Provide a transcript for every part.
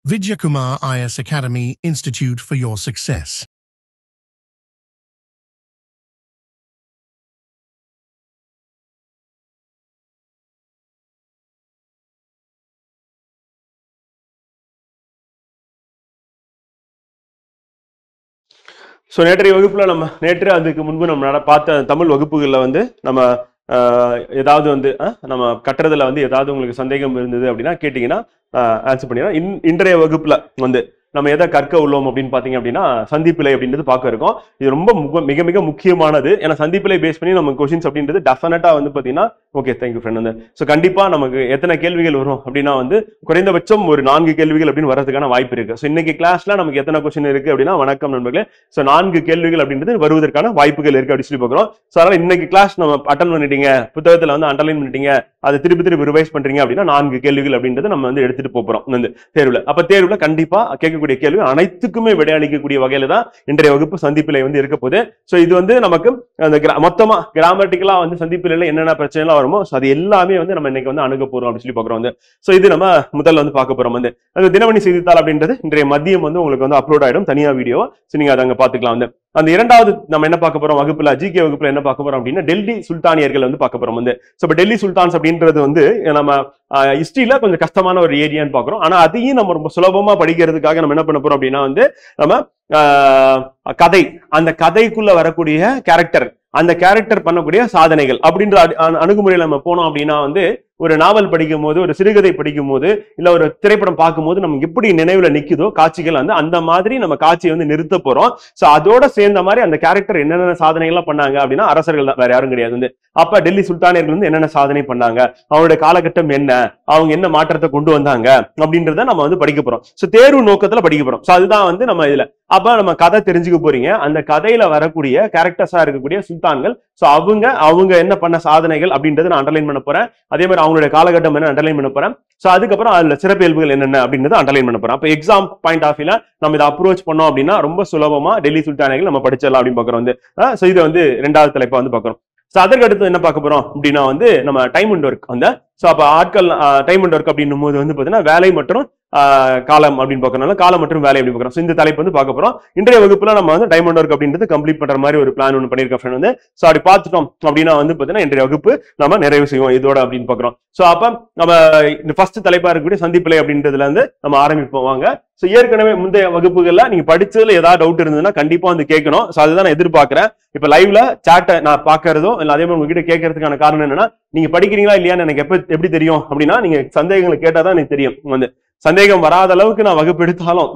Vidyakumar IS Academy Institute for your success. So நேற்றைய வகுப்புல நேற்று அதுக்கு முன்பு நம்ம பார்த்த தமிழ் வகுப்புகளில் நம்ம ஏதாவது நம்ம கட்டுறதுல ஏதாவது உங்களுக்கு சந்தேகம் இருந்தது அப்படின்னா கேட்டிங்கன்னா ஆன்சர் பண்ணிடுறோம். இன்றைய வகுப்புல நம்ம எதை கற்க உள்ளோம் அப்படின்னு பாத்தீங்க அப்படின்னா சந்திப்பிலை அப்படின்றது பார்க்க இருக்கோம். இது ரொம்ப மிக மிக முக்கியமானது. ஏன்னா சந்திப்பிலை பேஸ் பண்ணி நம்ம கொஸ்டின்ஸ் அப்படின்றது டெஃபினட்டா பாத்தீங்கன்னா ஓகே தேங்க்யூ ஃப்ரெண்ட் ஸோ கண்டிப்பா நமக்கு எத்தனை கேள்விகள் வரும் அப்படின்னா குறைந்தபட்சம் ஒரு 4 கேள்விகள் அப்படின்னு வரதுக்கான வாய்ப்பு இருக்கு. ஸோ இன்னைக்கு கிளாஸ்ல நமக்கு எத்தனை கொஸ்டின் இருக்கு அப்படின்னா வணக்கம் நண்பர்களே. ஸோ 4 கேள்விகள் அப்படின்றது வருவதற்கான வாய்ப்புகள் இருக்கு அப்படின்னு சொல்லி பார்க்கிறோம். ஸோ அதனால இன்னைக்கு கிளாஸ் நம்ம அட்டன் பண்ணிட்டீங்க, புத்தகத்துல அண்டர்லைன் பண்ணிட்டீங்க, அதை திருப்பி ரிவைஸ் பண்றீங்க அப்படின்னா 4 கேள்விகள் அப்படின்றது நம்ம எடுத்துட்டு போறோம் தேர்வுல. அப்ப தேர்வுல கண்டிப்பா கேட்கக்கூடிய கேள்வி அனைத்துக்குமே விடையளிக்கக்கூடிய வகையில தான் இன்றைய வகுப்பு சந்திப்பிலை இருக்க போகுது. சோ இது நமக்கு அந்த மொத்தமா கிராமட்டிக்கலா சந்திப்பிலையில என்னென்ன பிரச்சனை எல்லாம் வருமோ அது எல்லாமே நம்ம இன்னைக்கு அணுக போறோம் அப்படின்னு சொல்லி பாக்குறோம். சோ இது நம்ம முதல்ல பார்க்க போறோம். அந்த தினமணி செய்தித்தாள் அப்படின்றது இன்றைய மதியம் உங்களுக்கு அப்லோட் ஆயிடும் தனியா வீடியோ. சோ நீங்க அதை அங்க பாத்துக்கலாம். அந்த இரண்டாவது நம்ம என்ன பார்க்க போறோம் வகுப்புல ஜிகே வகுப்புல என்ன பார்க்க போறோம் அப்படின்னா டெல்லி சுல்தானியர்கள் பார்க்க போறோம். சோ இப்ப டெல்லி சுல்தான்ஸ் அப்படின்றது நம்ம ஹிஸ்டரியில கொஞ்சம் கஷ்டமான ஒரு ஏரியான்னு பாக்குறோம். ஆனா அதையும் நம்ம ரொம்ப சுலபமா படிக்கிறதுக்காக நம்ம என்ன பண்ண போறோம் அப்படின்னா நம்ம கதை, அந்த கதைக்குள்ள வரக்கூடிய கேரக்டர், அந்த கேரக்டர் பண்ணக்கூடிய சாதனைகள் அப்படின்ற அணுகுமுறையில நம்ம போனோம் அப்படின்னா ஒரு நாவல் படிக்கும் போது, ஒரு சிறுகதை படிக்கும் போது, இல்ல ஒரு திரைப்படம் பார்க்கும் போது நமக்கு எப்படி நினைவுல நிக்குதோ காட்சிகள் அந்த மாதிரி நம்ம காட்சியை நிறுத்த போறோம். சோ அதோட சேர்ந்த மாதிரி அந்த கேரக்டர் என்னென்ன சாதனைகள்லாம் பண்ணாங்க அப்படின்னா அரசர்கள் தான், வேற யாரும் கிடையாது. அப்ப டெல்லி சுல்தானியர்கள் என்னென்ன சாதனை பண்ணாங்க, அவங்களுடைய காலகட்டம் என்ன, அவங்க என்ன மாற்றத்தை கொண்டு வந்தாங்க அப்படின்றத நம்ம படிக்க போறோம். சோ தேர்வு நோக்கத்துல படிக்க போறோம். சோ அதுதான் நம்ம இதுல அப்ப நம்ம கதை தெரிஞ்சுக்க போறீங்க. அந்த கதையில வரக்கூடிய கேரக்டர்ஸா இருக்கக்கூடிய சுல்தான்கள், சோ அவங்க என்ன பண்ண சாதனைகள் அப்படின்றத நான் அண்டர்லைன் பண்ண போறேன். அதே மாதிரி அவங்களுடைய காலகட்டம் என்ன அண்டர்லைன் பண்ண போறேன். சோ அதுக்கப்புறம் அதுல சிறப்பியல்புகள் என்னென்ன அப்படின்றத அண்டர்லைன் பண்ண போறேன். அப்ப எக்ஸாம் பாயிண்ட் ஆஃப் வியூல நம்ம இதை அப்ரோச் பண்ணோம் அப்படின்னா ரொம்ப சுலபமா டெல்லி சுல்தானியர்கள் நம்ம படிச்சிடலாம் அப்படின்னு பாக்குறோம். சோ இது இரண்டாவது தலைப்பா பாக்குறோம். சோ அதற்கு அடுத்து என்ன பார்க்க போறோம் அப்படின்னா நம்ம டைம் அண்ட் ஒர்க் சோ அப்ப ஆட்கள் டைம் அண்ட் ஒர்க் அப்படின்னும் போது பாத்தீங்கன்னா வேலை மற்றும் காலம் அப்படின்னு பார்க்கறதுனால காலம் மற்றும் வேலை அப்படின்னு பார்க்கறோம். இந்த தலைப்பு பார்க்க போறோம். இன்றைய வகுப்புல நம்ம டைம் அண்ட் ஒர்க் அப்படின்றது கம்ப்ளீட் பண்ற மாதிரி ஒரு பிளான் ஒன்று பண்ணிருக்கோம் ஃப்ரெண்ட். சோ அப்படி பார்த்துட்டோம் அப்படின்னா பாத்தீங்கன்னா இன்றைய வகுப்பு நம்ம நிறைவு செய்வோம் இதோட அப்படின்னு பாக்குறோம். சோ அப்ப நம்ம இந்த ஃபர்ஸ்ட் தலைப்பா இருக்கக்கூடிய சந்திப்பிலை அப்படின்றதுல நம்ம ஆரம்பிப்போம் வாங்க. சோ ஏற்கனவே முந்தைய வகுப்புகள்ல நீங்க படிச்சதுல ஏதாவது டவுட் இருந்ததுன்னா கண்டிப்பா கேட்கணும். சோ அதுதான் நான் எதிர்பார்க்கிறேன். இப்ப லைவ்ல சாட்டை நான் பாக்குறதும் இல்ல அதே மாதிரி உங்ககிட்ட கேட்கறதுக்கான காரணம் என்னன்னா நீங்க படிக்கிறீங்களா இல்லையான்னு எனக்கு எப்படி தெரியும் அப்படின்னா நீங்க சந்தேகங்களை கேட்டாதான் எனக்கு தெரியும். சந்தேகம் வராத அளவுக்கு நான் வகுப்பு எடுத்தாலும்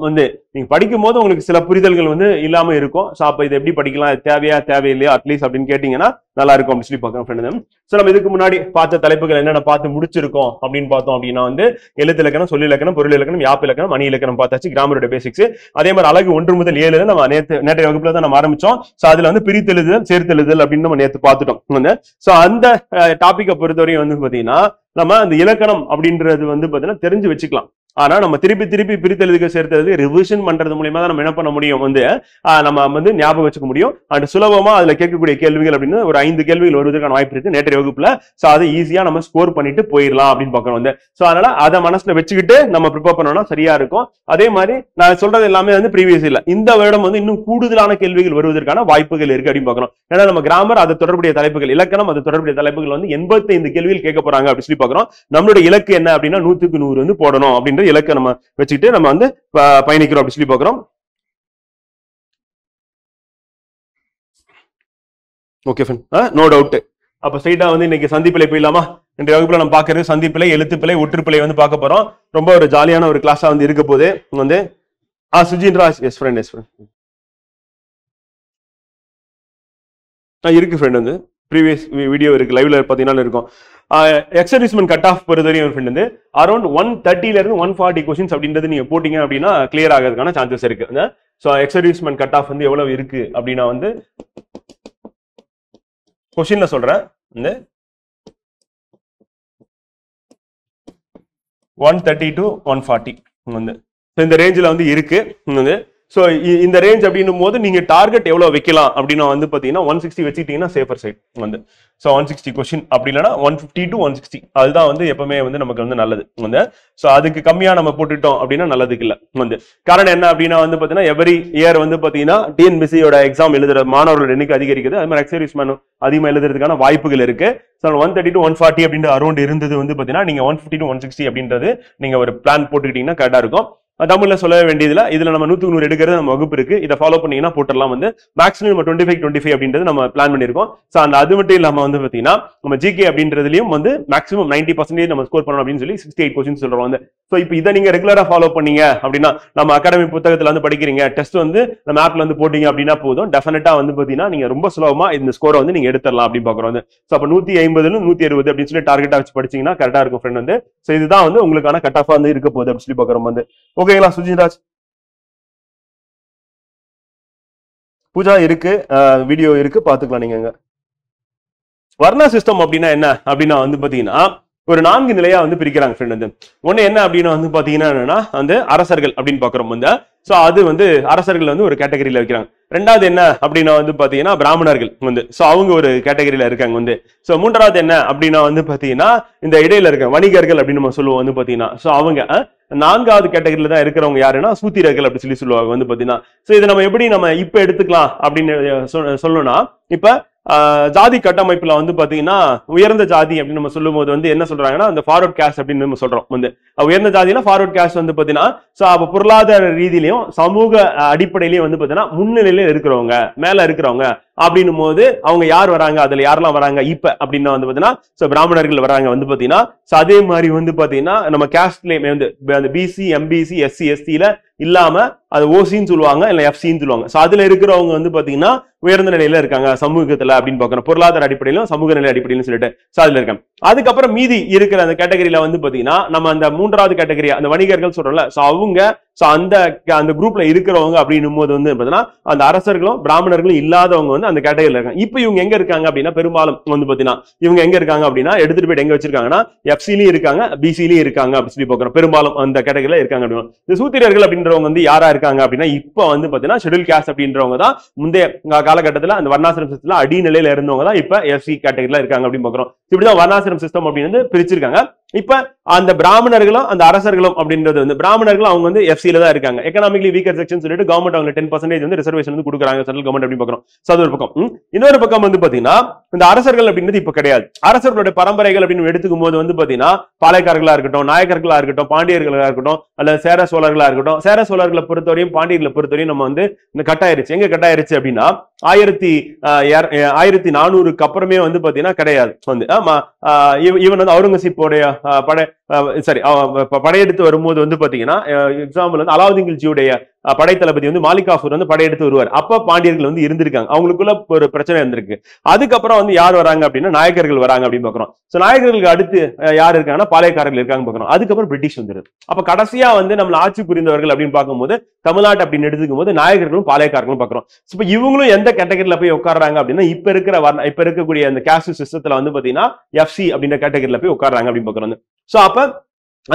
நீங்க படிக்கும் போது உங்களுக்கு சில புரிதல்கள் இல்லாம இருக்கும். சோ அப்ப இது எப்படி படிக்கலாம், தேவையா தேவையில்லையா அட்லீஸ்ட் அப்படின்னு கேட்டீங்கன்னா நல்லா இருக்கும் அப்படின்னு சொல்லி பாக்கிறோம். சோ நம்ம இதுக்கு முன்னாடி பார்த்த தலைப்புகள் என்னென்ன பார்த்து முடிச்சிருக்கோம் அப்படின்னு பார்த்தோம் அப்படின்னா எழுத்து இலக்கணம், சொல்லி இலக்கணம், பொருள் இலக்கணம், யாப்பு இலக்கணம், மணி இலக்கணம் பார்த்தாச்சு, கிராமரோட பேசிக்ஸ். அதே மாதிரி அழகு 1 முதல் 7 நம்ம நேற்றைய வகுப்புல தான் நம்ம ஆரம்பிச்சோம். சோ அதுல பிரித்தெழுதல், சேர்த்தெழுதல் அப்படின்னு நம்ம நேற்று பார்த்துட்டோம். சோ அந்த டாபிக்கை பொறுத்தவரையும் பாத்தீங்கன்னா நம்ம அந்த இலக்கணம் அப்படின்றது பாத்தீங்கன்னா தெரிஞ்சு வச்சுக்கலாம். ஆனா நம்ம திருப்பி பிரித்தெழுதுக சேர்த்தெழுது ரிவிஷன் பண்றது மூலியமா தான் நம்ம என்ன பண்ண முடியும் நம்ம ஞாபகம் வச்சுக்க முடியும். அண்ட் சுலபமா அதுல கேட்கக்கூடிய கேள்விகள் அப்படின்னு ஒரு 5 கேள்விகள் வருவதற்கான வாய்ப்பு இருக்கு நேற்றைய வகுப்புல. சோ அதை ஈஸியா நம்ம ஸ்கோர் பண்ணிட்டு போயிடலாம் அப்படின்னு பாக்குறோம். சோ அதனால அதை மனசுல வச்சுக்கிட்டு நம்ம ப்ரிப்பேர் பண்ணோம்னா சரியா இருக்கும். அதே மாதிரி நான் சொல்றது எல்லாமே ப்ரீவியஸ் இல்ல, இந்த வருடம் இன்னும் கூடுதலான கேள்விகள் வருவதற்கான வாய்ப்புகள் இருக்கு அப்படின்னு பாக்குறோம். ஏன்னா நம்ம கிராமர் அது தொடர்புடைய தலைப்புகள், இலக்கணம் அது தொடர்புடைய தலைப்புகள் 85 கேள்விகள் கேட்க போறாங்க அப்படின்னு சொல்லி பாக்குறோம். நம்மளுடைய இலக்கு என்ன அப்படின்னா 100க்கு 100 போடணும் அப்படின்ற இலக்கை நம்ம வச்சுக்கிட்டு நம்ம பயணிக்கிறோம் அப்படி சொல்லி பாக்குறோம். Okay no doubt. அப்ப ஸ்ட்ரைட்டா இன்னைக்கு சந்திப்பிலை போயிடலாமா? இன்றைய வகுப்புல நம்ம பாக்குறது சந்திப்பிலை, எழுத்துப்பிழை, ஒற்றுப்பிழை பார்க்க போறோம். ரொம்ப ஒரு ஜாலியான ஒரு கிளாஸா இருக்க போது சுஜின்ரா எஸ் ஃப்ரெண்ட் இருக்கு ஃப்ரெண்ட். ப்ரீவியஸ் வீடியோ இருக்கு, லைவ்ல பாத்தீங்கன்னா இருக்கும். எக்ஸர்விஸ்மென்ட் கட் ஆஃப் பொறுத்தவரையும் ஃப்ரெண்ட் அரௌண்ட் 130 ல இருந்து 140 கொஸ்டின்ஸ் அப்படின்றது நீங்க போட்டீங்க அப்படின்னா கிளியர் ஆகிறதுக்கான சான்சஸ் இருக்கு. சோ எக்ஸர்விஸ்மென்ட் கட் ஆஃப் எவ்வளவு இருக்கு அப்படின்னா கொஸ்டின்ல சொல்றேன் 130 to 140 இந்த ரேஞ்சில இருக்கு. ஸோ இந்த ரேஞ்ச் அப்படின்னும் போது நீங்க டார்கெட் எவ்வளவு வைக்கலாம் அப்படின்னா வந்து பாத்தீங்கன்னா 160 வச்சுக்கிட்டீங்கன்னா சேஃபர் சைட் வந்து. ஸோ 160 கொஸ்டின் அப்படி இல்லைன்னா 150 to 160 அதுதான் வந்து எப்பவுமே வந்து நமக்கு வந்து நல்லது வந்து. ஸோ அதுக்கு கம்மியா நம்ம போட்டுட்டோம் அப்படின்னா நல்லதுக்கு இல்லை வந்து. காரணம் என்ன அப்படின்னா வந்து பாத்தீங்கன்னா எவரி இயர் வந்து பாத்தீங்கன்னா டிஎன்பிசியோட எக்ஸாம் எழுதுற மாணவர்களோட எண்ணிக்கை அதிகரிக்குது. அது மாதிரி எக்ஸர்வீஸ் மேன் அதிகமாக எழுதுறதுக்கான வாய்ப்புகள் இருக்கு. ஸோ 130 to 140 அப்படின்ற அரௌண்ட் இருந்தது வந்து பாத்தீங்கன்னா நீங்க 150 to 160 அப்படின்றது நீங்க ஒரு பிளான் போட்டுக்கிட்டீங்கன்னா கரெக்டா இருக்கும். தமிழ்ல சொல்ல வேண்டியதுல இதுல நம்ம 100க்கு 100 எடுக்கிறது நம்ம வகுப்பு இருக்கு. இதை ஃபாலோ பண்ணீங்கன்னா போட்டுடலாம் வந்து. மேக்ஸிமம் நம்ம 25 அப்படின்றது நம்ம பிளான் பண்ணிருக்கோம். ஸோ அந்த அது மட்டும் இல்லாம வந்து பாத்தீங்கன்னா நம்ம ஜிகே அப்படின்றதுலயும் வந்து மேக்ஸிமம் 90% நம்ம ஸ்கோர் பண்ணணும் அப்படின்னு சொல்லி 68 கொஸ்டின் சொல்றோம் வந்து. ஸோ இப்போ இதை நீங்க ரெகுலரா ஃபாலோ பண்ணீங்க அப்படின்னா நம்ம அகாடமி புத்தகத்துல வந்து படிக்கிறீங்க, டெஸ்ட் வந்து நம்ம ஆப்ல வந்து போட்டீங்க அப்படின்னா போதும், டெஃபினட்டா வந்து பாத்தீங்கன்னா நீங்க ரொம்ப சுலபமா இந்த ஸ்கோரை வந்து நீங்க எடுத்துடலாம் அப்படின்னு பாக்குறோம் வந்து. ஸோ அப்ப 150 160 அப்படின்னு சொல்லி டார்கெட்டா வச்சு படிச்சீங்கன்னா கரெக்டா இருக்கும் ஃப்ரெண்ட் வந்து. ஸோ இதுதான் வந்து உங்களுக்கான கட் ஆஃபா வந்து இருக்க போகுது அப்படின்னு சொல்லி பாக்குறோம் வந்து. ஓகேங்களா சுஜின்ராஜ்? பூஜா இருக்கு, வீடியோ இருக்கு, பாத்துக்கலாம் நீங்க. வர்ணா சிஸ்டம் அப்படின்னா என்ன அப்படின்னா வந்து பாத்தீங்கன்னா ஒரு 4 நிலையா வந்து பிரிக்கிறாங்க ஃப்ரெண்ட் வந்து. ஒண்ணு என்ன அப்படின்னா வந்து பாத்தீங்கன்னா என்னன்னா வந்து அரசர்கள் அப்படின்னு பாக்குறோம் வந்து. சோ அது வந்து அரசர்கள் வந்து ஒரு கேட்டகரியில வைக்கிறாங்க. ரெண்டாவது என்ன அப்படின்னா வந்து பாத்தீங்கன்னா பிராமணர்கள் வந்து. சோ அவங்க ஒரு கேட்டகரியில இருக்காங்க வந்து. சோ மூன்றாவது என்ன அப்படின்னா வந்து பாத்தீங்கன்னா இந்த இடையில இருக்க வணிகர்கள் அப்படின்னு நம்ம சொல்லுவோம் வந்து பாத்தீங்கன்னா. சோ அவங்க நான்காவது கேட்டகரியில தான் இருக்கிறவங்க யாருன்னா சூத்திரர்கள் அப்படி சொல்லி சொல்லுவாங்க வந்து பாத்தீங்கன்னா. சோ இதை நம்ம எப்படி நம்ம இப்ப எடுத்துக்கலாம் அப்படின்னு சொல்லணும்னா இப்ப ஜாதி கட்டமைப்புல வந்து பாத்தீங்கன்னா உயர்ந்த ஜாதி அப்படின்னு நம்ம சொல்லும் போது வந்து என்ன சொல்றாங்கன்னா அந்த ஃபார்வர்ட் கேஸ்ட் அப்படின்னு நம்ம சொல்றோம் வந்து. உயர்ந்த ஜாதினா ஃபார்வர்ட் கேஸ்ட் வந்து பாத்தீங்கன்னா அப்ப பொருளாதார ரீதியிலையும் சமூக அடிப்படையிலையும் வந்து பாத்தீங்கன்னா முன்னிலையில இருக்கிறவங்க, மேல இருக்கிறவங்க அப்படின்னும் போது அவங்க யார் வராங்க, அதுல யாரெல்லாம் வராங்க இப்ப அப்படின்னா வந்து பாத்தீங்கன்னா பிராமணர்கள் வராங்க வந்து பாத்தீங்கன்னா. அதே மாதிரி வந்து பாத்தீங்கன்னா நம்ம கேஸ்ட்லயுமே வந்து அந்த பிசி எம்பிசி எஸ்சி எஸ்டில இல்லாம அது ஓசின்னு சொல்லுவாங்க இல்ல எஃப்சின்னு சொல்லுவாங்க. சோ அதுல இருக்கிறவங்க வந்து பாத்தீங்கன்னா உயர்ந்த நிலையில இருக்காங்க சமூகத்துல அப்படின்னு பாக்குறோம். பொருளாதார அடிப்படையிலும் சமூக நிலை அடிப்படையிலும் சொல்லிட்டு சோ அதுல இருக்காங்க. அதுக்கப்புறம் மீதி இருக்கிற அந்த கேட்டகரியில வந்து பாத்தீங்கன்னா நம்ம அந்த மூன்றாவது கேட்டகரி அந்த வணிகர்கள் சொல்றோம்ல, சோ அவங்க அந்த குரூப்ல இருக்கிறவங்க அப்படின்னும் போது வந்து பாத்தீங்கன்னா அந்த அரசர்களும் பிராமணர்களும் இல்லாதவங்க வந்து அந்த கேட்டகரியில இருக்காங்க. இப்ப இவங்க எங்க இருக்காங்க அப்படின்னா பெரும்பாலும் வந்து பாத்தீங்கன்னா இவங்க எங்க இருக்காங்க அப்படின்னா எடுத்துட்டு போயிட்டு எங்க வச்சிருக்காங்கன்னா எஃப்சிலயும் இருக்காங்க, பிசிலயும் இருக்காங்க அப்படின்னு சொல்லி பாக்குறோம். பெரும்பாலும் அந்த கேட்டகரியில இருக்காங்க அப்படின்னு. இந்த சூத்திரர்கள் அப்படின்றவங்க வந்து யாரா இருக்காங்க அப்படின்னா இப்ப வந்து பாத்தீங்கன்னா ஷெட்யூல் காஸ்ட் அப்படின்றவங்க தான் முந்தைய காலகட்டத்தில் அந்த வர்ணாசிரம் சிஸ்டத்துல அடிநிலையில இருந்தவங்க தான் இப்ப எஃப்சி கேட்டகரியில இருக்காங்க அப்படின்னு பாக்குறோம். இப்படிதான் வர்ணாசிரம் சிஸ்டம் அப்படின்னு பிரிச்சிருக்காங்க. இப்ப அந்த பிராமணர்களும் அந்த அரசர்களும் அப்படின்றது வந்து பிராமணர்களும் அவங்க வந்து எஃப்சில தான் இருக்காங்க. எக்கனாமிக்கலி வீக்கர் செக்ஷன் சொல்லிட்டு கவர்மெண்ட் அவங்க 10% வந்து ரிசர்வேஷன் வந்து கொடுக்குறாங்க சென்ட்ரல் கவர்மெண்ட் அப்படின்னு பாக்குறோம். அது ஒரு பக்கம். இன்னொரு பக்கம் வந்து பாத்தீங்கன்னா இந்த அரசர்கள் அப்படின்றது இப்ப கிடையாது. அரசர்களுடைய பரம்பரைகள் அப்படின்னு எடுத்துக்கும் போது வந்து பாத்தீங்கன்னா பாளையக்காரர்களா இருக்கட்டும், நாயக்கர்களா இருக்கட்டும், பாண்டியர்களா இருக்கட்டும், அல்லது சேர சோழர்களா இருக்கட்டும். சேர சோழர்களை பொறுத்தவரையும் பாண்டியர்களை பொறுத்தவரையும் நம்ம வந்து இந்த கட்டாயிருச்சு. எங்க கட்டாயிருச்சு அப்படின்னா 1400க்கு அப்புறமே வந்து பாத்தீங்கன்னா கிடையாது வந்து. இவன் வந்து அவுரங்கசீப்போடைய படையெடுத்து வரும்போது வந்து பாத்தீங்கன்னா எக்ஸாம்பிள் வந்து அலாவுதீன் கில்ஜியுடைய படைத்தளபதி வந்து மாலிகாஃபூர் வந்து படையெடுத்து வருவார். அப்ப பாண்டியர்கள் வந்து இருந்திருக்காங்க, அவங்களுக்குள்ள ஒரு பிரச்சனை இருந்திருக்கு. அதுக்கப்புறம் வந்து யார் வராங்க அப்படின்னா நாயக்கர்கள் வராங்க அப்படின்னு பாக்குறோம். நாயக்கர்களுக்கு அடுத்து யார் இருக்காங்கன்னா பாளையக்காரர்கள் இருக்காங்க பாக்குறோம். அதுக்கப்புறம் பிரிட்டிஷ் வந்துருது. அப்ப கடைசியா வந்து நம்மள ஆட்சி புரிந்தவர்கள் அப்படின்னு பார்க்கும்போது தமிழ்நாட்டு அப்படின்னு எடுத்துக்கும் போது நாயக்கர்களும் பாளையக்காரர்களும் பாக்குறோம். இப்ப இவங்களும் எந்த கேட்டகரியில போய் உட்கார்றாங்க அப்படின்னா இப்ப இருக்கக்கூடிய அந்த கேஸ்ட் சிஸ்டத்துல வந்து பாத்தீங்கன்னா எஃப்சி அப்படின்ற கேட்டகரியில போய் உட்கார்றாங்க அப்படின்னு பாக்குறோம். சோ அப்ப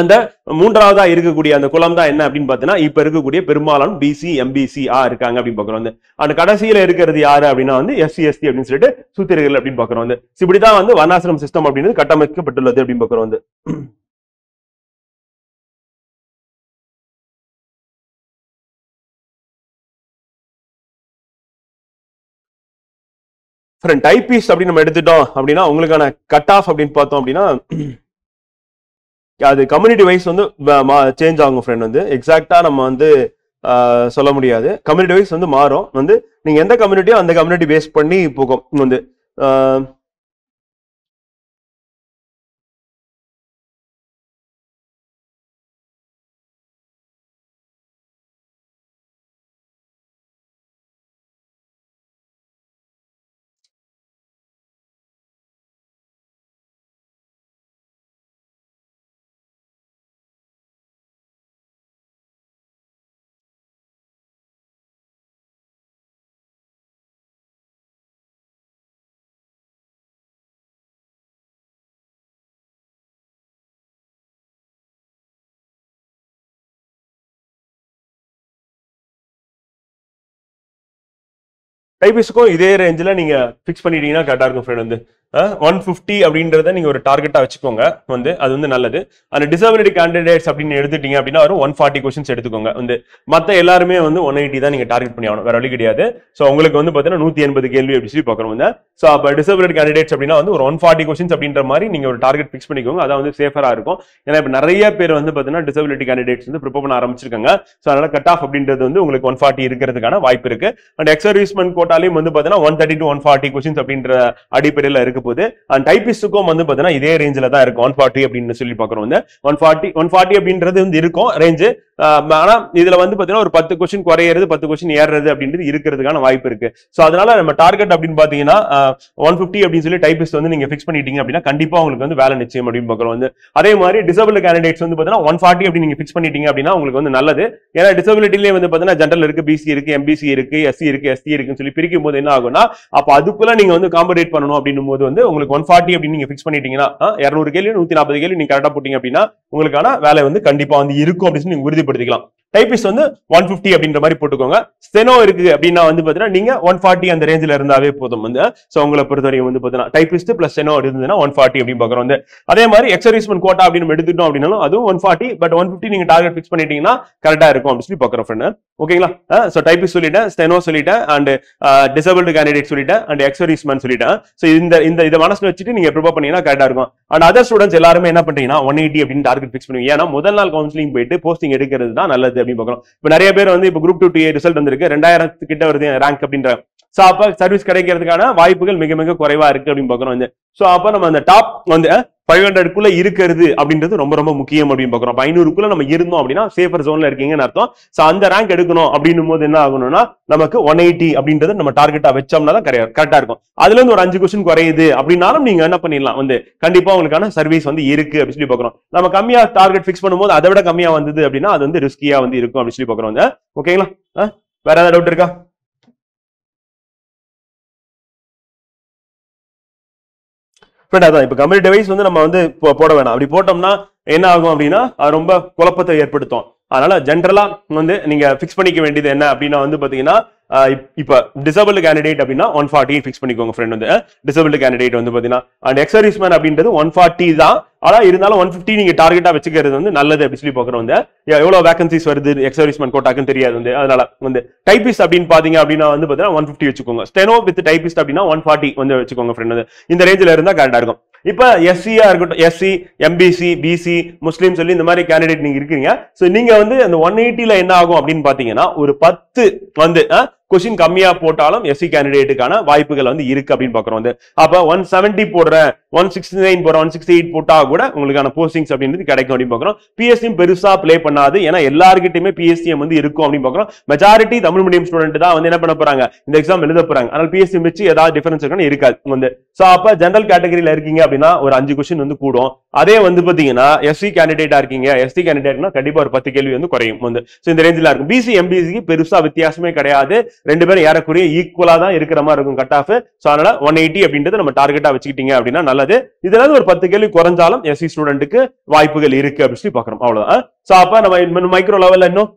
அந்த மூன்றாவதா இருக்கக்கூடிய அந்த குலம் தான் என்ன அப்படின்னு பாத்தீங்கன்னா இப்ப இருக்கக்கூடிய பெரும்பாலான பிசி எம்பிசி இருக்காங்க அப்படின்னு பாக்குறோம். அந்த கடைசியில இருக்கிறது யாரு அப்படின்னா வந்து எஸ்சி எஸ்டி அப்படின்னு சொல்லிட்டு சூத்திரர்கள் அப்படின்னு பாக்குறோம். இப்படிதான் வந்து வர்ணாசிரம் சிஸ்டம் அப்படின்னு கட்டமைக்கப்பட்டுள்ளது அப்படின்னு பாக்குறோம். டைபிஸ்ட் அப்படின்னு நம்ம எடுத்துட்டோம் அப்படின்னா உங்களுக்கான கட் ஆஃப் அப்படின்னு பார்த்தோம் அப்படின்னா அது கம்யூனிட்டி வைஸ் வந்து சேஞ்ச் ஆகும் ஃப்ரெண்ட் வந்து. எக்ஸாக்டா நம்ம வந்து சொல்ல முடியாது. கம்யூனிட்டி வைஸ் வந்து மாறும் வந்து. நீங்க எந்த கம்யூனிட்டியோ அந்த கம்யூனிட்டி பேஸ் பண்ணி போகும் வந்து. டைபிஸ்டுக்கும் இதே ரேஞ்சில் நீங்க ஃபிக்ஸ் பண்ணிட்டீங்கன்னா கரெக்டா இருக்கும் ஃப்ரெண்ட். வந்து 150 அப்படின்றத நீங்க ஒரு டார்கெட்டா வச்சுக்கோங்க. வந்து அது வந்து நல்லது. அந்த டிசபிலிட்டி கேண்டிடேட்ஸ் அப்படின்னு எடுத்துட்டீங்க அப்படின்னா ஒரு 140 கொஸ்டின்ஸ் எடுத்துக்கோங்க. வந்து மத்த எல்லாருமே வந்து 180 தான் நீங்க டார்கெட் பண்ணி ஆகணும், வேற வழி கிடையாது. ஸோ உங்களுக்கு வந்து பாத்தீங்கன்னா 180 கேள்வி அப்படி சொல்லி பார்க்கணும். ஸோ அப்போ டிசபிலிட்டி கேண்டிடேட்ஸ் அப்படின்னா வந்து ஒரு 140 கொஸ்டின்ஸ் அப்படின்ற மாதிரி நீங்க ஒரு டார்கெட் ஃபிக்ஸ் பண்ணிக்கோங்க. அதான் வந்து சேஃபரா இருக்கும். ஏன்னா இப்போ நிறைய பேர் வந்து பாத்தீங்கன்னா டிசபிலிட்டி கேண்டிடேட்ஸ் வந்து ப்ரிப்பேர் பண்ண ஆரம்பிச்சிருக்காங்க. ஸோ அதனால கட் ஆஃப் அப்படின்றது வந்து உங்களுக்கு 140 இருக்கிறதுக்கான வாய்ப்பு இருக்கு. அண்ட் எக்ஸ் சர்வீஸ்மென் கோட்டாலையும் வந்து பாத்தீங்கன்னா 130 to 140 கொஸ்டின்ஸ் அப்படின்ற அடிப்படையில் இருக்கு போது. அண்ட் டைபிஸ்டுக்கும் வந்து பாத்தீங்கன்னா இதே ரேஞ்சில தான் இருக்கும் 140 அப்படின்னு சொல்லி பாக்குறோம். 140 அப்படின்றது வந்து இருக்கும் ரேஞ்சு. ஆனா இதுல வந்து பாத்தீங்கன்னா ஒரு 10 கொஸ்டின் குறையிறது 10 கொஸ்டின் ஏறுறது அப்படின்றது இருக்கிறதுக்கான வாய்ப்பு இருக்கு. சோ அதனால நம்ம டார்கெட் அப்படின்னு பாத்தீங்கன்னா 150 அப்படின்னு சொல்லி டைபிஸ்ட் வந்து நீங்க ஃபிக்ஸ் பண்ணிட்டீங்க அப்படின்னா கண்டிப்பா உங்களுக்கு வந்து வேலை நிச்சயம் அப்படின்னு பாக்குறோம். வந்து அதே மாதிரி டிசபிள் கேண்டிடேட்ஸ் வந்து பாத்தீங்கன்னா 140 அப்படி நீங்க ஃபிக்ஸ் பண்ணிட்டீங்க அப்படின்னா உங்களுக்கு வந்து நல்லது. ஏன்னா டிசபிலிட்டிலேயே வந்து பாத்தீங்கன்னா ஜென்ரல் இருக்கு, பிசி இருக்கு, எம்பிசி இருக்கு, எஸ்சி இருக்கு, எஸ்டி இருக்குன்னு சொல்லி பிரிக்கும் போது என்ன ஆகும்னா அப்ப அதுக்குள்ள நீங்க வந்து காம்படேட் பண்ணணும் அப்படின்னும் போது வந்து உங்களுக்கு 140 அப்படின்னு நீங்க ஃபிக்ஸ் பண்ணிட்டீங்கன்னா 200 கேள்வி 140 கேள்வி நீங்க கரெக்டா போட்டீங்க அப்படின்னா உங்களுக்கான வேலை வந்து கண்டிப்பா வந்து இருக்கும் அப்படின்னு நீங்க உறுதிப்படுத்திக்கலாம். டைபிஸ்ட் வந்து 150 அப்படின்ற மாதிரி போட்டுக்கோங்க. ஸ்டெனோ இருக்கு அப்படின்னா வந்து பாத்தீங்கன்னா நீங்க 140 அந்த ரேஞ்சில இருந்தாவே போதும். வந்து சோ உங்களை பொறுத்தவரைக்கும் வந்து பாத்தீங்கன்னா டைபிஸ்ட் பிளஸ் ஸ்டெனோ இருந்ததுன்னா 140 அப்படின்னு பாக்குறோம். வந்து அதே மாதிரி எக்ஸ் சர்வீஸ்மென் கோட்டா அப்படின்னு எடுத்துட்டோம் அப்படின்னாலும் அதுவும் 140, பட் 150 நீங்க டார்கெட் ஃபிக்ஸ் பண்ணிட்டீங்கன்னா கரெக்டா இருக்கும் அப்படின்னு சொல்லி பாக்குறோம் ஃப்ரெண்ட். ஓகேங்களா? சோ டைபிஸ்ட் சொல்லிட்டேன், ஸ்டெனோ சொல்லிட்டேன், அண்ட் டிசபிள்டு கேண்டிடேட் சொல்லிட்டேன், அண்ட் எக்ஸ் சர்வீஸ்மென் சொல்லிட்டேன். சோ இந்த மனசுல வச்சுட்டு நீங்க ப்ரிப்பேர் பண்ணீங்கன்னா கரெக்டா இருக்கும். அண்ட் அதர் ஸ்டூடெண்ட்ஸ் எல்லாருமே என்ன பண்றீங்கன்னா 180 அப்படின்னு டார்கெட் ஃபிக்ஸ் பண்ணுவீங்க. ஏன்னா முதல் நாள் கவுன்சிலிங் போயிட்டு போஸ்டிங் எடுக்கிறது தான் நல்லது அப்படின்னு பாக்குறோம். இப்ப நிறைய பேர் வந்து இப்ப குரூப் 2 TA ரிசல்ட் வந்திருக்கு, 2000 கிட்ட வருது ரேங்க் அப்படின்ற. சோ அப்ப சர்வீஸ் கிடைக்கிறதுக்கான வாய்ப்புகள் மிக மிக குறைவா இருக்கு அப்படின்னு பாக்குறோம். சோ அப்ப நம்ம அந்த டாப் வந்து 500க்குள்ள இருக்கிறது அப்படின்றது ரொம்ப ரொம்ப முக்கியம் அப்படின்னு பாக்குறோம். 500க்குள்ள நம்ம இருந்தோம் அப்படின்னா சேஃபர் ஜோன்ல இருக்கீங்கன்னு அர்த்தம். சோ அந்த ரேங்க் எடுக்கணும் அப்படின்னும் போது என்ன ஆகணும்னா நமக்கு 180 அப்படின்றது நம்ம டார்கெட்டா வச்சோம்னா தான் கரெக்டா இருக்கும். அதுல இருந்து ஒரு 5 கொஸ்டின் குறையுது அப்படின்னாலும் நீங்க என்ன பண்ணிடலாம், வந்து கண்டிப்பா உங்களுக்கான சர்வீஸ் வந்து இருக்கு அப்படின்னு சொல்லி பாக்குறோம். நம்ம கம்மியா டார்கெட் ஃபிக்ஸ் பண்ணும்போது அதை விட கம்மியா வந்தது அப்படின்னா அது வந்து ரிஸ்கியா வந்து இருக்கும் அப்படின்னு சொல்லி பாக்குறோம். ஓகேங்களா? வேற ஏதாவது டவுட் இருக்கா? அதான் இப்ப கம்யூனிட்டி வைஸ் வந்து நம்ம வந்து போட வேணாம். அப்படி போட்டோம்னா என்ன ஆகும் அப்படின்னா அது ரொம்ப குழப்பத்தை ஏற்படுத்தும். அதனால ஜென்ரலா வந்து நீங்க பிக்ஸ் பண்ணிக்க வேண்டியது என்ன அப்படின்னா வந்து பாத்தீங்கன்னா இப்ப டிசபிள் கேண்டிடேட் அப்படின்னா 140 பிக்ஸ் பண்ணிக்கோங்க ஃப்ரெண்ட். வந்து டிசபிள் கேண்டிடேட் வந்து பாத்தீங்கன்னா அண்ட் எக்ஸ் சர்வீஸ்மேன் அப்படின்றது 140 தான். ஆனா இருந்தாலும் 150 நீங்க டார்கெட்டா வச்சுக்கிறது வந்து நல்லது அப்படி சொல்லி பாக்குறோம். வந்து எவ்வளவு வேகன்சிஸ் வருது எக்ஸ் சர்வீஸ்மேன் கோட்டாக்குன்னு தெரியாது. வந்து அதனால வந்து டைபிஸ்ட் அப்படின்னு பாத்தீங்க அப்படின்னா வந்து பாத்தீங்கன்னா 150 வச்சுக்கோங்க. ஸ்டெனோ வித் டைபிஸ்ட் அப்படின்னா 140 வந்து வச்சுக்கோங்க ஃப்ரெண்ட். இந்த ரேஞ்சில இருந்தா கரெக்டா இருக்கும். இப்ப எஸ்சியா இருக்கட்டும், எஸ்சி, எம்பிசி, பிசி, முஸ்லீம் சொல்லி இந்த மாதிரி கேண்டிடேட் நீங்க இருக்கீங்க. சோ நீங்க வந்து அந்த 180ல என்ன ஆகும் அப்படின்னு பாத்தீங்கன்னா ஒரு 10 வந்து கொஸ்டின் கம்மியா போட்டாலும் எஸ்சி கேண்டிடேட்டுக்கான வாய்ப்புகள் வந்து இருக்கு அப்படின்னு பாக்குறோம். வந்து அப்ப 170 போடுறேன், 169 போடுறேன், 168 போட்டா கூட உங்களுக்கான போஸ்டிங்ஸ் அப்படின்றது கிடைக்கும் அப்படின்னு பாக்குறோம். பிஎஸ்சிஎம் பெருசா பிளே பண்ணாது, ஏன்னா எல்லாருக்கிட்டையுமே பிஎஸ்சிஎம் வந்து இருக்கும் அப்படின்னு பாக்குறோம். மெஜாரிட்டி தமிழ் மீடியம் ஸ்டூடெண்ட் தான் வந்து என்ன பண்ண போறாங்க, இந்த எக்ஸாம் எழுத போறாங்க. அதனால பிஎஸ்சிஎம் வச்சு ஏதாவது டிஃபரன்ஸ் இருக்குன்னு இருக்காது. வந்து சோ அப்ப ஜெனரல் கேட்டகரியில இருக்கீங்க அப்படின்னா ஒரு 5 கொஸ்டின் வந்து கூடும். அதே வந்து பாத்தீங்கன்னா எஸ்சி கேண்டிடேட்டா இருக்கீங்க, எஸ்டி கேண்டிடேட்னா கண்டிப்பா ஒரு 10 கேள்வி வந்து குறையும். வந்து சோ இந்த ரேஞ்சில இருக்கும். பிசி எம்பிசிக்கு பெருசா வித்தியாசமே கிடையாது, ரெண்டு பேரும் ஏறக்குறைய ஈக்குவலா தான் இருக்கிற மாதிரி இருக்கும் கட் ஆஃப். சோ அதனால 180 அப்படின்றது நம்ம டார்கெட்டா வச்சுக்கிட்டீங்க அப்படின்னா நல்லது. இதுல ஒரு 10 கேள்வி குறைஞ்சாலும் எஸ்சி ஸ்டூடெண்ட்டுக்கு வாய்ப்புகள் இருக்கு அப்படின்னு சொல்லி பாக்குறோம். அவ்வளவுதான். சோ அப்ப நம்ம மைக்ரோ லெவல்ல இன்னும்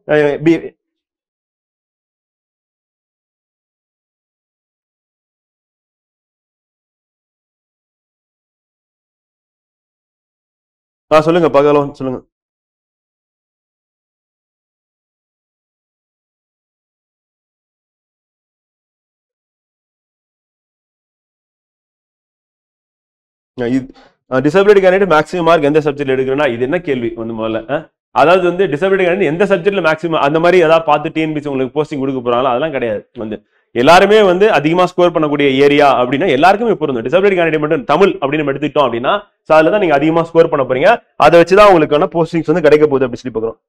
சொல்லுங்க பகலும் சொல்லுங்க. டிசபிலிட்டி கேண்டிடேட் மேக்ஸிமம் மார்க் எந்த சப்ஜெக்ட் எடுக்கிறேன்னா இது என்ன கேள்வி வந்து முதல்ல. அதாவது வந்து டிசபிலிட்டி கேண்டிடேட் எந்த சப்ஜெக்ட்ல மேக்ஸிமம் அந்த மாதிரி ஏதாவது பார்த்து டிஎன்பிசி உங்களுக்கு போஸ்டிங் கொடுக்க போறாங்களா, அதெல்லாம் கிடையாது. வந்து எல்லாருமே வந்து அதிகமா ஸ்கோர் பண்ணக்கூடிய ஏரியா அப்படின்னா எல்லாருக்குமே பொருந்தும். டிசபிலிட்டி கேண்டிடேட் மட்டும் தமிழ் அப்படின்னு எடுத்துக்கிட்டோம் அப்படின்னா அதுல தான் நீங்க அதிகமா ஸ்கோர் பண்ண போறீங்க. அதை வச்சுதான் உங்களுக்கு போஸ்டிங்ஸ் வந்து கிடைக்க போகுது அப்படி சொல்லி பாக்குறோம்.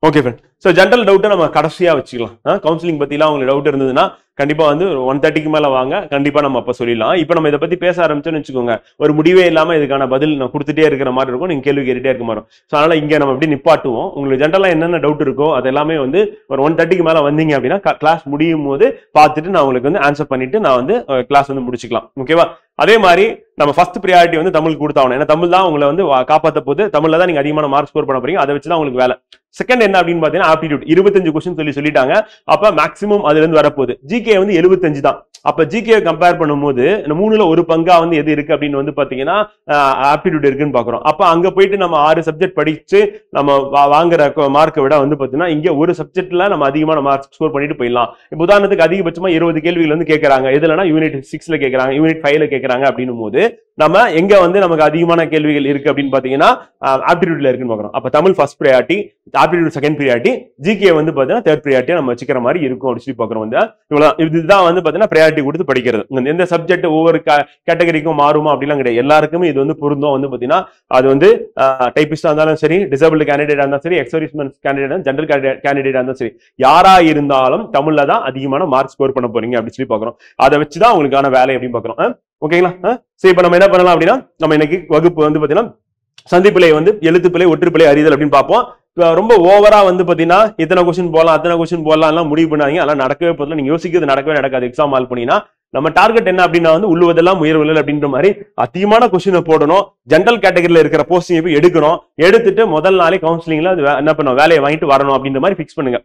Okay friend. ஸோ ஜென்ரல் டவுட்டை நம்ம கடைசியா வச்சுக்கலாம். கவுன்சிலிங் பத்திலாம் உங்களுக்கு டவுட் இருந்ததுன்னா கண்டிப்பா வந்து 130க்கு மேல வாங்க, கண்டிப்பா நம்ம அப்ப சொல்லிடலாம். இப்ப நம்ம இதை பத்தி பேச ஆரம்பிச்சோன்னு வச்சுக்கோங்க, ஒரு முடிவே இல்லாம இதுக்கான பதில் நான் கொடுத்துட்டே இருக்கிற மாதிரி இருக்கும், நீங்க கேள்வி கேட்டுட்டே இருக்க மாதிரி. ஸோ அதனால இங்க நம்ம எப்படி நிப்பாட்டுவோம், உங்களுக்கு ஜென்ரலா என்னென்ன டவுட் இருக்கோ அது எல்லாமே வந்து ஒரு 130க்கு மேல வந்தீங்க அப்படின்னா கிளாஸ் முடியும் போது பார்த்துட்டு நான் உங்களுக்கு வந்து ஆன்சர் பண்ணிட்டு நான் வந்து கிளாஸ் வந்து முடிச்சுக்கலாம். ஓகேவா? அதே மாதிரி நம்ம ஃபர்ஸ்ட் ப்ரியாரிட்டி வந்து தமிழுக்கு கொடுத்தாகணும். ஏன்னா தமிழ் தான் உங்களை வந்து காப்பாற்ற போது, தமிழ்ல தான் நீங்க அதிகமான மார்க் ஸ்கோர் பண்ண போறீங்க. அதை வச்சு தான் உங்களுக்கு வேலை. செகண்ட் என்ன அப்படின்னு பாத்தீங்கன்னா ஆப்டிடியூட் 25 கொஸ்டின் சொல்லிட்டாங்க. அப்ப மேக்ஸிமம் அதுல இருந்து வரப்போகுது. ஜிகே வந்து 75 தான். அப்ப ஜிகே கம்பேர் பண்ணும்போது இந்த 3ல ஒரு பங்கா வந்து எது இருக்கு அப்படின்னு வந்து பாத்தீங்கன்னா ஆப்டிடியூட் இருக்குன்னு பாக்குறோம். அப்ப அங்க போயிட்டு நம்ம 6 சப்ஜெக்ட் படிச்சு நம்ம வாங்குற மார்க்கை விட வந்து பாத்தீங்கன்னா இங்க ஒரு சப்ஜெக்ட்ல நம்ம அதிகமான மார்க் ஸ்கோர் பண்ணிட்டு போயிடலாம். இப்ப உதாரணத்துக்கு அதிகபட்சமா 20 கேள்விகள் வந்து கேட்கறாங்க. எதுலன்னா யூனிட் 6ல கேட்கறாங்க, யூனிட் 5ல கேட்கறாங்க அப்படின்னும் போது நம்ம எங்க வந்து நமக்கு அதிகமான கேள்விகள் இருக்கு அப்படின்னு பாத்தீங்கன்னா ஆப்டிடியூட்ல இருக்குன்னு பாக்குறோம். அப்ப Tamil first priority, aptitude second priority, GK வந்து பாத்தீங்கன்னா தேர்ட் ப்ரையாரிட்டியா நம்ம வச்சுக்கிற மாதிரி இருக்கும் அப்படின்னு சொல்லி பாக்குறோம். வந்து இவ்வளவு இதுதான் வந்து பாத்தீங்கன்னா ப்ரையாரிட்டி கொடுத்து படிக்கிறது. எந்த சப்ஜெக்ட் ஒவ்வொரு கேட்டகரிக்கும் மாறுமா அப்படிலாம் கிடையாது. எல்லாருக்குமே இது வந்து பொருந்தும். வந்து பாத்தீங்கன்னா அது வந்து டைபிஸ்டா இருந்தாலும் சரி, டிசபிள் கேண்டிடேட்டா இருந்தாலும் சரி, எக்ஸர்வீஸ்மென் கேண்டிடேட், ஜெனரல் கேண்டிடேட்டா இருந்தாலும் சரி, யாரா இருந்தாலும் தமிழ்ல தான் அதிகமான மார்க் ஸ்கோர் பண்ண போறீங்க அப்படின்னு சொல்லி பாக்குறோம். அதை வச்சுதான் உங்களுக்கான வேலை அப்படின்னு பாக்குறோம். ஓகேங்களா? சரி, இப்ப நம்ம என்ன பண்ணலாம் அப்படின்னா நம்ம இன்னைக்கு வகுப்பு வந்து பாத்தீங்கன்னா சந்திப்பிழை வந்து எழுத்துப்பிழை, ஒற்றுப்பிழை, அறிதல் அப்படின்னு பார்ப்போம். ரொம்ப ஓவரா வந்து பாத்தீங்கன்னா இத்தனை கொஸ்டின் போடலாம், அத்தனை கொஸ்டின் போடலாம் எல்லாம் முடிவு பண்ணாதீங்க. அதெல்லாம் நடக்கவே போதில்லை. நீங்க யோசிக்கிறது நடக்கவே நடக்காது. எக்ஸாம் ஆல் பண்ணீங்கன்னா நம்ம டார்கெட் என்ன அப்படின்னா வந்து உள்ளுவதெல்லாம் உயர்வுகள் அப்படின்ற மாதிரி அதிகமான கொஸ்டினை போடணும். ஜெனரல் கேட்டகரியில இருக்கிற போஸ்டிங் போய் எடுக்கணும். எடுத்துட்டு முதல் நாளே கவுன்சிலிங்ல என்ன பண்ணுவோம், வேலையை வாங்கிட்டு வரணும் அப்படின்ற மாதிரி பிக்ஸ் பண்ணுங்க.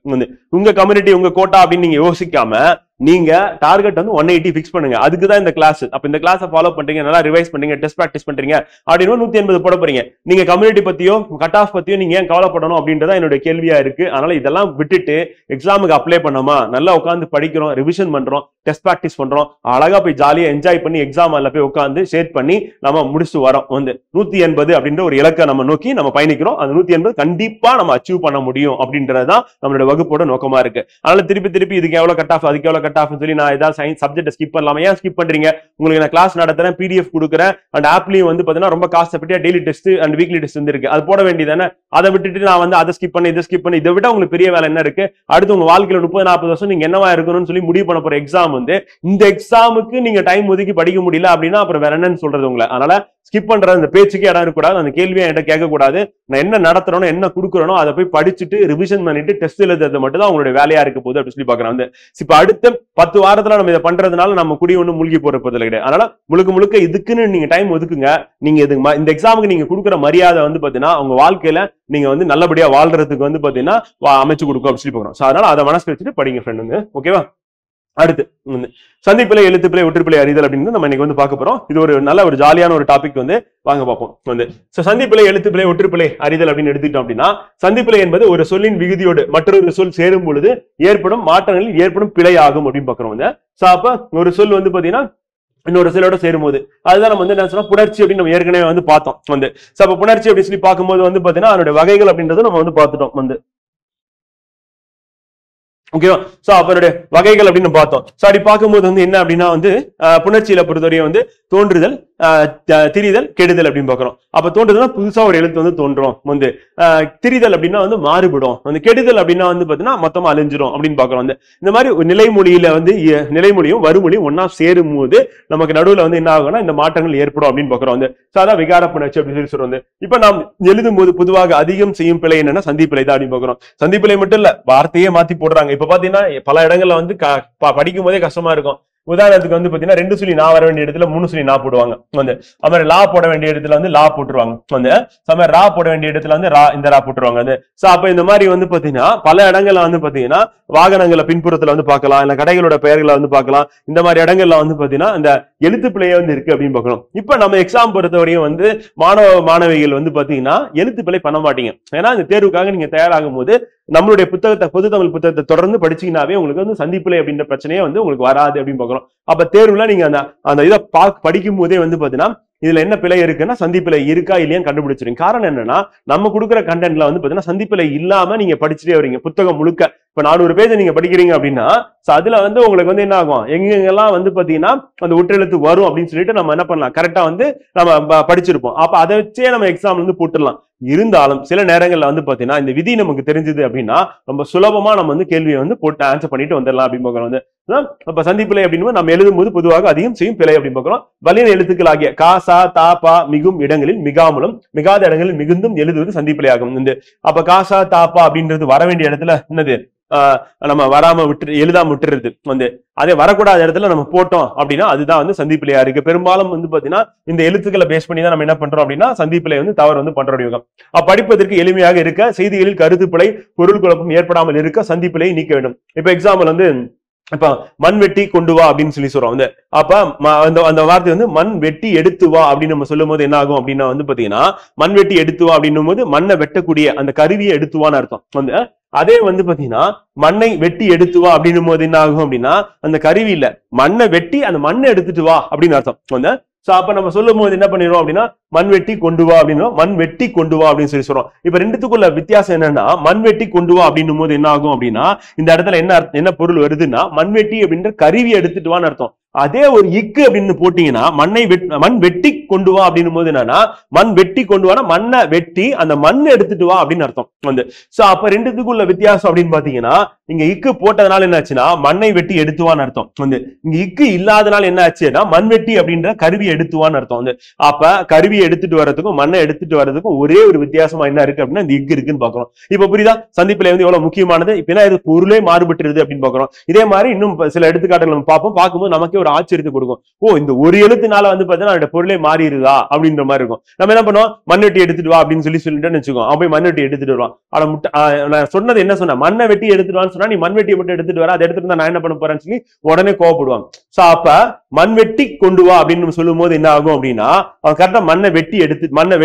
உங்க கம்யூனிட்டி உங்க கோட்டா அப்படின்னு நீங்க யோசிக்காம நீங்க டார்கெட் வந்து 180 பிக்ஸ் பண்ணுங்க. அதுக்கு தான் இந்த கிளாஸ். அப்ப இந்த கிளாஸை ஃபாலோ பண்றீங்க, நல்லா ரிவைஸ் பண்றீங்க, டெஸ்ட் பிராக்டிஸ் பண்றீங்க அப்படின்னு 180 போட போறீங்க. நீங்க கம்யூனிட்டி பத்தியோ கட் ஆஃப் பத்தியோ நீங்க ஏன் கவலைப்படணும் அப்படின்றத என்னோட கேள்வியா இருக்கு. அதனால இதெல்லாம் விட்டுட்டு எக்ஸாமுக்கு அப்ளை பண்ணோமா, நல்லா உட்காந்து படிக்கிறோம், ரிவிஷன் பண்றோம், டெஸ்ட் பிராக்டிஸ் பண்றோம், அழகா போய் ஜாலியா என்ஜாய் பண்ணி எக்ஸாம் அல்ல போய் உட்காந்து ஷேர் பண்ணி நம்ம முடிச்சு வரோம். வந்து 180 அப்படின்ற ஒரு இலக்கை நம்ம நோக்கி நம்ம பயணிக்கிறோம். அந்த 180 கண்டிப்பா நம்ம அச்சீவ் பண்ண முடியும் அப்படின்றதுதான் நம்மளோட வகுப்போட நோக்கமா இருக்கு. அதனால திருப்பி இதுக்கு எவ்வளவு கட் ஆஃப், அதுக்கு எவ்வளவு கட் ஆஃப் சொல்லி நான் ஏதாவது சயின்ஸ் சப்ஜெக்ட் ஸ்கிப் பண்ணலாமா? ஏன் ஸ்கிப் பண்றீங்க? உங்களுக்கு நான் கிளாஸ் நடத்துறேன், பிடிஎஃப் கொடுக்குறேன், அண்ட் ஆப்லயும் வந்து பாத்தீங்கன்னா ரொம்ப காஸ்ட் எஃபெக்டிவா daily test and weekly test வந்து இருக்கு. அது போட வேண்டியதானே? அதை விட்டுட்டு நான் வந்து அதை ஸ்கிப் பண்ணி இதை ஸ்கிப் பண்ணி இதை விட உங்களுக்கு பெரிய வேலை என்ன இருக்கு? அடுத்து உங்க வாழ்க்கையில 30-40 வருஷம் நீங்க என்னவா இருக்கணும்னு சொல்லி முடிவு பண்ண போற எக்ஸாம் வந்து இந்த எக்ஸாமுக்கு நீங்க டைம் ஒதுக்கி படிக்க முடியல அப்படின்னா அப்புறம் வேற என்னன்னு சொல்றது உங்களை? அதனால ஸ்கிப் பண்ற அந்த பேச்சுக்கு இடம் இருக்கக்கூடாது, அந்த கேள்வியை என்கிட்ட கேட்கக்கூடாது. நான் என்ன நடத்துறோம், என்ன கொடுக்குறனோ அதை போய் படிச்சுட்டு ரிவிஷன் பண்ணிட்டு டெஸ்ட் எழுதுறது மட்டும் தான் உங்களுடைய வேலையா இருக்க போகுது அப்படின்னு சொல்லி பாக்குறேன். வந்து இப்ப அடுத்த 10 வாரத்துல நம்ம இதை பண்றதுனால நம்ம குடி ஒண்ணு மூழ்கி போறது கிடையாது. அதனால முழுக்க இதுக்குன்னு நீங்க டைம் ஒதுக்குங்க. நீங்க இந்த எக்ஸாமுக்கு நீங்க கொடுக்குற மரியாதை வந்து பாத்தீங்கன்னா உங்க வாழ்க்கையில நீங்க வந்து நல்லபடியா வாழ்றதுக்கு வந்து பாத்தீங்கன்னா அமைச்சு கொடுக்கும் அப்படின்னு சொல்லி பாக்குறோம். அதனால அதை மனசுல வச்சுட்டு படிங்க ஃப்ரெண்டுங்க. ஓகேவா? அடுத்து சந்திப்பிழை, எழுத்துப்பிழை, ஒற்றுப்பிழை, அறிதல் அப்படின்னு நம்ம இன்னைக்கு வந்து பார்க்க போறோம். இது ஒரு நல்ல ஒரு ஜாலியான ஒரு டாபிக். வந்து வாங்க பார்ப்போம். வந்து சந்திப்பிழை, எழுத்துப்பிழை, ஒற்றுப்பிழை, அறிதல் அப்படின்னு எடுத்துக்கிட்டோம் அப்படின்னா சந்திப்பிழை என்பது ஒரு சொல்லின் விகுதியோடு மற்றொரு சொல் சேரும் பொழுது ஏற்படும் மாற்றங்களில் ஏற்படும் பிழை ஆகும் அப்படின்னு பாக்குறோம். வந்து அப்ப ஒரு சொல் வந்து பாத்தீங்கன்னா இன்னொரு சிலோட சேரும்போது அதுதான் நம்ம வந்து என்ன சொன்னா புணர்ச்சி அப்படின்னு நம்ம ஏற்கனவே வந்து பார்த்தோம். வந்து அப்ப புணர்ச்சி அப்படின்னு சொல்லி பார்க்கும்போது வந்து பாத்தீங்கன்னா அதனுடைய வகைகள் அப்படின்றது நம்ம வந்து பார்த்துட்டோம். வந்து ஓகேவா? சோ அவருடைய வகைகள் அப்படின்னு பார்த்தோம். சோ அப்படி பார்க்கும்போது வந்து என்ன அப்படின்னா வந்து புணர்ச்சியில பொறுத்தவரையும் வந்து தோன்றுதல், திரிதல், கெடுதல் அப்படின்னு பாக்குறோம். அப்ப தோன்றுதல் புதுசா ஒரு எழுத்து வந்து தோன்றும். வந்து திரிதல் அப்படின்னா வந்து மாறுபடும். வந்து கெடுதல் அப்படின்னா வந்து பாத்தீங்கன்னா மொத்தமா அழிஞ்சிரும் அப்படின்னு பாக்குறோம். வந்து இந்த மாதிரி நிலைமொழியில வந்து நிலைமொழியும் வறுமொழியும் ஒன்னா சேரும் போது நமக்கு நடுவுல வந்து என்ன ஆகும்னா இந்த மாற்றங்கள் ஏற்படும் அப்படின்னு பாக்குறோம். வந்து அதான் விகார புணர்ச்சி அப்படின்னு சொல்லி சொல்றோம். இப்ப நாம் எழுதும் போது பொதுவாக அதிகம் செய்யும் பிழை என்னன்னா சந்திப்பிழை தான் அப்படின்னு பாக்குறோம். சந்திப்பிழை மட்டும் இல்ல, வார்த்தையே மாத்தி போடுறாங்க. இப்ப பாத்தீங்கன்னா பல இடங்கள்ல வந்து படிக்கும் போதே கஷ்டமா இருக்கும். உதாரணத்துக்கு வந்து பாத்தீங்கன்னா 2 சொல்லி நான் வர வேண்டிய இடத்துல 3 சொல்லி நான் போடுவாங்க. வந்து அது மாதிரி லா போட வேண்டிய இடத்துல வந்து லா போட்டுருவாங்க. வந்து சமயம் ரா போட வேண்டிய இடத்துல வந்து ரா இந்த ரா போட்டுருவாங்க. வந்து அப்ப இந்த மாதிரி வந்து பாத்தீங்கன்னா பல இடங்கள்ல வந்து பாத்தீங்கன்னா வாகனங்களை பின்புறத்துல வந்து பார்க்கலாம், இல்ல கடைகளோட பெயர்களை வந்து பார்க்கலாம். இந்த மாதிரி இடங்கள்ல வந்து பாத்தீங்கன்னா இந்த எழுத்து பிழையே வந்து இருக்கு அப்படின்னு பார்க்கணும். இப்ப நம்ம எக்ஸாம் பொறுத்தவரையும் வந்து மாணவிகள் வந்து பாத்தீங்கன்னா எழுத்து பிழை பண்ண மாட்டீங்க. ஏன்னா இந்த தேர்வுக்காக நீங்க தயாராகும் போது நம்மளுடைய புத்தகத்தை, பொது தமிழ் புத்தகத்தை தொடர்ந்து படிச்சீங்கன்னாவே உங்களுக்கு வந்து சந்திப்பிழை அப்படின்ற பிரச்சனையே வந்து உங்களுக்கு வராது அப்படின்னு பார்க்கணும். அப்ப தேர்வுல நீங்க அந்த இதை படிக்கும் போதே வந்து பாத்தீங்கன்னா இதுல என்ன பிழை இருக்குன்னா சந்திப்பிழை இருக்கா இல்லையான்னு கண்டுபிடிச்சிருங்க. காரணம் என்னன்னா நம்ம கொடுக்குற கண்டென்ட்ல வந்து பாத்தீங்கன்னா சந்திப்பிழை இல்லாம நீங்க படிச்சுட்டே வரீங்க. புத்தகம் முழுக்க இப்ப 400 பேஜ் நீங்க படிக்கிறீங்க அப்படின்னா அதுல வந்து உங்களுக்கு வந்து என்ன ஆகும், எங்கெங்கெல்லாம் வந்து பாத்தீங்கன்னா அந்த ஒற்றெழுத்து வரும் அப்படின்னு சொல்லிட்டு நம்ம என்ன பண்ணலாம், கரெக்டா வந்து நம்ம படிச்சிருப்போம். அப்ப அதை வச்சே நம்ம எக்ஸாம் வந்து போட்டுடலாம். இருந்தாலும் சில நேரங்கள்ல வந்து பாத்தீங்கன்னா இந்த விதி நமக்கு தெரிஞ்சது அப்படின்னா ரொம்ப சுலபமா நம்ம வந்து கேள்வியை வந்து போட்டு ஆன்சர் பண்ணிட்டு வந்துடலாம் அப்படின்னு பாக்குறோம். வந்து அப்ப சந்திப்பிழை அப்படின்னு நம்ம எழுதும் போது பொதுவாக அதிகம் செய்யும் பிழை அப்படின்னு பாக்குறோம். வலின எழுத்துக்கள் ஆகிய கா, சா, தா, பா மிகும் இடங்களில் மிகாமலும் மிகாத இடங்களில் மிகுந்தும் எழுதுவது சந்திப்பிழை ஆகும். அப்ப கா, சா, தா, பா அப்படின்றது வர வேண்டிய இடத்துல என்னது நம்ம வராம விட்டு எழுதாம விட்டுறது வந்து. அதே வரக்கூடாத இடத்துல நம்ம போட்டோம் அப்படின்னா அதுதான் வந்து சந்திப்பிழையா இருக்கு. பெரும்பாலும் வந்து பாத்தீங்கன்னா இந்த எழுத்துக்களை பேஸ் பண்ணி தான் நம்ம என்ன பண்றோம் அப்படின்னா சந்திப்பிழை வந்து தவறு வந்து பண்ற யோகம். படிப்பதற்கு எளிமையாக இருக்க, செய்திகளில் கருத்துப்பிழை பொருள் குழப்பம் ஏற்படாமல் இருக்க சந்திப்பிழையை நீக்க வேண்டும். இப்ப எக்ஸாம்பிள் வந்து இப்ப மண் வெட்டி கொண்டு வா அப்படின்னு சொல்லி சொல்றோம் வந்து. அப்ப அந்த வார்த்தை வந்து மண் வெட்டி எடுத்து வா அப்படின்னு நம்ம சொல்லும் போது என்ன ஆகும் அப்படின்னா வந்து பாத்தீங்கன்னா மண் வெட்டி எடுத்து வா அப்படின்னும் போது மண்ணை வெட்டக்கூடிய அந்த கருவியை எடுத்துவான்னு அர்த்தம் வந்து. அதே வந்து பாத்தீங்கன்னா மண்ணை வெட்டி எடுத்து வா அப்படின்னும் போது என்ன ஆகும் அப்படின்னா அந்த கருவி இல்ல, மண்ணை வெட்டி அந்த மண்ணை எடுத்துட்டு வா அப்படின்னு அர்த்தம் வந்து. சோ அப்ப நம்ம சொல்லும் போது என்ன பண்ணிடுவோம் அப்படின்னா மண் வெட்டி கொண்டு வா அப்படின்னு, மண் வெட்டி கொண்டு வா அப்படின்னு சொல்லி சொல்றோம். இப்ப ரெண்டுத்துக்குள்ள வித்தியாசம் என்னன்னா மண் வெட்டி கொண்டு வா அப்படின்னும் போது என்ன ஆகும் அப்படின்னா இந்த இடத்துல என்ன பொருள் வருதுன்னா மண் வெட்டி அப்படின்ற கருவி எடுத்துட்டு வான்னு அர்த்தம். அதே ஒரு இக்கு அப்படின்னு போட்டீங்கன்னா மண் வெட்டி கொண்டு வா அப்படின்னும் போது என்னன்னா மண் வெட்டி கொண்டு வானா மண்ணை வெட்டி அந்த மண்ணை எடுத்துட்டு வா அப்படின்னு அர்த்தம் வந்து. சோ அப்ப ரெண்டுத்துக்குள்ள வித்தியாசம் அப்படின்னு பாத்தீங்கன்னா இங்க இக்கு போட்டதுனால என்ன ஆச்சுன்னா மண்ணை வெட்டி எடுத்துவான்னு அர்த்தம் வந்து. இங்க இக்கு இல்லாதனால என்ன ஆச்சுன்னா மண் வெட்டி அப்படின்ற கருவி எடுத்துவான்னு அர்த்தம் வந்து. அப்ப கருவியை எடுத்துட்டு வர்றதுக்கும் மண்ணை எடுத்துட்டு வர்றதுக்கும் ஒரே ஒரு வித்தியாசமா என்ன இருக்கு அப்படின்னா இந்த இக்கு இருக்குன்னு பாக்குறோம். இப்ப புரியுதா சந்திப்பிலை வந்து எவ்வளவு முக்கியமானது. இப்ப என்ன இது பொருளே மாறுபட்டுருது அப்படின்னு பாக்குறோம். இதே மாதிரி இன்னும் சில எடுத்துக்காட்டுகள் நம்ம பார்ப்போம். பார்க்கும்போது நமக்கே ஒரு ஆச்சரியத்தை கொடுக்கும். ஓ இந்த ஒரு எழுத்துனால வந்து பாத்தீங்கன்னா அதோட பொருளே மாறிடுதா அப்படின்ற மாதிரி இருக்கும். நம்ம என்ன பண்ணுவோம் மண் வெட்டி எடுத்துட்டு வா அப்படின்னு சொல்லிட்டு வச்சுக்கோம். அவன் போய் மண் வெட்டி எடுத்துட்டு வருவான். நான் சொன்னது என்ன சொன்னேன், மண்ணை வெட்டி எடுத்துட்டு வான்னு சொன்னா நீ மண் வெட்டியை மட்டும் எடுத்துட்டு வர, அதை எடுத்துட்டு நான் என்ன பண்ண போறேன்னு சொல்லி உடனே கோவப்படுவாங்க. சோ அப்ப மண் வெட்டி கொண்டு வா அப்படின்னு சொல்லும் போது என்ன ஆகும் அப்படின்னா அவன் கரெக்டா மண்ணை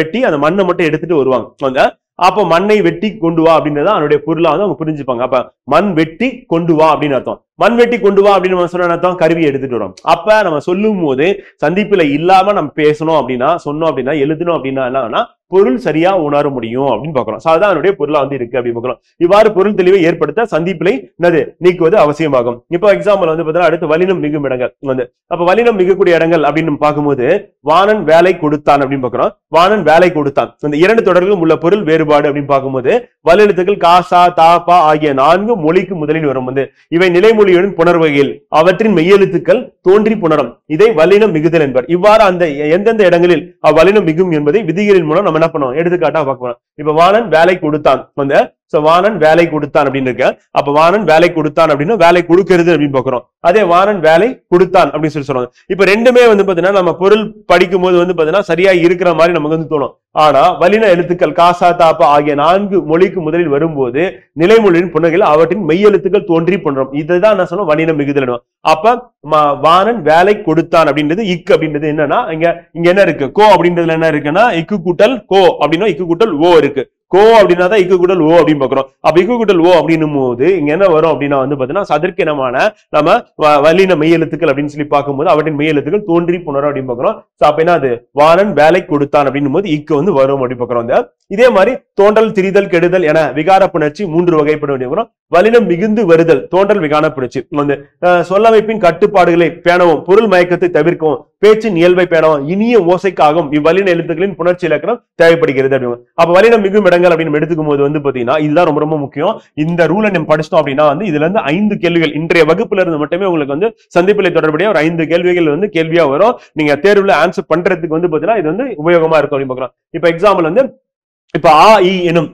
வெட்டி அந்த மண்ணை மட்டும் எடுத்துட்டு வருவாங்க. அப்ப மண்ணை வெட்டி கொண்டு வா அப்படின்றத அவனுடைய பொருளா வந்து அவங்க புரிஞ்சுப்பாங்க. அப்ப மண் வெட்டி கொண்டு வா அப்படின்னு அர்த்தம். மண் வெட்டி கொண்டு வா அப்படின்னு சொன்ன அர்த்தம் கருவி எடுத்துட்டு வரும். அப்ப நம்ம சொல்லும் போது சந்திப்புல இல்லாம நம்ம பேசணும் அப்படின்னா சொன்னோம் அப்படின்னா எழுதணும் அப்படின்னா என்னன்னா பொருள் சரியா உணர முடியும் அப்படின்னு பாக்குறோம். அதுதான் அதனுடைய பொருளா வந்து இருக்கு அப்படின்னு பாக்குறோம். இவ்வாறு பொருள் தெளிவை ஏற்படுத்த சந்திப்பிலை என்னது நீக்குவது அவசியமாகும். இப்போ எக்ஸாம்பிள் வந்து பாத்தீங்கன்னா அடுத்து வலினம் மிகும் இடங்கள் வந்து. அப்ப வலினம் மிகக்கூடிய இடங்கள் அப்படின்னு பார்க்கும்போது வாணன் வேலை கொடுத்தான் அப்படின்னு பாக்குறோம். வாணன் வேலை கொடுத்தான் இந்த இரண்டு தொடர்களும் உள்ள பொருள் வேறுபாடு அப்படின்னு பார்க்கும்போது வல்லெழுத்துக்கள் காசா தாப்பா ஆகிய 4 மொழிக்கு முதலில் வரும் வந்து. இவை நிலைமொழியுடன் புணர்வகையில் அவற்றின் மெய்யெழுத்துக்கள் தோன்றி புணரும். இதை வல்லினம் மிகுதல் என்பர். இவ்வாறு அந்த எந்தெந்த இடங்களில் அவ்வலினம் மிகும் என்பதை விதிகளின் மூலம் நம்ம என்ன பண்ணுவோம் எடுத்துக்காட்டா பார்க்கணும். இப்ப வாணன் வேலை கொடுத்தான் வந்து. வாணன் வேலை கொடுத்தான் அப்படின்னு இருக்க. அப்ப வாணன் வேலை கொடுத்தான் அப்படின்னா வேலை கொடுக்கிறது அப்படின்னு பாக்குறோம். அதே வாணன் வேலை கொடுத்தான் அப்படின்னு சொல்லி சொல்றாங்க. இப்ப ரெண்டுமே வந்து பாத்தீங்கன்னா நம்ம பொருள் படிக்கும் போது வந்து பாத்தீங்கன்னா சரியா இருக்கிற மாதிரி நமக்கு வந்து தோணும். ஆனா வல்லின எழுத்துக்கள் காசா தாப்பா ஆகிய 4 மொழிக்கு முதலில் வரும்போது நிலைமொழியின் புணர்களில் அவற்றின் மெய்யெழுத்துக்கள் தோன்றி பண்றோம். இதுதான் நான் சொன்னோம் வல்லினம் மிகுதல். அப்ப வாணன் வேலை கொடுத்தான் அப்படின்றது இக்கு அப்படின்றது என்னன்னா இங்க என்ன இருக்கு கோ அப்படின்றதுல என்ன இருக்குன்னா இக்கு கூட்டல் கோ அப்படின்னா இக்கு கூட்டல் ஓ இருக்கு. கோ அப்படின்னா தான் இக்கு கூட்டல் ஓ அப்படின்னு பாக்குறோம். அப்ப இக்கு கூட்டல் ஓ அப்படின்னும் போது இங்க என்ன வரும் அப்படின்னா வந்து பாத்தீங்கன்னா சதுர்க்கினமான நம்ம வல்லின மெய்யெழுத்துக்கள் அப்படின்னு சொல்லி பார்க்கும்போது அவற்றின் மெய்யெழுத்துக்கள் தோன்றி புணரும் அப்படின்னு பாக்குறோம். அப்ப என்ன அது வாணன் வேலை கொடுத்தான் அப்படின்னும் போது இக்கு வந்து வரும் அப்படின்னு பாக்குறோம். இதே மாதிரி தோன்றல் திரிதல் கெடுதல் என விகார புணர்ச்சி 3 வகைப்படும். வல்லினம் மிகுந்து வருதல் தோன்றல் விகார புணர்ச்சி வந்து சொல்லமைப்பின் கட்டுப்பாடுகளை பேணவும் பொருள் மயக்கத்தை தவிர்க்கவும் பேச்சின் இயல்பை பேணவும் இனிய ஓசைக்காகவும் இவ்வல்லின எழுத்துக்களின் புணர்ச்சி இலக்கணம் தேவைப்படுகிறது அப்படின்னு. அப்ப வல்லினம் மிகும் இடங்கள் அப்படின்னு எடுத்துக்கும் போது வந்து பாத்தீங்கன்னா இதுதான் ரொம்ப ரொம்ப முக்கியம். இந்த ரூலை நம்ம படிச்சிட்டோம் அப்படின்னா வந்து இதுல இருந்து 5 கேள்விகள் இன்றைய வகுப்புல இருந்து மட்டுமே உங்களுக்கு வந்து சந்திப்பிலை தொடர்புடைய ஒரு 5 கேள்விகள் வந்து கேள்வியா வரும். நீங்க தேர்வுல ஆன்சர் பண்றதுக்கு வந்து பாத்தீங்கன்னா இது வந்து உபயோகமா இருக்கும் அப்படின்னு பாக்குறோம். இப்ப எக்ஸாம்பிள் வந்து இப்ப ஆ இ எனும்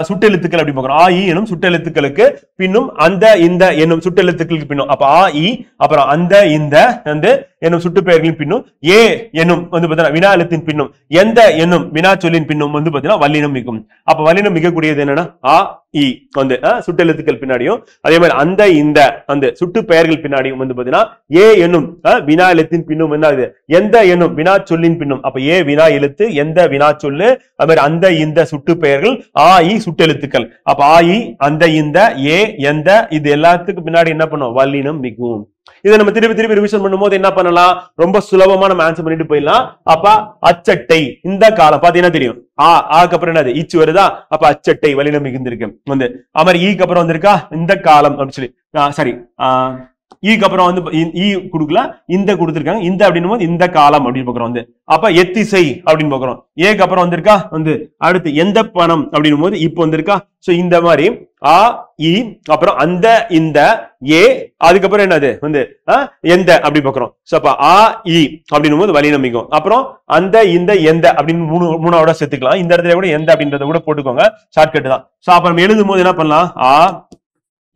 சுட்டெழுத்துக்கள் அப்படி பாக்குறோம். ஆ இ எனும் சுட்டெழுத்துக்களுக்கு பின்னும் அந்த இந்த என்னும் சுட்டெழுத்துக்களுக்கு பின்னும் அப்ப ஆ இ அப்புறம் அந்த இந்த வந்து என்னும் சுட்டு பெயர்களின் பின்னும் ஏ என்னும் வந்து பாத்தீங்கன்னா வினா எழுத்தின் பின்னும் எந்த என்னும் வினா சொல்லின் பின்னும் வந்து பாத்தீங்கன்னா வல்லினம் மிகும். அப்ப வல்லினம் மிகக்கூடியது என்னன்னா ஆ இ வந்து சுட்டெழுத்துக்கள் பின்னாடியும் அதே மாதிரி அந்த இந்த அந்த சுட்டு பெயர்கள் பின்னாடியும் வந்து பாத்தீங்கன்னா ஏ என்னும் வினா எழுத்தின் பின்னும் என்ன எந்த என்னும் வினா சொல்லின் பின்னும். அப்ப ஏ வினா எழுத்து எந்த வினா சொல்லு அது மாதிரி அந்த இந்த சுட்டு பெயர்கள் ஆ இ சுட்டெழுத்துக்கள். அப்ப ஆயி அந்த இந்த ஏ எந்த இது எல்லாத்துக்கும் பின்னாடி என்ன பண்ணும் வல்லினம் மிகும். இதை நம்ம திருப்பி ரிவிஷன் பண்ணும்போது என்ன பண்ணலாம் ரொம்ப சுலபமா நம்ம ஆன்சர் பண்ணிட்டு போயிடலாம். அப்ப அச்சட்டை இந்த காலம் பாத்தீங்கன்னா தெரியும் ஆக்கு அப்புறம் என்னது இச்சு வருதா அப்ப அச்சட்டை வல்லினம் மிகுந்திருக்கு வந்து. அது மாதிரி ஈக்கு அப்புறம் வந்திருக்கா இந்த காலம் அப்படின்னு சொல்லி சரி ஈக்கு அப்புறம் வந்து ஈ கொடுக்கல இந்த கொடுத்திருக்காங்க இந்த அப்படின்னும் போது இந்த காலம் அப்படின்னு பாக்குறோம் வந்து. அப்ப எத்திசை அப்படின்னு பாக்குறோம். ஏக்கு அப்புறம் வந்திருக்கா வந்து அடுத்து எந்த பணம் அப்படின்னும் போது இப்ப வந்திருக்கா. சோ இந்த மாதிரி ஆ இ அப்புறம் அந்த இந்த ஏ அதுக்கப்புறம் என்னது வந்து எந்த அப்படி பாக்குறோம். சோ அப்ப ஆ இ அப்படின்னும் போது வல்லினம் மிகும். அப்புறம் அந்த இந்த எந்த அப்படின்னு மூணாவோட சேர்த்துக்கலாம். இந்த இடத்துல கூட எந்த அப்படின்றத கூட போட்டுக்கோங்க ஷார்ட்கட் தான். சோ அப்ப நம்ம எழுதும் போது என்ன பண்ணலாம் ஆ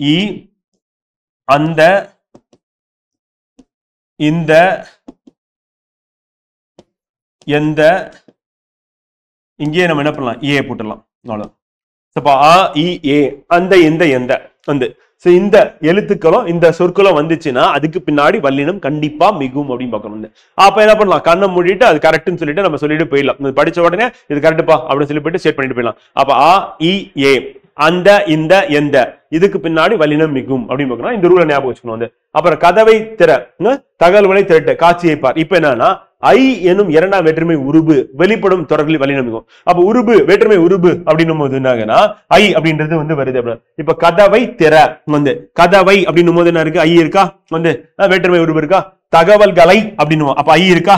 இ அந்த இந்த எந்த இங்கே நம்ம என்ன பண்ணலாம் ஏ போட்டுடலாம் அவ்வளவு. ஆ இ ஏ அந்த இந்த எந்த வந்து இந்த எழுத்துக்களும் இந்த சொற்களும் வந்துச்சுன்னா அதுக்கு பின்னாடி வல்லினம் கண்டிப்பா மிகும் அப்படின்னு பார்க்கணும். அப்ப என்ன பண்ணலாம், கண்ணை மூடிட்டு அது கரெக்ட்னு சொல்லிட்டு நம்ம சொல்லிட்டு போயிடலாம். படிச்ச உடனே இது கரெக்டுப்பா அப்படின்னு சொல்லி போயிட்டு செட் பண்ணிட்டு போயிடலாம். அப்ப ஆ இ ஏ அந்த இந்த எந்த இதுக்கு பின்னாடி வல்லினம் மிகும் அப்படின்னு பார்க்கணும். இந்த ரூலை ஞாபகம் வச்சுக்கணும். அப்புறம் கதவை திற தகவல்களை திரட்டு காட்சியை பார். இப்ப என்னன்னா ஐ எனும் இரண்டாம் வேற்றுமை உருபு வெளிப்படும் தொடர்களில் வல்லினம் மிகும். அப்ப உருபு வேற்றுமை உருபு அப்படின்னும் போது என்னன்னா ஐ அப்படின்றது வந்து வருது. இப்ப கதவை திற கதவை அப்படின்னும் போது என்ன இருக்கு, ஐ இருக்கா வேற்றுமை உருபு இருக்கா. தகவல்களை அப்படின்னு அப்ப ஐ இருக்கா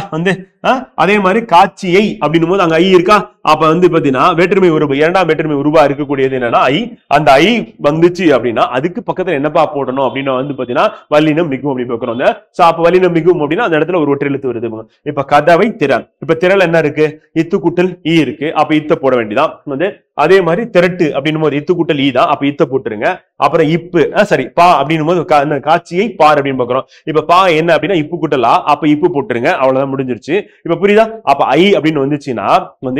அதே மாதிரி காட்சியை அப்படின்னும் போது அங்க ஐ இருக்கா. அப்ப பாத்தீங்கன்னா வேற்றுமை உருபு இரண்டாம் வேற்றுமை உருவா இருக்கக்கூடியது என்னன்னா ஐ. அந்த ஐ வந்துச்சு அப்படின்னா அதுக்கு பக்கத்துல என்னப்பா போடணும் அப்படின்னா பாத்தீங்கன்னா வல்லினம் மிகும் அப்படின்னு பாக்குறோம். அப்ப வல்லினம் மிகும் அப்படின்னா அந்த இடத்துல ஒரு ஒற்றை எழுத்து வருது. இப்ப கதவை திற, இப்ப திரள் என்ன இருக்கு, இத்து கூட்டல் ஈ இருக்கு. அப்ப இத்த போட வேண்டியதான். அதே மாதிரி திரட்டு அப்படின்னும் போது இத்து கூட்டல் ஈ தான். அப்ப இத்த போட்டுருங்க. அப்புறம் இப்பு சரி பா அப்படின்னும் போது காட்சியை பார் அப்படின்னு பாக்குறோம். இப்ப பா என்ன அப்படின்னா இப்பு கூட்டலா, அப்ப இப்பு போட்டுருங்க. அவ்வளவுதான் முடிஞ்சிருச்சு. இப்ப புரியுதா. அப்ப ஐ அப்படின்னு வந்துச்சுன்னா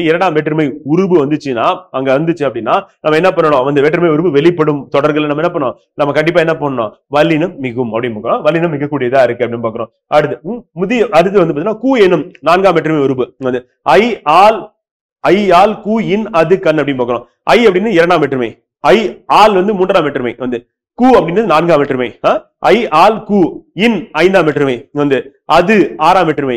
இரண்டாம் வேற்றுமை உருபு வந்துச்சுன்னா அங்க வந்துச்சு அப்படின்னா நம்ம என்ன பண்ணணும், வேற்றுமை உருபு வெளிப்படும் தொடர்கள் நம்ம என்ன பண்ணணும், நம்ம கண்டிப்பா என்ன பண்ணணும், வல்லினம் மிகும் அப்படின்னு பாக்குறோம். வல்லினம் மிகக்கூடியதா இருக்கு அப்படின்னு பாக்குறோம். அடுத்து பாத்தீங்கன்னா கூ எனும் நான்காம் வேற்றுமை உருபு ஐ ஆல் கூ இன் அது கண் அப்படின்னு பாக்குறோம். ஐ அப்படின்னு இரண்டாம் வேற்றுமை, ஐ ஆல் மூன்றாம் வேற்றுமை கூ அப்படின்னு நான்காம் வேற்றுமை, ஐ ஆல் கூ இன் ஐந்தாம் வேற்றுமை அது ஆறாம் வேற்றுமை,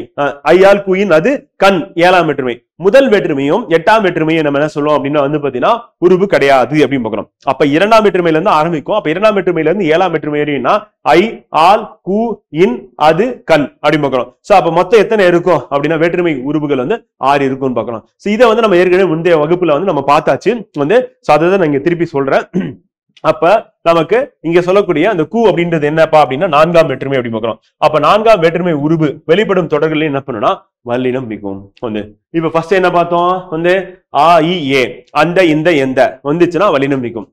ஐ ஆல் கூ இன் அது கண் ஏழாம் வேற்றுமை. முதல் வேற்றுமையும் எட்டாம் வேற்றுமையும் நம்ம என்ன சொல்லுவோம் அப்படின்னா பாத்தீங்கன்னா உருவு கிடையாது அப்படின்னு பாக்குறோம். அப்ப இரண்டாம் வேற்றுமையில இருந்து ஆரம்பிக்கும். அப்ப இரண்டாம் வேற்றுமையில இருந்து ஏழாம் வேற்றுமை வரையும்னா ஐ ஆல் கூ இன் அது கண் அப்படின்னு பாக்குறோம். அப்ப மொத்தம் எத்தனை இருக்கும் அப்படின்னா வேற்றுமை உருவுகள் 6 இருக்கும்னு பாக்குறோம். இதை நம்ம ஏற்கனவே முந்தைய வகுப்புல நம்ம பார்த்தாச்சு. அதை நான் இங்க திருப்பி சொல்றேன். அப்ப நமக்கு இங்க சொல்லக்கூடிய அந்த கூ அப்படின்றது என்னப்பா அப்படின்னா நான்காம் வேற்றுமை அப்படின்னு பாக்குறோம். அப்ப நான்காம் வேற்றுமை உருவு வெளிப்படும் தொடர்கள் என்ன பண்ணுனா வல்லினம் மிகும். இப்ப ஃபர்ஸ்ட் என்ன பார்த்தோம், ஆ இ ஏ அந்த இந்த எந்த வந்துச்சுன்னா வல்லினம் மிகும்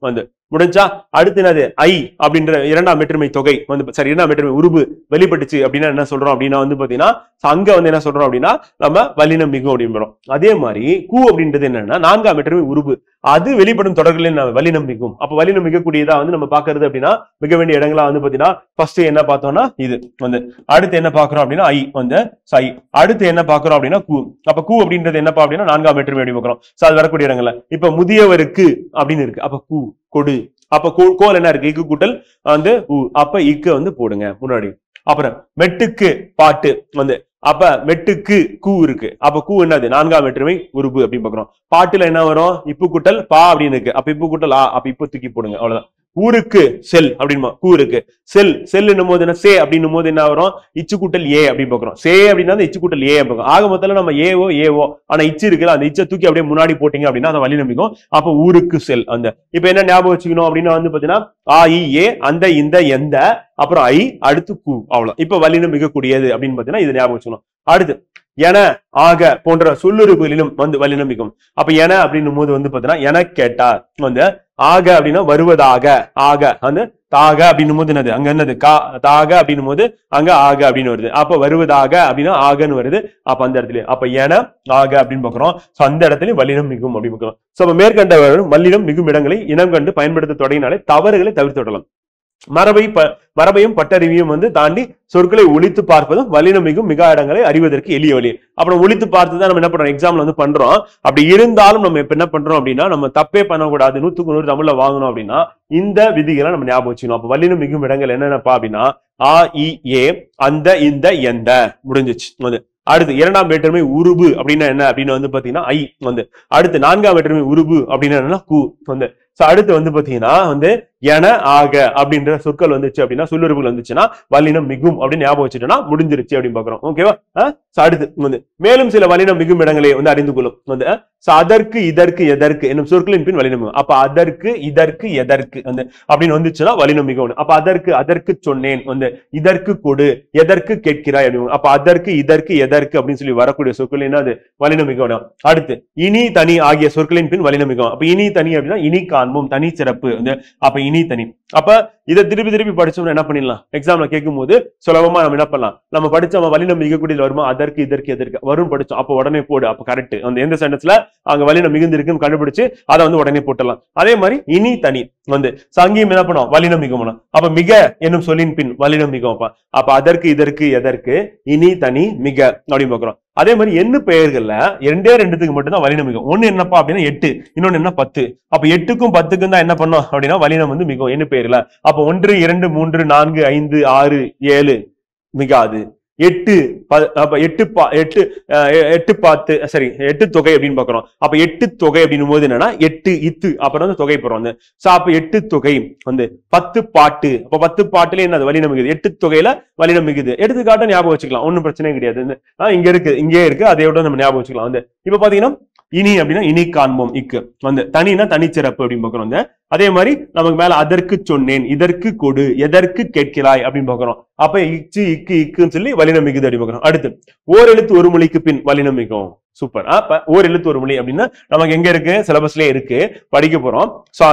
முடிஞ்சா. அடுத்து என்னது ஐ அப்படின்ற இரண்டாம் வேற்றுமை தொகை சரி இரண்டாம் வேற்றுமை உருவு வெளிப்பட்டுச்சு அப்படின்னா என்ன சொல்றோம் அப்படின்னா பாத்தீங்கன்னா அங்க என்ன சொல்றோம் அப்படின்னா நம்ம வல்லினம் மிகும் அப்படின்னு. அதே மாதிரி கூ அப்படின்றது என்னன்னா நான்காம் வேற்றுமை உருவு அது வெளிப்படும் தொடர்களில் வல்லினம் மிகும். அப்ப வல்லினம் மிகக்கூடியதா நம்ம பாக்குறது அப்படின்னா மிக வேண்டிய இடங்களா பாத்தீங்கன்னா ஃபர்ஸ்ட் என்ன பார்த்தோம்னா இது அடுத்து என்ன பாக்குறோம் அப்படின்னா ஐ ஐ அடுத்து என்ன பாக்குறோம் அப்படின்னா கூ. அப்ப கூ அப்படின்றது என்னப்பா அப்படின்னா நான்காம் வேற்றுமை அப்படி பாக்குறோம். அது வரக்கூடிய இடங்கள்ல இப்ப முதியவருக்கு அப்படின்னு இருக்கு. அப்ப கூ கொடு. அப்ப கோல் என்ன இருக்கு, இக்கு கூட்டல் அப்ப இக்கு போடுங்க முன்னாடி. அப்புறம் மெட்டுக்கு பாட்டு அப்ப மெட்டுக்கு கூ இருக்கு. அப்ப கூ என்னது நான்காம் வேற்றுமை உருபு அப்படின்னு பாக்குறோம். பாட்டுல என்ன வரும், இப்பு கூட்டல் பா அப்படின்னு இருக்கு. அப்ப இப்பு கூட்டல் ஆ, அப்ப இப்பு தூக்கி போடுங்க அவ்வளவுதான். ஊருக்கு செல் அப்படின்னு கூ இருக்கு. செல் என்னும் போது என்ன சே அப்படின்னும் போது என்ன வரும், இச்சு கூட்டல் ஏ அப்படின்னு பாக்குறோம். சே அப்படின்னா இச்சு கூட்டல் ஏ பாக்குறோம். ஆக மொத்தம் நம்ம ஏவோ ஆனா இச்சு இருக்குல்ல, அந்த இச்சை தூக்கி அப்படியே முன்னாடி போட்டீங்க அப்படின்னா அதை வழி நம்பிக்கும். அப்ப ஊருக்கு செல் இப்ப என்ன ஞாபகம் வச்சுக்கணும் அப்படின்னா பாத்தீங்கன்னா ஆ இ ஏ அந்த இந்த எந்த அப்புறம் ஐ அடுத்து கூ அவ்வளவு. இப்ப வல்லினம் மிகக்கூடியது அப்படின்னு பாத்தீங்கன்னா இது ஞாபகம் வச்சுக்கணும். அடுத்து என ஆக போன்ற சொல்லுறுப்புகளிலும் வல்லினம் மிகும். அப்ப என அப்படின்னும் போது பாத்தீங்கன்னா என கேட்டா ஆக அப்படின்னா வருவதாக, ஆக தாக அப்படின்னும் போது என்னது அங்க என்னது தாக அப்படின்னும் போது அங்க ஆக அப்படின்னு வருது. அப்ப வருவதாக அப்படின்னா ஆகன்னு வருது. அப்ப அந்த இடத்துல அப்ப என ஆக அப்படின்னு பாக்குறோம். அந்த இடத்துலயும் வல்லினம் மிகும் அப்படின்னு பாக்குறோம். அப்ப மேற்கண்ட வல்லினம் மிகும் இடங்களை இனம் கண்டு பயன்படுத்த தொடங்கினாலே தவறுகளை தவிர்த்து விடலாம். மரபையும் பட்டறிவையும் தாண்டி சொற்களை ஒழித்து பார்ப்பதும் வல்லினம் மிகும் மிக இடங்களை அறிவதற்கு எளிய வழி. அப்புறம் ஒழித்து பார்த்துதான் நம்ம என்ன பண்றோம், எக்ஸாம்ல பண்றோம். அப்படி இருந்தாலும் நம்ம இப்ப என்ன பண்றோம் அப்படின்னா நம்ம தப்பே பண்ணக்கூடாது, 100க்கு 100 தமிழ்ல வாங்கணும் அப்படின்னா இந்த விதிகளை நம்ம ஞாபகம் வச்சுக்கணும். அப்ப வல்லினம் மிகும் இடங்கள் என்னென்னப்பா அப்படின்னா ஆ இ ஏ அந்த இந்த எந்த முடிஞ்சிச்சு. அடுத்து இரண்டாம் வேற்றுமை உருபு அப்படின்னா என்ன அப்படின்னு பாத்தீங்கன்னா ஐ அடுத்து நான்காம் வேற்றுமை உருபு அப்படின்னா என்னன்னா கூ அடுத்து பாத்தீங்கன்னா என ஆக அப்படின்ற சொற்கள் வந்துச்சு அப்படின்னா சொல்லுறுப்புகள் வந்துச்சுன்னா வல்லினம் மிகும் அப்படின்னு ஞாபகம் வச்சுட்டோம்னா முடிஞ்சிருச்சு அப்படின்னு பாக்குறோம். ஓகேவா. அடுத்து மேலும் சில வல்லினம் மிகும் இடங்களை அறிந்து கொள்ளும். அதற்கு இதற்கு எதற்கு என்னும் சொற்களின் பின் வல்லினம். அப்ப அதற்கு இதற்கு எதற்கு அப்படின்னு வந்துச்சுன்னா வல்லினம் மிகும். அப்ப அதற்கு சொன்னேன் இதற்கு கொடு எதற்கு கேட்கிறாய் அப்படின்னு. அப்ப அதற்கு இதற்கு எதற்கு அப்படின்னு சொல்லி வரக்கூடிய சொற்கள் என்னது வல்லினம் மிகும். அடுத்து இனி தனி ஆகிய சொற்களின் பின் வல்லினம் மிகும். அப்ப இனி தனி அப்படின்னா இனி காண்போம் தனி சிறப்பு அப்ப இனி தனி. அப்ப இதை திருப்பி திருப்பி படிச்சோம்னா என்ன பண்ணிடலாம், எக்ஸாம்ல கேட்கும் போது சுலபமா நம்ம என்ன பண்ணலாம், நம்ம படிச்ச வல்லினம் மிகக்கூடியது வருமா, அதற்கு இதற்கு எதற்கு வரும் படிச்சோம், அப்ப உடனே போடு, அப்ப கரெக்ட், அந்த எந்த சென்டென்ஸ்ல அங்க வல்லினம் மிகுந்திருக்குன்னு கண்டுபிடிச்சு அதை வந்து உடனே போட்டுடலாம். அதே மாதிரி இனி தனி வந்து சங்கியம் என்ன பண்ணும், வல்லினம் மிகவும். அப்ப மிக என்னும் சொல்லின் பின் வல்லினம் மிகவும். அப்ப அதற்கு இதற்கு எதற்கு இனி தனி மிக அப்படின்னு பாக்குறோம். அதே மாதிரி எண்ணு பெயர்கள்ல ரெண்டுத்துக்கு மட்டும் தான் வல்லினம் மிகும். ஒண்ணு என்னப்பா அப்படின்னா 8, இன்னொன்னு என்ன 10. அப்ப 8க்கும் 10க்கும் தான் என்ன பண்ணோம் அப்படின்னா வல்லினம் வந்து மிகும் எண்ணு பெயர்ல. அப்ப 1 2 3 4 5 6 7 மிகாது. 8 அப்ப 8 தொகை அப்படின்னு பாக்குறோம். அப்ப 8 தொகை அப்படின்னும் போது என்னன்னா 8 இத்து அப்புறம் வந்து தொகை போறோம் வந்து. அப்ப 8 தொகை வந்து 10 பாட்டு. அப்ப 10 பாட்டுல என்ன வல்லினம் மிகுது, 8 தொகையில வல்லினம் மிகுது. எடுத்துக்காட்ட ஞாபகம் வச்சுக்கலாம், ஒன்னும் பிரச்சனையும் கிடையாது. இங்கே இருக்கு அதையோட நம்ம ஞாபகம் வச்சுக்கலாம் வந்து. இப்ப பாத்தீங்கன்னா இனி அப்படின்னா இனி காண்போம், இக்கு வந்து தனினா தனிச்சிறப்பு அப்படின்னு பாக்குறோம் வந்து. அதே மாதிரி நமக்கு மேல அதற்கு சொன்னேன், இதற்கு கொடு, எதற்கு கேட்கிறாய் அப்படின்னு பாக்குறோம். அப்ப இச்சு இக்கு இக்குன்னு சொல்லி வல்லினம் மிகுது அப்படின்னு பாக்குறோம். அடுத்து ஓர் எழுத்து ஒரு மொழிக்கு பின் வல்லினம் மிகும். சூப்பர். அப்ப ஓர் எழுத்து ஒரு மொழி அப்படின்னா நமக்கு எங்க இருக்கு, சிலபஸ்லயே இருக்கு, படிக்க போறோம்.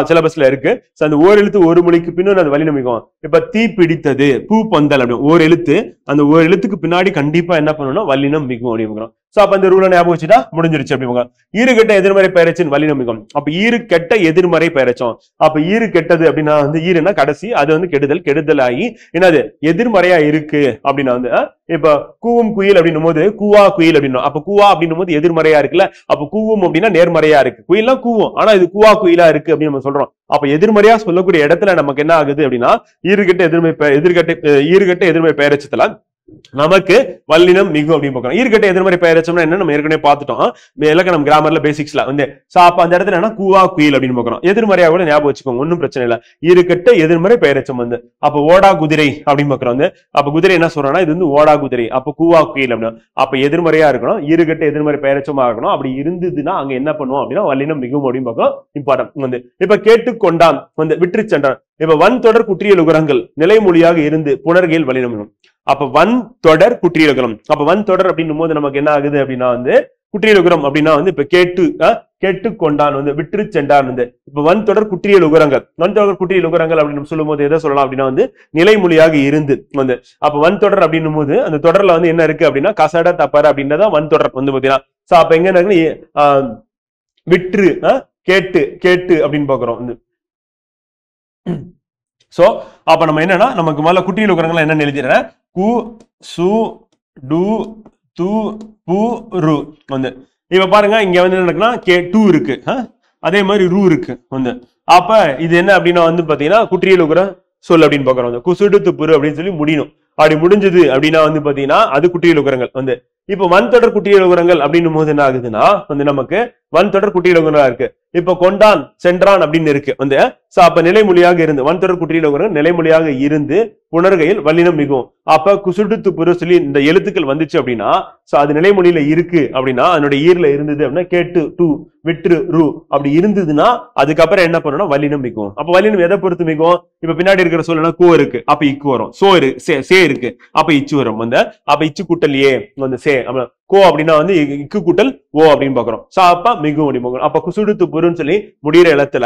சிலபஸ்ல இருக்கு. அந்த ஓர் எழுத்து ஒரு மொழிக்கு பின்னும் அது வல்லினம் மிகும். இப்ப தீ பிடித்தது, பூ பந்தல் அப்படின்னு ஓர் எழுத்து, அந்த ஒரு எழுத்துக்கு பின்னாடி கண்டிப்பா என்ன பண்ணணும், வல்லினம் மிகும் அப்படின்னு. அப்ப அந்த ரூலை ஞாபகம் வச்சுட்டா முடிஞ்சிருச்சு அப்படிங்க. ஈறு கெட்ட எதிர்மறை பெயரச்சின் வல்லினம் மிகும். அப்ப ஈறு கெட்ட எதிர்மறை பெயரச்சோம். அப்ப ஈறு கெட்டது அப்படின்னா வந்து ஈருன்னா கடைசி, அது வந்து கெடுதல் ஆகி என்னது எதிர்மறையா இருக்கு அப்படின்னா வந்து இப்ப கூவும் குயில் அப்படின்னும் போது கூவா குயில் அப்படின்னும். அப்ப கூவா அப்படின்னும் போது எதிர்மறையா இருக்குல்ல, அப்ப கூவும் அப்படின்னா நேர்மறையா இருக்கு. குயில்லாம் கூவும், ஆனா இது கூவா குயிலா இருக்கு அப்படின்னு நம்ம சொல்றோம். அப்ப எதிர்மறையா சொல்லக்கூடிய இடத்துல நமக்கு என்ன ஆகுது அப்படின்னா ஈறுகெட்ட எதிர்மறை பெயரச்சத்துல நமக்கு வல்லினம் மிகும் அப்படின்னு பாக்குறோம். ஈறுகெட்ட எதிர்மறை பெயரச்சம்னா என்ன நம்ம ஏற்கனவே பார்த்துட்டோம் இலக்கணம் கிராமர்ல பேசிக்ஸ்ல வந்து. அப்ப அந்த இடத்துல என்ன கூவா குயில் அப்படின்னு பாக்குறோம். எதிர்மறையா கூட ஞாபகம் வச்சுக்கோங்க, ஒன்னும் பிரச்சனை இல்லை. ஈறுகெட்ட எதிர்மறை பெயரச்சம் வந்து. அப்ப ஓடா குதிரை அப்படின்னு பாக்குறோம் வந்து. அப்ப குதிரை என்ன சொல்றோம்னா இது வந்து ஓடா குதிரை. அப்ப கூவா குயில் அப்படின்னு. அப்ப எதிர்மறையா இருக்கணும், ஈறுகெட்ட எதிர்மறை பெயரச்சமா இருக்கணும். அப்படி இருந்ததுன்னா அங்க என்ன பண்ணுவோம் அப்படின்னா வல்லினம் மிகும் அப்படின்னு பாக்குறோம். இம்பார்ட்டன்ட் வந்து. இப்ப கேட்டுக்கொண்டான் வந்து விற்று சென்றான். இப்ப வன் தொடர் குற்றியல் உகரங்கள் நிலைமொழியாக இருந்து புணர்கையில் வல்லினம் மிகும். அப்ப வன் தொடர் குற்றியலுகரம். அப்ப வன் தொடர் அப்படின்னும் போது நமக்கு என்ன ஆகுது அப்படின்னா வந்து குற்றியலுகரம் அப்படின்னா வந்து இப்ப கேட்டுக்கொண்டான் வந்து விற்று சென்றான் வந்து. இப்ப வன் தொடர் குற்றியல் உகரங்கள், வன் தொடர் குற்றியல் உகரங்கள் அப்படின்னு சொல்லும் போது எதை சொல்லலாம் அப்படின்னா வந்து நிலைமொழியாக இருந்து வந்து. அப்ப வன் தொடர் அப்படின்னும் போது அந்த தொடர்ல வந்து என்ன இருக்கு அப்படின்னா கசட தப்பற அப்படின்றதான் வன் தொடர் வந்து பாத்தீங்கன்னா. அப்ப எங்க என்ன விற்று கேட்டு அப்படின்னு பாக்குறோம் வந்து. சோ அப்ப நம்ம என்னன்னா நமக்கு முதல்ல குற்றியல் உகரங்கள் என்ன எழுதிடுறேன், கு சு டு து பு ரு வந்து. இப்ப பாருங்க இங்க வந்து என்ன கே டூ இருக்கு, அதே மாதிரி ரூ இருக்கு வந்து. அப்ப இது என்ன அப்படின்னா வந்து பாத்தீங்கன்னா குற்றியல் உகர சொல் அப்படின்னு பாக்குறோம் வந்து. குசுடு துப்புரு அப்படின்னு சொல்லி முடியணும். அப்படி முடிஞ்சது அப்படின்னா வந்து பாத்தீங்கன்னா அது குற்றியல் உகரங்கள் வந்து. இப்ப வன் தொடர் குற்றியல் உகரங்கள் அப்படின்னும் போது என்ன ஆகுதுன்னா வந்து நமக்கு வன் தொடர் குற்றியல் உகரங்களா இருக்கு. இப்ப கொண்டான் சென்றான் அப்படின்னு இருக்கு வந்து. அப்ப நிலைமொழியாக இருந்து வன் தொடர் குற்றியல் உகரங்கள் நிலைமொழியாக இருந்து புணர்கையில் வல்லினம் மிகும். அப்ப குசுடு துப்புரு சொல்லி இந்த எழுத்துக்கள் வந்துச்சு அப்படின்னா அது நிலைமொழியில இருக்கு அப்படின்னா அதனுடைய ஈர்ல இருந்தது அப்படின்னா கேட்டு டூ விற்று ரூ அப்படி இருந்ததுன்னா அதுக்கப்புறம் என்ன பண்ணணும், வல்லினம் மிகும். அப்ப வல்லினம் எதை பொறுத்து மிகும், இப்ப பின்னாடி இருக்கிற சொல்லனா கோ இருக்கு, அப்ப இக்கு வரும். சே இருக்கு, அப்ப இச்சு வரும் வந்து. அப்ப இச்சு கூட்டல் ஏ வந்து சே கோ அப்படின்னா வந்து இக்கு கூட்டல் ஓ அப்படின்னு பாக்குறோம். அப்ப மிகும் அப்படின்னு பாக்குறோம். அப்ப குசுடு துப்புருன்னு சொல்லி முடிகிற இடத்துல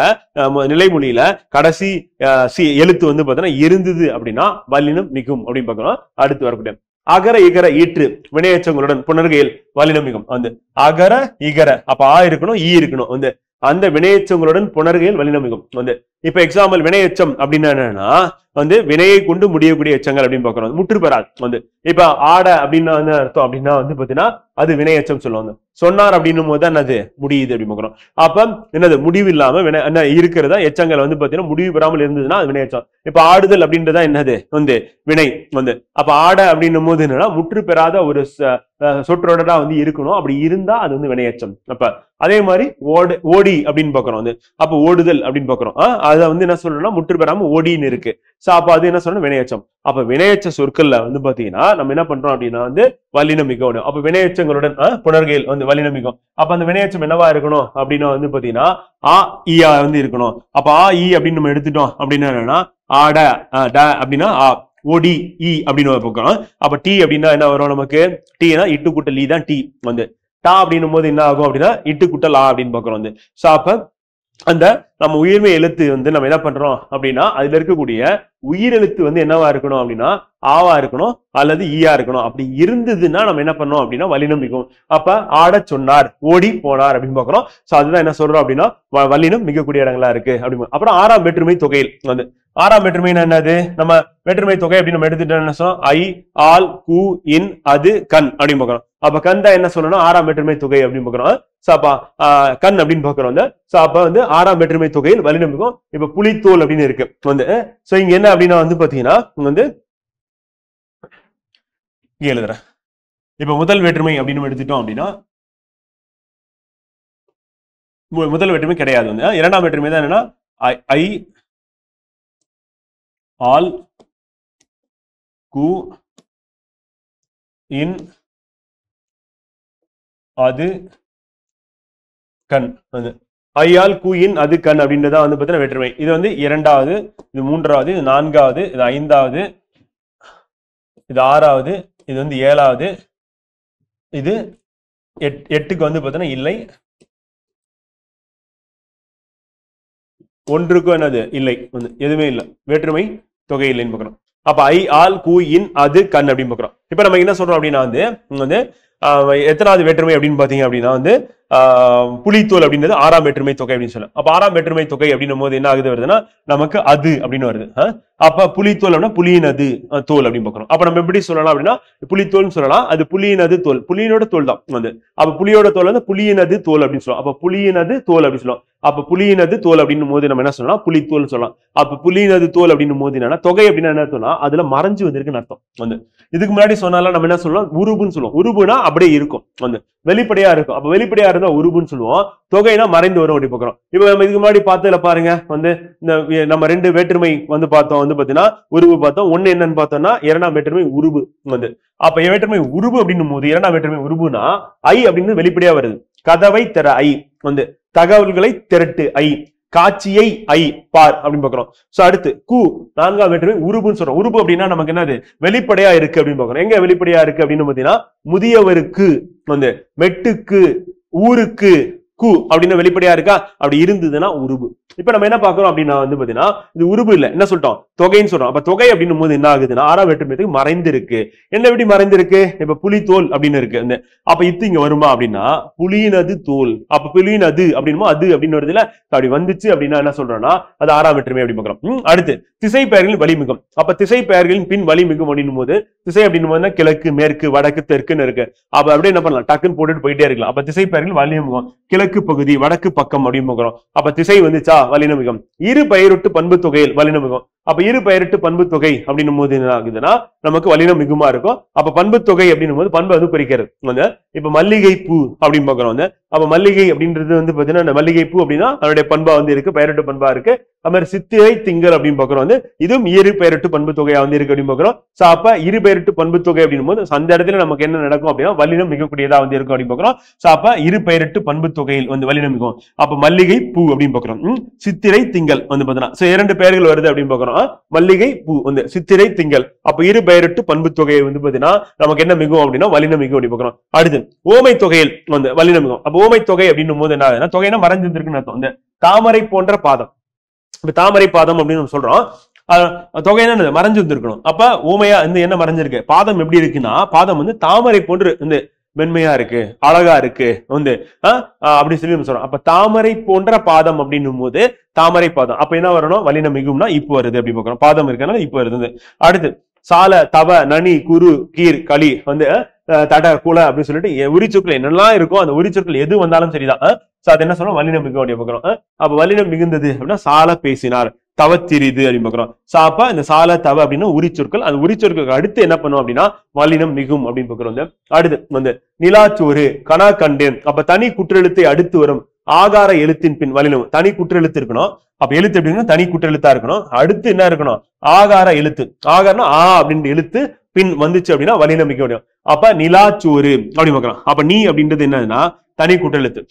நிலைமொழியில கடைசி எழுத்து வந்து பாத்தீங்கன்னா இருந்தது அப்படின்னா வல்லினம் மிகும் அப்படின்னு பாக்குறோம். அடுத்து வரக்கூடிய அகர இகர ஈற்று வினையச்சங்களுடன் புணர்கையில் வல்லினம் மிகும் வந்து. அகர இகர அப்ப ஆ இருக்கணும் ஈ இருக்கணும் வந்து. அந்த வினையச்சங்களுடன் புணர்கையில் வல்லினம் மிகும் வந்து. இப்ப எக்ஸாம்பிள் வினையச்சம் அப்படின்னா என்னன்னா வந்து வினையை கொண்டு முடியக்கூடிய எச்சங்கள் அப்படின்னு பாக்குறோம். முற்று பெறாது வந்து. இப்ப ஆட அப்படின்னா வந்து அர்த்தம் அப்படின்னா வந்து பாத்தீங்கன்னா அது வினையச்சம் சொல்லுவாங்க. சொன்னார் அப்படின்னும் போது தான் என்னது முடியுது அப்படின்னு பாக்குறோம். அப்ப என்னது முடிவு இல்லாம என்ன இருக்கிறதா எச்சங்கள் வந்து பாத்தீங்கன்னா முடிவு பெறாமல் இருந்ததுன்னா அது வினையச்சம். இப்ப ஆடுதல் அப்படின்றதா என்னது வந்து வினை வந்து. அப்ப ஆட அப்படின்னும் போது என்னன்னா முற்று பெறாத ஒரு சொற்றொடரா வந்து இருக்கணும். அப்படி இருந்தா அது வந்து வினையச்சம். அப்ப அதே மாதிரி ஓடி அப்படின்னு பாக்குறோம் வந்து. அப்ப ஓடுதல் அப்படின்னு பாக்குறோம். அதை வந்து என்ன சொல்றோம்னா முற்று பெறாம ஓடின்னு இருக்கு. அப்ப அது என்ன சொல்லணும் வினையச்சம். அப்ப வினையச்ச சொற்கள்ல வந்து பாத்தீங்கன்னா நம்ம என்ன பண்றோம் அப்படின்னா வந்து வல்லினம் மிகும். அப்ப வினையச்சங்களுடன் புணர்கையில் வந்து வல்லினம் மிகும். அப்ப அந்த வினையச்சம் என்னவா இருக்கணும் அப்படின்னா வந்து பாத்தீங்கன்னா ஆ ஈயா வந்து இருக்கணும். அப்ப ஆ ஈ அப்படின்னு நம்ம எடுத்துட்டோம் அப்படின்னா என்னன்னா ஆட அப்படின்னா ஆ, ஓடி இ அப்படின்னு பார்க்கணும். அப்ப டி அப்படின்னா என்ன வரும் நமக்கு, டீனா இட்டு கூட்டல் ஈ தான் டி வந்து. டா அப்படின்னும் போது என்ன ஆகும் அப்படின்னா இட்டு கூட்டல் ஆ அப்படின்னு பாக்குறோம் வந்து. அப்ப அந்த நம்ம உயிர்மை எழுத்து வந்து நம்ம என்ன பண்றோம் அப்படின்னா அதுல இருக்கக்கூடிய உயிரெழுத்து வந்து என்னவா இருக்கணும் அப்படின்னா ஆவா இருக்கணும் அல்லது ஈயா இருக்கணும். அப்படி இருந்ததுன்னா நம்ம என்ன பண்ணோம் அப்படின்னா வல்லினம் மிகும். அப்ப ஆட சொன்னார், ஓடி போனார் அப்படின்னு பாக்குறோம். சோ அதுதான் என்ன சொல்றோம் அப்படின்னா வல்லினம் மிகக்கூடிய இடங்களா இருக்கு அப்படின்னு. அப்புறம் ஆறாம் வேற்றுமை தொகையில் வந்து ஆறாம் வேற்றுமைன்னா என்னது, நம்ம வேற்றுமை தொகை அப்படின்னு நம்ம எடுத்துட்டு என்ன சொன்னோம், ஐ, ஆல், கு, இன், அது, கண் அப்படின்னு பாக்குறோம். அப்ப கண் தான் என்ன சொல்லணும், ஆறாம் வேற்றுமை தொகை அப்படின்னு பாக்குறோம். சோ அப்ப கண் அப்படின்னு பாக்குறோம். சோ அப்ப வந்து ஆறாம் வேற்றுமை தொகையில் வல்லினம் மிகும். இப்ப புலித்தோல் அப்படின்னு இருக்கு வந்து. சோ இங்க என்ன அப்படின்னா வந்து பாத்தீங்கன்னா வந்து எழுதுறேன். இப்ப முதல் வேற்றுமை அப்படின்னு எடுத்துட்டோம் அப்படின்னா முதல் வேற்றுமை கிடையாது வந்து. இரண்டாம் வேற்றுமை தான் என்னன்னா ஐ, ஆல், கு, இன், அது, கண் வந்து. ஐயால், கு, இன், அது, கண் அப்படின்றதா வந்து பாத்தீங்கன்னா வேற்றுமை. இது வந்து இரண்டாவது, இது மூன்றாவது, இது நான்காவது, இது ஐந்தாவது, இது ஆறாவது, இது வந்து ஏழாவது, இது எட்டுக்கு வந்து பாத்தீங்கன்னா இல்லை, ஒன்றுக்கும் என்னது இல்லை வந்து எதுவுமே இல்லை, வேற்றுமை தொகை இல்லைன்னு பாக்குறோம். அப்ப ஐ, ஆல், கு, இன், அது, கண் அப்படின்னு பாக்குறோம். இப்ப நம்ம என்ன சொல்றோம் அப்படின்னா வந்து எத்தனாவது வேற்றுமை அப்படின்னு பாத்தீங்க அப்படின்னா வந்து புலித்தோல் அப்படின்றது ஆறாம் வேற்றுமை தொகை அப்படின்னு சொல்லலாம். அப்ப ஆறாம் வேற்றுமை தொகை அப்படின்னும் போது என்ன ஆகுது வருதுன்னா நமக்கு அது அப்படின்னு வருது. அப்ப புலித்தோல் அப்படின்னா புலியினது தோல் அப்படின்னு பாக்குறோம். அப்ப நம்ம எப்படி சொல்லலாம் அப்படின்னா புலித்தோல்னு சொல்லலாம், அது புலியினது தோல், புலியினோட தோல் தான் வந்து. அப்ப புலியோட தோல் வந்து புலியினது தோல் அப்படின்னு சொல்லலாம். அப்ப புலியினது தோல் அப்படின்னு சொல்லலாம். அப்ப புலியினது தோல் அப்படின்னும் போது நம்ம என்ன சொல்லலாம், புலித்தோல் சொல்லலாம். அப்ப புலியினது தோல் அப்படின்னும் போது என்னன்னா தொகை அப்படின்னா என்ன அர்த்தம்னா அதுல மறைஞ்சு வந்திருக்குன்னு அர்த்தம் வந்து. இதுக்கு முன்னாடி சொன்னாலும் நம்ம என்ன சொல்லலாம், உருபுன்னு சொல்லுவோம். உருபுனா அப்படியே இருக்கும் வந்து, வெளிப்படையா இருக்கும். அப்ப வெளிப்படையா இருந்தா உருபுன்னு சொல்லுவோம், தொகைனா மறைந்து வரும் அப்படி பாக்குறோம். இப்ப நம்ம இதுக்கு முன்னாடி பார்த்ததுல பாருங்க வந்து இந்த நம்ம ரெண்டு வேற்றுமை வந்து பார்த்தோம் வந்து பாத்தீங்கன்னா உருவு பார்த்தோம். ஒண்ணு என்னன்னு பார்த்தோம்னா இரண்டாம் வேற்றுமை உருவு வந்து. அப்ப வேற்றுமை உருவு அப்படின்னும் போது இரண்டாம் வேற்றுமை உருவுனா ஐ அப்படின்னு வெளிப்படையா வருது. கதவை திற ஐ வந்து, தகவல்களை திரட்டு ஐ, காட்சியை ஐ பார் அப்படின்னு பாக்குறோம். சோ அடுத்து கு நான்காம் வேற்றுமை உருபுன்னு சொல்றோம். உருபு அப்படின்னா நமக்கு என்னது வெளிப்படையா இருக்கு அப்படின்னு பாக்குறோம். எங்க வெளிப்படையா இருக்கு அப்படின்னு பாத்தீங்கன்னா முதியவருக்கு வந்து, மெட்டுக்கு, ஊருக்கு கு அப்படின்னு வெளிப்படையா இருக்கா, அப்படி இருந்ததுன்னா உருபு. இப்ப நம்ம என்ன பாக்குறோம் அப்படின்னா வந்து பாத்தீங்கன்னா இது உருபு இல்ல, என்ன சொல்லிட்டோம் தொகைன்னு சொல்றோம். அப்ப தொகை அப்படின்னும் போது என்ன ஆகுதுன்னா ஆறாம் வேற்றுமைக்கு மறைந்திருக்கு. என்ன எப்படி மறைந்திருக்கு, இப்ப புலித்தோல் அப்படின்னு இருக்கு. அப்ப இது இங்க வருமா அப்படின்னா புலியினது தோல். அப்ப புலியினது அப்படின்னும் அது அப்படின்னு வருதுல, அப்படி வந்துச்சு அப்படின்னா என்ன சொல்றோம்னா அது ஆறாம் வேற்றுமை அப்படி பாக்குறோம். அடுத்து திசை பெயர்களின் வலிமிகும். அப்ப திசை பெயர்களின் பின் வலிமிகும் அப்படின்னும் போது திசை அப்படின்னு போது கிழக்கு, மேற்கு, வடக்கு, தெற்குன்னு இருக்கு. அப்ப அப்படியே என்ன பண்ணலாம், டக்குன்னு போட்டுட்டு போயிட்டே இருக்கலாம். அப்ப திசை பெயர்கள் வலிமிகும், கிழக்கு பகுதி, வடக்கு பக்கம் அப்படின்னு பாக்குறோம். அப்ப திசை வந்துச்சா வல்லினமிகும். இரு பெயரொட்டு பண்பு தொகையில் வல்லினமிகும். அப்ப இரு பெயரொட்டு பண்பு தொகை அப்படின்னும் போது என்ன ஆகுதுன்னா நமக்கு வல்லினம் மிகுமா இருக்கும். அப்ப பண்பு தொகை அப்படின்னும் போது பண்பு அது குறிக்கிறது வந்து. இப்ப மல்லிகை பூ அப்படின்னு பாக்குறோம் வந்து. அப்ப மல்லிகை அப்படின்றது வந்து பாத்தீங்கன்னா மல்லிகை பூ அப்படின்னா அதனுடைய பண்பா வந்து இருக்கு, பெயரொட்டு பண்பா இருக்கு. அது மாதிரி சித்திரை, திங்கள் அப்படின்னு பாக்குறோம் வந்து, இதுவும் இரு பெயரொட்டு பண்பு தொகையா வந்து இருக்கு அப்படின்னு பாக்குறோம். சோ அப்ப இரு பெயரொட்டு பண்பு தொகை அப்படின்னும் போது அந்த இடத்துல நமக்கு என்ன நடக்கும் அப்படின்னா வல்லினம் மிகக்கூடியதா வந்து இருக்கும் அப்படின்னு பாக்குறோம். சோ அப்ப இரு பெயரொட்டு பண்பு தொகையில் வந்து வல்லினம் மிகும். அப்ப மல்லிகை பூ அப்படின்னு பாக்குறோம். சித்திரை, திங்கள் வந்து பாத்தீங்கன்னா சோ இரண்டு பெயர்கள் வருது அப்படின்னு பாக்குறோம். மல்லிகை பூ வந்து, சித்திரை, திங்கள். அப்ப இரு பெயரொட்டு பண்பு தொகையை வந்து பாத்தீங்கன்னா நமக்கு என்ன மிகும் அப்படின்னா வல்லினம் மிகும் அப்படி பாக்குறோம். அடுத்து ஓமை தொகையில் வந்து வல்லினம் மிகும். அப்ப ஓமை தொகை அப்படின்னும் போது என்ன ஆகுதுன்னா தொகைனா மறைஞ்சிருக்குன்னு அர்த்தம். இந்த தாமரை போன்ற பாதம், இப்ப தாமரை பாதம் அப்படின்னு நம்ம சொல்றோம். தொகைனா மறைஞ்சு வந்திருக்கணும். அப்ப ஓமையா வந்து என்ன மறைஞ்சிருக்கு, பாதம் எப்படி இருக்குன்னா பாதம் வந்து தாமரை போன்று இந்த மென்மையா இருக்கு, அழகா இருக்கு வந்து அப்படி சொல்லி நம்ம சொல்றோம். அப்ப தாமரை போன்ற பாதம் அப்படின்னும் போது தாமரை பாதம். அப்ப என்ன வரணும், வல்லினம் மிகும்னா இப்போ வருது அப்படி பாக்குறோம். பாதம் இருக்குன்னா இப்போ வருது. அடுத்து சால, தவ, நனி, குரு, கீர், களி வந்து தட, குல அப்படின்னு சொல்லிட்டு உரிச்சொற்கள் என்னெல்லாம் இருக்கும் அந்த உரிச்சொற்கள் எது வந்தாலும் சரிதான். அது என்ன சொல்றோம், வல்லினம் மிகும் அப்படி பாக்குறோம். அப்ப வல்லினம் மிகுந்தது அப்படின்னா சால பேசினார், தவத்திரிது அப்படின்னு பாக்குறோம். அப்ப இந்த சால, தவ அப்படின்னா உரிச்சொற்கள். அந்த உரிச்சொற்களுக்கு அடுத்து என்ன பண்ணும் அப்படின்னா வல்லினம் மிகும் அப்படின்னு பாக்குறோம். அடுத்து வந்து நிலாச்சோறு, கனா கண்டேன். அப்ப தனி குற்றெழுத்தை அடுத்து வரும் ஆகார எழுத்தின் பின் வல்லினம். தனி குற்றெழுத்து இருக்கணும். அப்ப எழுத்து எப்படின்னா தனி குற்றெழுத்தா இருக்கணும். அடுத்து என்ன இருக்கணும், ஆகார எழுத்து. ஆகாரம்னா ஆ அப்படின்னு எழுத்து பின் வந்துச்சு அப்படின்னா வல்லினம் மிக முடியும். அப்ப நிலாச்சோறு அப்படி பாக்குறோம். அப்ப நீ அப்படின்றது என்னன்னா தனி குற்றெழுத்து.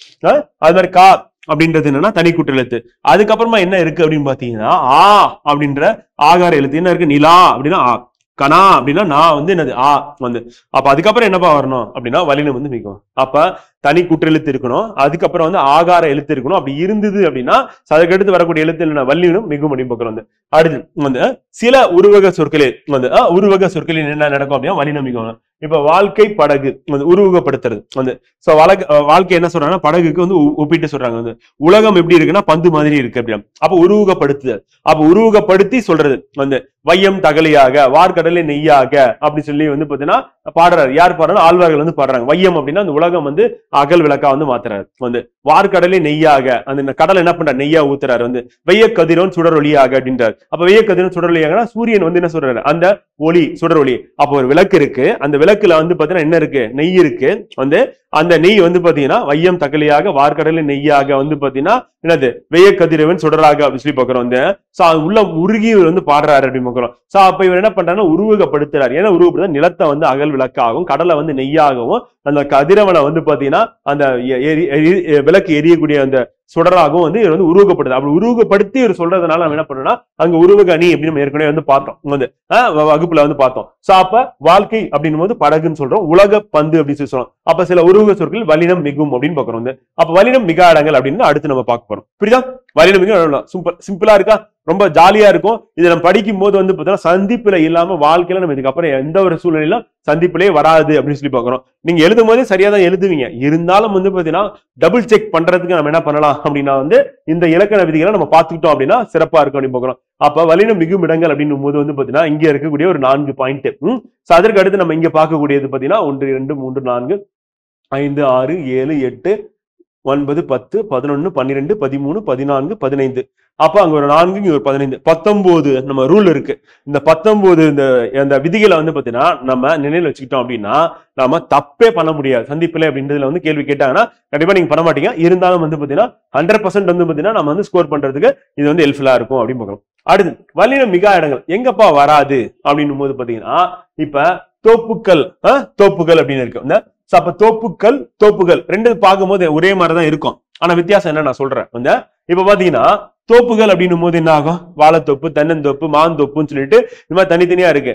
அது மாதிரி கா அப்படின்றது என்னன்னா தனி குற்றெழுத்து. அதுக்கப்புறமா என்ன இருக்கு அப்படின்னு பாத்தீங்கன்னா ஆ அப்படின்ற ஆகார எழுத்து என்ன இருக்கு, நிலா அப்படின்னா ஆ, கனா அப்படின்னா நான் வந்து என்னது ஆ வந்து. அப்ப அதுக்கப்புறம் என்னப்பா வரணும் அப்படின்னா வல்லினம் வந்து மிகும். அப்ப தனி குற்றெழுத்து இருக்கணும், அதுக்கப்புறம் வந்து ஆகார எழுத்து இருக்கணும். அப்படி இருந்தது அப்படின்னா அதுக்கடுத்து வரக்கூடிய எழுத்து என்ன, வல்லினம் மிகும் அப்படின்னு பார்க்கிறோம். வந்து அடுத்து வந்து சில உருவக சொற்களில் வந்து உருவக சொற்களில் என்ன நடக்கும் அப்படின்னா வல்லினம் மிகும். இப்ப வாழ்க்கை படகு வந்து உருவகப்படுத்துறது வந்து சோ வாழ்க்கை என்ன சொல்றாங்கன்னா படகுக்கு வந்து ஒப்பிட்டு சொல்றாங்க. வந்து உலகம் எப்படி இருக்குன்னா பந்து மாதிரி இருக்கு அப்படின்னா, அப்ப உருவகப்படுத்துதல். அப்ப உருவகப்படுத்தி சொல்றது வந்து வையம் தகலியாக வார்கடலை நெய்யாக அப்படி சொல்லி வந்து பாத்தீங்கன்னா பாடுறாரு. யார் பாடுறாரு? ஆழ்வார்கள் வந்து பாடுறாங்க. வையம் அப்படின்னா அந்த உலகம் வந்து அகல் விளக்கா வந்து மாத்துறாரு. வந்து வார்கடலை நெய்யாக அந்த கடல் என்ன பண்றாரு? நெய்யா ஊத்துறாரு. வந்து வெய்ய கதிரோன் சுடரொளியாக அப்படின்றாரு. அப்ப வெய்ய கதிரோன் சுடரொளியாகனா சூரியன் வந்து என்ன சொல்றாரு? அந்த ஒளி சுடரொளி. அப்ப ஒரு விளக்கு இருக்கு, அந்த விளக்குல வந்து பாத்தீங்கன்னா என்ன இருக்கு? நெய் இருக்கு. வந்து அந்த நெய் வந்து பாத்தீங்கன்னா வையம் தகலியாக வார்கடலை நெய்யாக வந்து பாத்தீங்கன்னா என்னது? வெய்ய கதிரவன் சுடராக அப்படி சொல்லி பாக்குறோம். வந்து உள்ள உருகி வந்து பாடுறாரு அப்படின்னு பாக்குறோம். சோ அப்ப இவர் என்ன பண்றாருன்னா உருவகப்படுத்துறாரு. ஏன்னா உருவப்படுத்த நிலத்தை வந்து அகல் விளக்காகவும் கடலை வந்து நெய்யாகவும் அந்த கதிரவனை வந்து பாத்தீங்கன்னா அந்த விளக்கு எரியக்கூடிய அந்த சுடராகவும் வந்து இவர் வந்து உருவகப்படுது. அப்படி உருவகப்படுத்தி இவர் சொல்றதுனால நம்ம என்ன பண்ணோம்னா அங்க உருவக அணி அப்படின்னு ஏற்கனவே வந்து பார்த்தோம், வந்து வகுப்புல வந்து பார்த்தோம். சோ அப்ப வாழ்க்கை அப்படின்னும் போது படகுன்னு சொல்றோம், உலக பந்து அப்படின்னு சொல்லி சொல்றோம். அப்ப சில உருவக சொற்கள் வல்லினம் மிகும் அப்படின்னு பாக்குறோம். வந்து அப்ப வல்லினம் மிக அடங்கல் அப்படின்னு அடுத்து நம்ம பார்க்க போறோம். புரியுதா? வல்லினம் மிக சிம்பிளா இருக்கா? ரொம்ப ஜாலியா இருக்கும். இதை நம்ம படிக்கும் போது வந்து பார்த்தீங்கன்னா சந்திப்புல இல்லாம வாழ்க்கையில நம்ம இதுக்கப்புறம் எந்த ஒரு சூழ்நிலையிலும் சந்திப்பிலே வராது அப்படின்னு சொல்லி பாக்குறோம். நீங்க எழுதும் போதே சரியா தான் எழுதுவீங்க, இருந்தாலும் வந்து பாத்தீங்கன்னா டபுள் செக் பண்றதுக்கு நம்ம என்ன பண்ணலாம் அப்படின்னா வந்து இந்த இலக்கண விதிகளை நம்ம பார்த்துக்கிட்டோம் அப்படின்னா சிறப்பா இருக்கும் அப்படின்னு பாக்குறோம். அப்ப வல்லினம் மிகும் இடங்கள் அப்படின்னும் போது வந்து பாத்தீங்கன்னா இங்க இருக்கக்கூடிய ஒரு 4 பாயிண்ட். அதற்கு அடுத்து நம்ம இங்க பார்க்கக்கூடியது பாத்தீங்கன்னா 1 2 3 4 5 6 7 8 9 10 11 12 13 14 15. அப்ப அங்க ஒரு 4 இங்க ஒரு 15 19 நம்ம ரூல் இருக்கு. இந்த 19 இந்த விதிகளை வந்து பாத்தீங்கன்னா நம்ம நினைவில் வச்சுக்கிட்டோம் அப்படின்னா நாம தப்பே பண்ண முடியாது சந்திப்பிலே அப்படின்றதுல வந்து கேள்வி கேட்டாங்கன்னா கண்டிப்பா நீங்க பண்ண மாட்டீங்க. இருந்தாலும் வந்து பாத்தீங்கன்னா 100% வந்து பாத்தீங்கன்னா நம்ம வந்து ஸ்கோர் பண்றதுக்கு இது வந்து ஹெல்ப்ஃபுல்லா இருக்கும் அப்படின்னு பார்க்கலாம். அடுத்து வல்லினம் மிக இடங்கள் எங்கப்பா வராது அப்படின்னும் போது பாத்தீங்கன்னா இப்ப தோப்புக்கள் அப்படின்னு இருக்கு. அப்ப தோப்புகள் ரெண்டு பார்க்கும்போது ஒரே மாதிரிதான் இருக்கும், ஆனா வித்தியாசம் என்ன நான் சொல்றேன். வந்து இப்ப பாத்தீங்கன்னா தோப்புகள் அப்படின்னும் போது என்ன ஆகும்? வாழைத்தோப்பு, தென்னந்தோப்பு, மாந்தோப்புன்னு சொல்லிட்டு இந்த மாதிரி தனித்தனியா இருக்கு.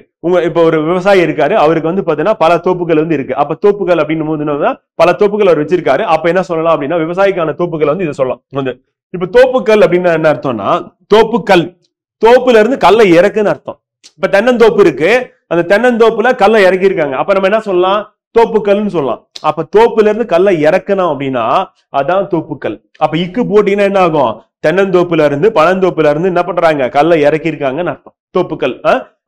இப்ப ஒரு விவசாயி இருக்காரு, அவருக்கு வந்து பாத்தீங்கன்னா பல தோப்புகள் வந்து இருக்கு. அப்ப தோப்புகள் அப்படின்னும் போது பல தோப்புகள் அவர் வச்சிருக்காரு. அப்ப என்ன சொல்லலாம் அப்படின்னா விவசாயிக்கான தோப்புகள் வந்து இதை சொல்லலாம். வந்து இப்ப தோப்புகள் அப்படின்னா என்ன அர்த்தம்னா தோப்புல இருந்து கல்லை இறக்குன்னு அர்த்தம். இப்ப தென்னந்தோப்பு இருக்கு, அந்த தென்னந்தோப்புல கல்லை இறக்கி இருக்காங்க. அப்ப நம்ம என்ன சொல்லலாம்? தோப்புக்கல்னு சொல்லலாம். அப்ப தோப்புல இருந்து கல்லை இறக்கணும் அப்படின்னா அதான் தோப்புக்கல். அப்ப இக்கு போட்டீங்கன்னா என்ன ஆகும்? தென்னந்தோப்புல இருந்து பழந்தோப்புல இருந்து என்ன பண்றாங்க? கல்லை இறக்கி இருக்காங்கன்னு அர்த்தம். தோப்புக்கல்.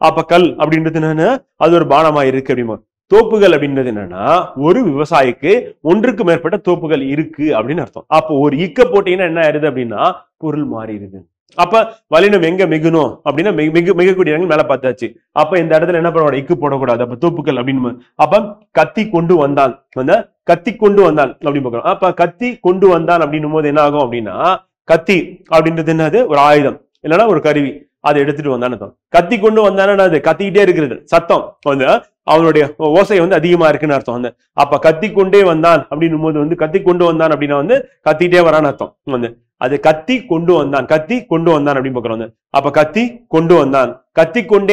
அப்ப கல் அப்படின்றது என்னன்னா அது ஒரு பானமா இருக்கு அப்படிமா. தோப்புகள் அப்படின்றது என்னன்னா ஒரு விவசாயிக்கு ஒன்றுக்கு மேற்பட்ட தோப்புகள் இருக்கு அப்படின்னு அர்த்தம். அப்போ ஒரு இக்க போட்டீங்கன்னா என்ன ஆயிருது அப்படின்னா பொருள் மாறிடுது. அப்ப வல்லினம் எங்க மிகணும் அப்படின்னா மிகக்கூடிய இடங்கள் மேல பார்த்தாச்சு. அப்ப இந்த இடத்துல என்ன பண்ண இக்கு போடக்கூடாது. அப்ப தோப்புகள் அப்படின்னு அப்ப கத்தி கொண்டு வந்தான் அப்படின்னு பார்க்கணும். அப்ப கத்தி கொண்டு வந்தான் அப்படின்னும் போது என்ன ஆகும் அப்படின்னா கத்தி அப்படின்றது என்னது? ஒரு ஆயுதம் இல்லைன்னா ஒரு கருவி, அதை எடுத்துட்டு வந்தான்னு. கத்தி கொண்டு வந்தானே அது கத்திக்கிட்டே இருக்கிறது, சத்தம் வந்து அவனுடைய ஓசை வந்து அதிகமா இருக்குன்னு அர்த்தம். வந்து அப்ப கத்தி கொண்டே வந்தான் அப்படின்னும் போது வந்து கத்தி கொண்டு வந்தான் அப்படின்னா வந்து கத்திட்டே வரான்னு அர்த்தம். வந்து அது கத்தி கொண்டு வந்தான் அப்படின்னு பாக்குறோம். அப்ப கத்தி கொண்டே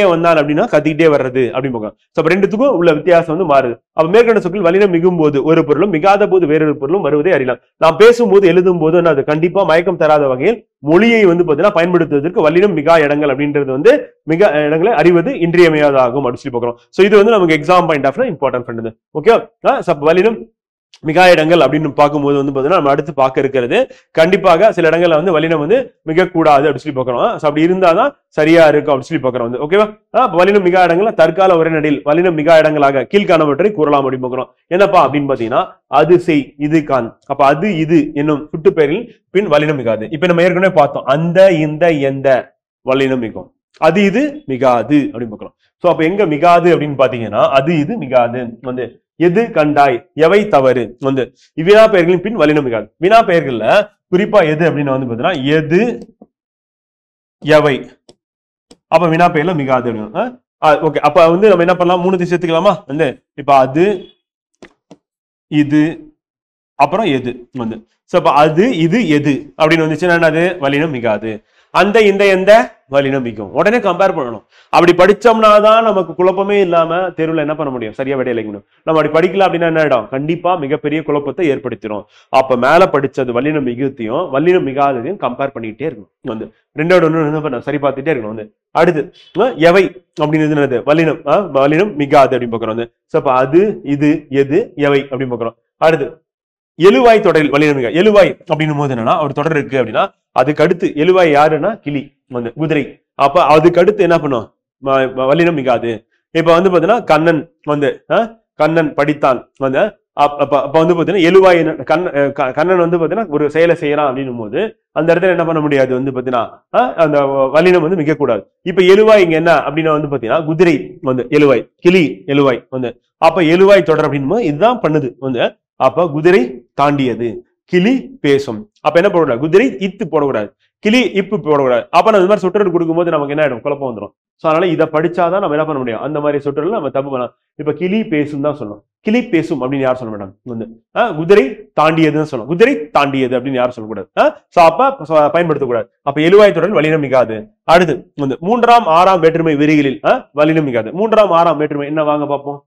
வந்தான் அப்படின்னா கத்திக்கிட்டே வர்றது அப்படின்னு பாக்குறோம். அப்ப ரெண்டுத்துக்கும் உள்ள வித்தியாசம் வந்து மாறுது. அப்ப மேற்கண்ட சொற்கள் வல்லினம் மிகும் போது ஒரு பொருளும் மிகாத போது வேறொரு பொருளும் வருவதை அறியலாம். நாம் பேசும்போது எழுதும் போது அது கண்டிப்பா மயக்கம் தராத வகையில் மொழியை வந்து பாத்தீங்கன்னா பயன்படுத்துவதற்கு வல்லினம் மிகா இடங்கள் அப்படின்றது வந்து மிக இடங்களை அறிவது இன்றியமையாதாகும் அப்படின்னு சொல்லி பாக்குறோம். சோ இது வந்து நமக்கு எக்ஸாம் பாயிண்ட் ஆஃப் இம்பார்ட்டன்ட் பண்ணுது. ஓகே, வல்லினம் மிகா இடங்கள் அப்படின்னு பார்க்கும்போது வந்து பாத்தீங்கன்னா நம்ம அடுத்து பார்க்க இருக்கிறது கண்டிப்பாக சில இடங்கள்ல வந்து வல்லினம் வந்து மிக கூடாது அப்படின்னு சொல்லி பாக்குறோம். அப்படி இருந்தாதான் சரியா இருக்கும் அப்படின்னு சொல்லி பாக்குறோம். வந்து ஓகேவா? வல்லினம் மிகா இடங்கள்ல தற்கால உரைநடையில் வல்லினம் மிகா இடங்களாக கீழ்காணவற்றை கூறலாம் அப்படின்னு பாக்குறோம். என்னப்பா அப்படின்னு பாத்தீங்கன்னா அது செய், இது கான். அப்ப அது இது என்னும் சுட்டு பெயரில் பின் வல்லினம் மிகாது. இப்ப நம்ம ஏற்கனவே பார்த்தோம் அந்த இந்த எந்த வல்லினம் மிகும், அது இது மிகாது அப்படின்னு பாக்குறோம். சோ அப்ப எங்க மிகாது அப்படின்னு பாத்தீங்கன்னா அது இது மிகாது. வந்து எது கண்டாய், எவை தவறு. வந்து வினா பெயர்களின் பின் வல்லினம் மிகாது. வினா பெயர்கள்ல குறிப்பா எது அப்படின்னு வந்து பாத்தீங்கன்னா எது எவை, அப்ப வினா பெயர்ல மிகாது. ஓகே, அப்ப வந்து நம்ம என்ன பண்ணலாம்? 3 சேர்த்துக்கலாமா? வந்து இப்ப அது இது அப்புறம் எது. வந்து அப்ப அது இது எது அப்படின்னு வந்துச்சுன்னா என்னது? வல்லினம் மிகாது. அந்த இந்த எந்த வல்லினம் மிகும். உடனே கம்பேர் பண்ணணும். அப்படி படிச்சோம்னா தான் நமக்கு குழப்பமே இல்லாம தேர்வுல என்ன பண்ண முடியும், சரியா விடை அளிக்கணும். நம்ம அப்படி படிக்கல அப்படின்னா என்ன ஆயிடும், கண்டிப்பா மிகப்பெரிய குழப்பத்தை ஏற்படுத்திடும். அப்ப மேல படிச்சது வல்லினம் மிகுத்தையும் வல்லினம் மிகாததையும் கம்பேர் பண்ணிக்கிட்டே இருக்கணும். வந்து ரெண்டோட ஒண்ணு என்ன பண்ண சரி பார்த்துட்டே இருக்கணும். வந்து அடுத்து எவை அப்படின்னு என்னது, வல்லினம் வல்லினம் மிகாது அப்படின்னு பாக்குறோம். வந்து அப்ப அது இது எது எவை அப்படின்னு பாக்குறோம். அடுத்து எழுவாய் தொடரில் வல்லினம் மிகா. எழுவாய் அப்படின்னும் போது என்னன்னா ஒரு தொடர் இருக்கு அப்படின்னா அதுக்கு அடுத்து எழுவாய் யாருன்னா கிளி, வந்து குதிரை. அப்ப அதுக்கு அடுத்து என்ன பண்ணும், வல்லினம் மிகாது. இப்ப வந்து பாத்தீங்கன்னா கண்ணன் வந்து கண்ணன் படித்தான் வந்து அப்ப வந்து பாத்தீங்கன்னா எழுவாய் கண்ணன் வந்து பாத்தீங்கன்னா ஒரு செயலை செய்யறான் அப்படின்னும் போது அந்த இடத்துல என்ன பண்ண முடியாது, வந்து பாத்தீங்கன்னா அந்த வல்லினம் வந்து மிக கூடாது. இப்ப எழுவாய் இங்க என்ன அப்படின்னா வந்து பாத்தீங்கன்னா குதிரை வந்து எழுவாய், கிளி எழுவாய் வந்து. அப்ப எழுவாய் தொடர் அப்படின்னு இதுதான் பண்ணுது வந்து. அப்ப குதிரை தாண்டியது, கிளி பேசும். அப்ப என்ன போடக்கூடாது, குதிரை இத்து போடக்கூடாது, கிளி இப்பு போடக்கூடாது. அப்ப நம்ம இந்த மாதிரி சொற்றொடர் கொடுக்கும்போது நமக்கு என்ன ஆயிடும், குழப்பம் வந்துடும். சோ அதனால இதை படிச்சாதான் நம்ம என்ன பண்ண முடியும், அந்த மாதிரி சொற்றொடர் நம்ம தப்பு பண்ணலாம். இப்ப கிளி பேசும் தான் சொல்லணும், கிளி பேசும் அப்படின்னு யாரும் சொல்ல மாட்டாங்க. வந்து குதிரை தாண்டியதுன்னு சொல்லணும், குதிரை தாண்டியது அப்படின்னு யாரும் சொல்லக்கூடாது. சோ அப்ப பயன்படுத்தக்கூடாது. அப்ப எழுவாய் தொடரில் வல்லினம் மிகாது. அடுத்து வந்து மூன்றாம் ஆறாம் வேற்றுமை விரிகளில் வல்லினம் மிகாது. மூன்றாம் ஆறாம் வேற்றுமை என்ன வாங்க பார்ப்போம்.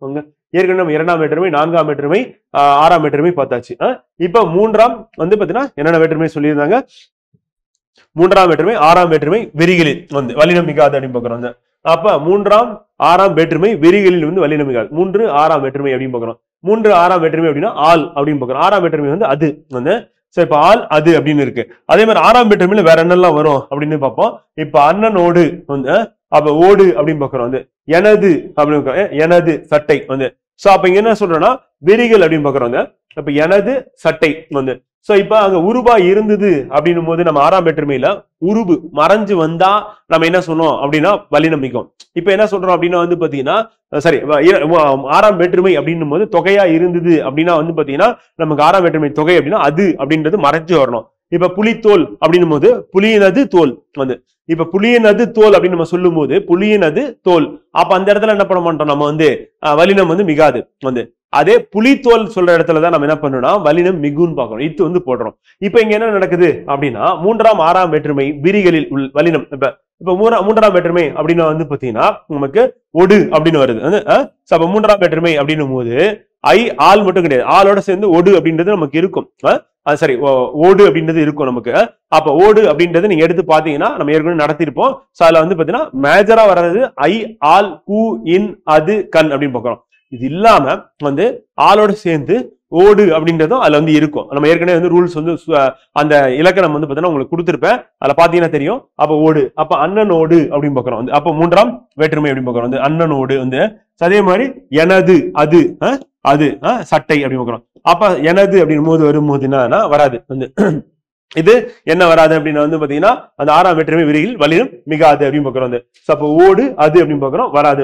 ஏற்கனவே இரண்டாம் வேற்றுமை, நான்காம் வேற்றுமை, ஆறாம் வேற்றுமை பார்த்தாச்சு. இப்ப மூன்றாம் வந்து பாத்தீங்கன்னா என்னென்ன வேற்றுமை சொல்லியிருந்தாங்க, மூன்றாம் வேற்றுமை ஆறாம் வேற்றுமை விரிகளில் வந்து வல்லினம் மிகாது அப்படின்னு பாக்குறோம். அப்ப மூன்றாம் ஆறாம் வேற்றுமை விரிகளில் வந்து வல்லினம் மிகாது. 3 6ஆம் வேற்றுமை அப்படின்னு பாக்குறோம். 3 6ஆம் வேற்றுமை அப்படின்னா ஆள் அப்படின்னு பாக்குறோம். ஆறாம் வேற்றுமை வந்து அது வந்து. சோ இப்ப ஆள் அது அப்படின்னு இருக்கு. அதே மாதிரி ஆறாம் வேற்றுமையில வேற என்னெல்லாம் வரும் அப்படின்னு பார்ப்போம். இப்ப அண்ணனோடு வந்து அப்ப ஓடு அப்படின்னு பாக்குறோம். வந்து எனது அப்படின்னு எனது சட்டை வந்து. சோ அப்ப இங்க என்ன சொல்றோம்னா விரிகள் அப்படின்னு பாக்குறோம். அப்ப எனது சட்டை வந்து. சோ இப்ப அங்க உருபா இருந்தது அப்படின்னும் போது நம்ம ஆறாம் வேற்றுமையில உருபு மறைஞ்சு வந்தா நம்ம என்ன சொன்னோம் அப்படின்னா வல்லினம் மிகும். இப்ப என்ன சொல்றோம் அப்படின்னா வந்து பாத்தீங்கன்னா சரி ஆறாம் வேற்றுமை அப்படின்னும் போது தொகையா இருந்தது அப்படின்னா வந்து பாத்தீங்கன்னா நமக்கு ஆறாம் வேற்றுமை தொகை அப்படின்னா அது அப்படின்றது மறைஞ்சு வரணும். இப்ப புலித்தோல் அப்படின்னும் போது புலியினது தோல் வந்து. இப்ப புலியினது தோல் அப்படின்னு நம்ம சொல்லும் போது புலியினது தோல். அப்ப அந்த இடத்துல என்ன பண்ண மாட்டோம், நம்ம வந்து வல்லினம் வந்து மிகாது வந்து. அதே புலித்தோல் சொல்ற இடத்துலதான் நம்ம என்ன பண்ணோம்னா வல்லினம் மிகுன்னு பாக்குறோம், இத்து வந்து போடுறோம். இப்ப இங்க என்ன நடக்குது அப்படின்னா மூன்றாம் ஆறாம் வேற்றுமை விரிகளில் வல்லினம். இப்ப மூன்றாம் வேற்றுமை அப்படின்னா வந்து பாத்தீங்கன்னா நமக்கு ஒடு அப்படின்னு வருது. அப்ப மூன்றாம் வேற்றுமை அப்படின்னும் போது ஆள் மட்டும் கிடையாது, ஆளோட சேர்ந்து ஒடு அப்படின்றது நமக்கு இருக்கும். சரி ஓடு அப்படின்றது இருக்கும் நமக்கு. அப்ப ஓடு அப்படின்றது நீங்க எடுத்து பாத்தீங்கன்னா நம்ம ஏற்கனவே நடத்திருப்போம். சோ அதுல வந்து பாத்தீங்கன்னா மேஜரா வர்றது ஆள் கூ இன் அது கண் அப்படின்னு பாக்குறோம். இது இல்லாம வந்து ஆளோட சேர்ந்து ஓடு அப்படின்றதும் அதுல வந்து இருக்கும். நம்ம ஏற்கனவே வந்து ரூல்ஸ் வந்து அந்த இலக்கணம் வந்து பாத்தீங்கன்னா உங்களுக்கு கொடுத்திருப்பேன், அதுல பாத்தீங்கன்னா தெரியும். அப்ப ஓடு, அப்ப அண்ணனோடு அப்படின்னு பாக்குறோம் வந்து. அப்ப மூன்றாம் வேற்றுமை அப்படின்னு பாக்குறோம் வந்து அண்ணனோடு வந்து. அதே மாதிரி எனது அது அது சட்டை அப்படின்னு பாக்குறோம். அப்ப எனது அப்படின் போது வரும்போது என்னன்னா வராது வந்து. இது என்ன வராது அப்படின்னா வந்து பாத்தீங்கன்னா அந்த ஆறாம் வேற்றுமை விரிகளில் வல்லினம் மிகாது அப்படின்னு பாக்குறோம் வந்து. அப்ப ஓடு அது அப்படின்னு பாக்குறோம், வராது.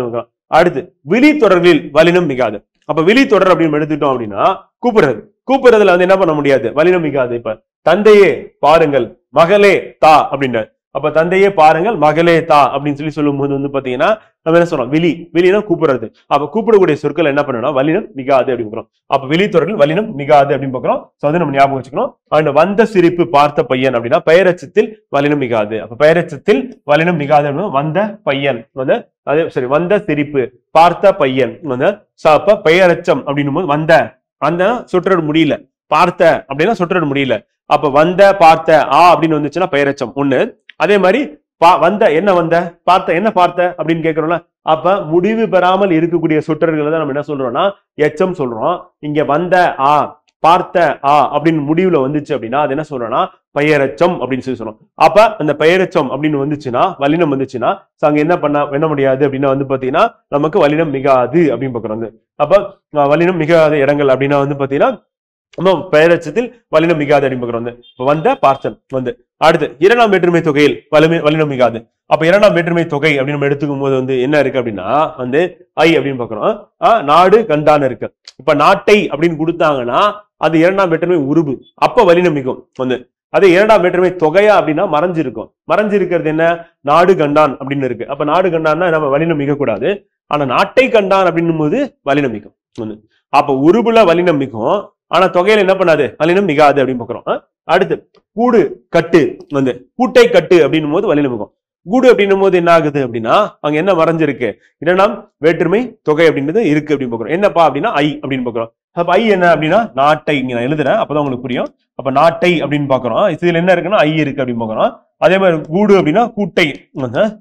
அடுத்து விழி தொடர்களில் வல்லினம் மிகாது. அப்ப விழி தொடர் அப்படின்னு எடுத்துட்டோம் அப்படின்னா கூப்பிடுறதுல வந்து என்ன பண்ண முடியாது, வல்லினம் மிகாது. இப்ப தந்தையே பாருங்கள் மகளே தா அப்படின்ற. அப்ப தந்தையே பாருங்கள் மகளே தா அப்படின்னு சொல்லும் போது வந்து பாத்தீங்கன்னா நம்ம என்ன சொல்றோம், விழினா கூப்பிடுறது. அப்ப கூப்பிடக்கூடிய சொற்கள் என்ன பண்ணணும், வல்லினம் மிகாது அப்படின்னு. அப்ப விழி தொடரில் வல்லினம் மிகாது அப்படின்னு பாக்குறோம். அதை நம்ம ஞாபகம் வச்சுக்கணும். அந்த வந்த சிரிப்பு பார்த்த பையன் அப்படின்னா பெயரச்சத்தில் வல்லினம் மிகாது. அப்ப பெயரச்சத்தில் வல்லினம் மிகாது அப்படின்னா வந்த பையன் வந்து. அதே சரி வந்த சிரிப்பு பார்த்த பையன் வந்து. அப்ப பெயரச்சம் அப்படின்னும் போது வந்த அந்த சொற்றொடர் முடியல, பார்த்த அப்படின்னா சொற்றொடர் முடியல. அப்ப வந்த பார்த்த அப்படின்னு வந்துச்சுன்னா பெயரச்சம் ஒண்ணு. அதே மாதிரி வந்த என்ன வந்த பார்த்த என்ன பார்த்த அப்படின்னு கேட்கிறோம்ல. அப்ப முடிவு பெறாமல் இருக்கக்கூடிய சொற்றொடர்களை தான் நம்ம என்ன சொல்றோம்னா எச்சம் சொல்றோம். இங்க வந்த பார்த்த அப்படின்னு முடிவுல வந்துச்சு அப்படின்னா அது என்ன சொல்றோம்னா பெயரச்சம் அப்படின்னு சொல்றோம். அப்ப அந்த பெயரச்சம் அப்படின்னு வந்துச்சுன்னா வல்லினம் வந்துச்சுன்னா அங்க என்ன முடியாது அப்படின்னா வந்து பாத்தீங்கன்னா நமக்கு வல்லினம் மிகாது அப்படின்னு பாக்குறோம். அப்ப வல்லினம் மிகாத இடங்கள் அப்படின்னா வந்து பாத்தீங்கன்னா பெயரச்சத்தில் வல்லினம் மிகாது அப்படின்னு பாக்குறோம். வந்த பார்த்தன் வந்து. அடுத்து இரண்டாம் வேற்றுமை தொகையில் வல்லினம் மிகாது. அப்ப இரண்டாம் வேற்றுமை தொகை அப்படின்னு நம்ம எடுத்துக்கும் போது வந்து என்ன இருக்கு அப்படின்னா வந்து அப்படின்னு பாக்குறோம். நாடு கண்டான இருக்கு. இப்ப நாட்டை அப்படின்னு கொடுத்தாங்கன்னா அது இரண்டாம் வேற்றுமை உருபு, அப்ப வல்லினம் மிகும் வந்து. அதே இரண்டாம் வேற்றுமை தொகையா அப்படின்னா மறைஞ்சிருக்கும். மறைஞ்சிருக்கிறது என்ன, நாடு கண்டான் அப்படின்னு இருக்கு. அப்ப நாடு கண்டான்னா நம்ம வல்லினம் மிக கூடாது. ஆனா நாட்டை கண்டான் அப்படின்னும் போது வல்லினம் மிகும் வந்து. அப்ப உருபுல வல்லினம் மிகும், ஆனா தொகையில என்ன பண்ணாது, வல்லினம் மிகாது அப்படின்னு பாக்குறோம். அடுத்து கூடு கட்டு வந்து கூட்டை கட்டு அப்படின்னும் போது வல்லினம் மிகும். கூடு அப்படின்னும் போது என்ன ஆகுது அப்படின்னா அங்க என்ன மறைஞ்சிருக்கு, இரண்டாம் வேற்றுமை தொகை அப்படின்றது இருக்கு அப்படின்னு பாக்குறோம். என்னப்பா அப்படின்னா ஐ அப்படின்னு பாக்குறோம். அப்ப ஐ என்ன அப்படின்னா நாட்டை, இங்க நான் எழுதுறேன் அப்பதான் உங்களுக்கு புரியும். அப்ப நாட்டை அப்படின்னு பாக்குறோம். இதுல என்ன இருக்குன்னா ஐ இருக்கு அப்படின்னு பாக்குறோம். அதே மாதிரி கூடு அப்படின்னா கூட்டை,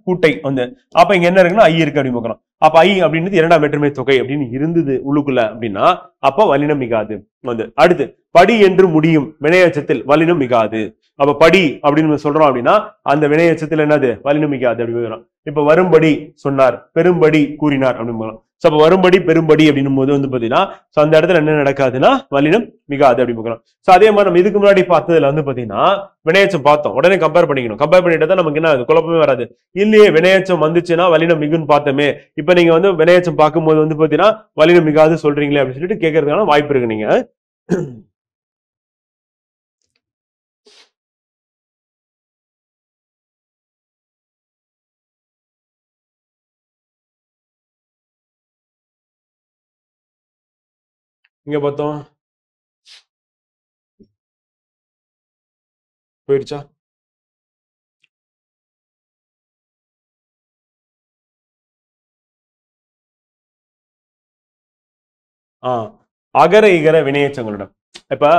கூட்டை வந்து அப்ப இங்க என்ன இருக்குன்னா ஐ இருக்கு அப்படின்னு பாக்குறோம். அப்ப ஐ அப்படின்றது இரண்டாம் வேற்றுமை தொகை அப்படின்னு இருந்தது உள்ளுக்குள்ள அப்படின்னா அப்ப வல்லினம் மிகாது வந்து. அடுத்து படி என்று முடியும் வினையச்சத்தில் வல்லினம் மிகாது. அப்ப படி அப்படின்னு சொல்றோம் அப்படின்னா அந்த வினையச்சத்தில் என்னது வல்லினம் மிகாது அப்படின்னு. இப்ப வரும்படி சொன்னார், பெரும்படி கூறினார் அப்படின்னு. அப்ப வரும்படி பெரும்படி அப்படின்னும் போது வந்து பாத்தீங்கன்னா அந்த இடத்துல என்ன நடக்காதுன்னா வல்லினம் மிகாது அப்படின்னு பாக்குறோம். சோ அதே மாதிரி நம்ம இதுக்கு முன்னாடி பார்த்ததுல வந்து பாத்தீங்கன்னா வினையச்சம் பார்த்தோம், உடனே கம்பேர் பண்ணிக்கணும். கம்பேர் பண்ணிட்டா நமக்கு என்ன குழப்பமே வராது. இல்லையே வினையச்சம் வந்துச்சுன்னா வல்லினம் மிகுன்னு பார்த்தோமே, இப்ப நீங்க வந்து வினையச்சம் பார்க்கும்போது வந்து பாத்தீங்கன்னா வல்லினம் மிகாது சொல்றீங்களே அப்படின்னு சொல்லிட்டு கேட்கறதுக்கான வாய்ப்பு இருக்கு. நீங்க இங்க பார்த்தோம் போயிடுச்சா? அகர இகர வினையச்சங்களிடம் இப்ப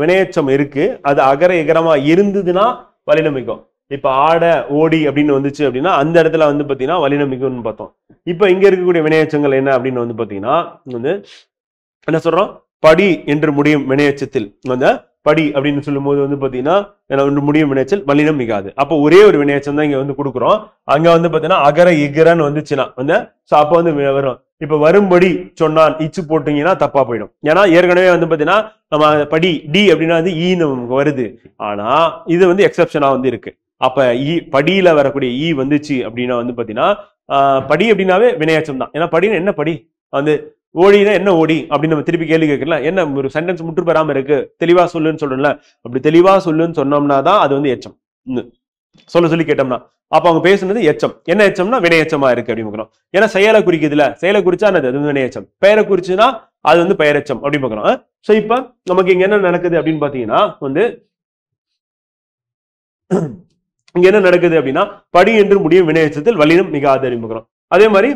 வினையச்சம் இருக்கு, அது அகர இகரமா இருந்ததுன்னா வல்லினம் மிகும். இப்ப ஆட ஓடி அப்படின்னு வந்துச்சு அப்படின்னா அந்த இடத்துல வந்து பாத்தீங்கன்னா வல்லினம் மிகும்னு பார்த்தோம். இப்ப இங்க இருக்கக்கூடிய வினையச்சங்கள் என்ன அப்படின்னு வந்து பாத்தீங்கன்னா வந்து என்ன சொல்றோம், படி என்று முடியும் வினையச்சத்தில் வந்து படி அப்படின்னு சொல்லும் போது வந்து பாத்தீங்கன்னா முடியும் வினைச்சல் வல்லினம் மிகாது. அப்போ ஒரே ஒரு வினையச்சம் தான் இங்க வந்து கொடுக்குறோம். அங்க வந்து பாத்தீங்கன்னா அகர இகரன்னு வந்துச்சுன்னா வந்து அப்ப வந்து வரும். இப்ப வரும்படி சொன்னான் இச்சு போட்டீங்கன்னா தப்பா போயிடும். ஏன்னா ஏற்கனவே வந்து பாத்தீங்கன்னா நம்ம படி டி அப்படின்னா வந்து ஈ நமக்கு வருது, ஆனா இது வந்து எக்ஸப்ஷனா வந்து இருக்கு. அப்ப ஈ படியில வரக்கூடிய ஈ வந்துச்சு அப்படின்னா வந்து பாத்தீங்கன்னா படி அப்படின்னாவே வினையச்சம் தான். ஏன்னா படினா என்ன, படி வந்து ஓடினா என்ன ஓடி அப்படின்னு நம்ம திருப்பி கேள்வி கேட்கலாம். என்ன ஒரு சென்டென்ஸ் முற்று பெறாம இருக்கு, தெளிவா சொல்லுன்னு சொல்றோம்ல, அப்படி தெளிவா சொல்லுன்னு சொன்னோம்னா தான் அது வந்து எச்சம். சொல்லி கேட்டோம்னா அப்ப அவங்க பேசுனது எச்சம். என்ன எச்சம்னா வினையச்சமா இருக்கு அப்படின்னு. ஏன்னா செயலை குறிக்குதுல, செயலை குறிச்சா அது வந்து வினையச்சம், பெயரை குறிச்சுன்னா அது வந்து பெயரெச்சம் அப்படின்னு பாக்குறோம். சோ இப்ப நமக்கு இங்க என்ன நடக்குது அப்படின்னு பாத்தீங்கன்னா வந்து இங்க என்ன நடக்குது அப்படின்னா படி என்று முடியும் வினையச்சத்தில் வல்லினம் மிகாது அப்படின்னு. அதே மாதிரி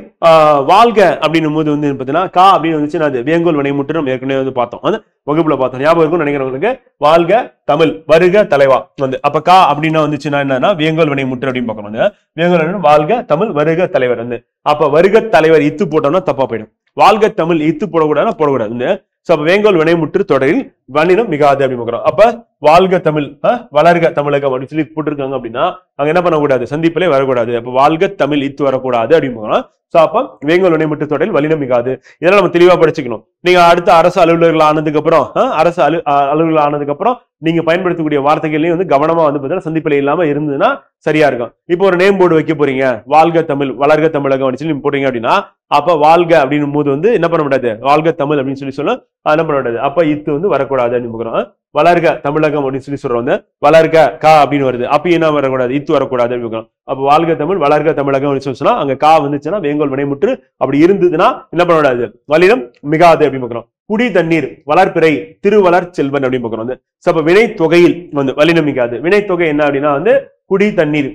வாழ்க அப்படின்னும் போது வந்து பாத்தீங்கன்னா கா அப்படின்னு வந்துச்சுன்னா அது வேங்கோல் வினைமுற்று நம்ம ஏற்கனவே வந்து பார்த்தோம், வந்து வகுப்புல பார்த்தோம், ஞாபகம் இருக்கும்னு நினைக்கிறவங்களுக்கு. வாழ்க தமிழ் வருக தலைவா வந்து அப்ப கா அப்படின்னா வந்துச்சுன்னா என்னன்னா வேங்கோல் வினைமுற்று அப்படின்னு பார்க்கணும். வந்து வேங்கோல் வாழ்க தமிழ் வருக தலைவர் வந்து அப்ப வருக தலைவர் இத்து போட்டோம்னா தப்பா போயிடும். வாழ்க தமிழ் இத்து போடக்கூடாதுன்னா போடக்கூடாது வந்து. அப்ப வேங்கோல் வினைமுற்று தொடரில் வல்லினம் மிகாது அப்படின்னு பாக்குறோம். அப்ப வாழ்க தமிழ் வளர்க தமிழகம் அப்படின்னு சொல்லி போட்டிருக்காங்க அப்படின்னா அங்க என்ன பண்ணக்கூடாது, சந்திப்பிலே வரக்கூடாது. அப்ப வாழ்க தமிழ் இத்து வரக்கூடாது அப்படின்னு பாக்குறோம். சோ அப்ப வேங்கோல் வினைமுற்று தொடரில் வல்லினம் மிகாது. இதெல்லாம் நம்ம தெளிவா படிச்சுக்கணும். நீங்க அடுத்த அரசு அலுவலர்கள் ஆனதுக்கு அப்புறம் அரசு அலுவலர்கள் ஆனதுக்கு அப்புறம் நீங்க பயன்படுத்தக்கூடிய வார்த்தைகள்லயும் வந்து கவனமா வந்து பாத்தீங்கன்னா சந்திப்பிலே இல்லாம இருந்ததுன்னா சரியா இருக்கும். இப்போ ஒரு நேம் போர்டு வைக்க போறீங்க, வாழ்க தமிழ் வளர்க தமிழகம் அப்படின்னு சொல்லி போடுறீங்க அப்படின்னா அப்ப வாழ்க அப்படின்னும் போது வந்து என்ன பண்ண முடியாது, வாழ்க தமிழ் அப்படின்னு சொல்லி சொல்ல என்ன பண்ண முடியாது. அப்ப இத்து வந்து வரக்கூடாது அப்படின்னு பாக்குறோம். வளர்க தமிழகம் அப்படின்னு சொல்லி சொல்றோம், வந்து வளர்க கா அப்படின்னு வருது, அப்ப என்ன வரக்கூடாது, இத்து வரக்கூடாது அப்படின்னு. அப்ப வாழ்க தமிழ் வளர்க தமிழகம் அப்படின்னு சொன்னா அங்க கா வந்துச்சுன்னா வேங்கோல் வினைமுற்று, அப்படி இருந்ததுன்னா என்ன பண்ணக்கூடாது, வல்லினம் மிகாது அப்படின்னு பாக்குறோம். குடி தண்ணீர் வளர்ப்பிறை திருவளர் செல்வன் அப்படின்னு பாக்குறோம். வந்து அப்ப வினை தொகையில் வந்து வல்லினம் மிகாது. வினை தொகை என்ன அப்படின்னா வந்து குடி தண்ணீர்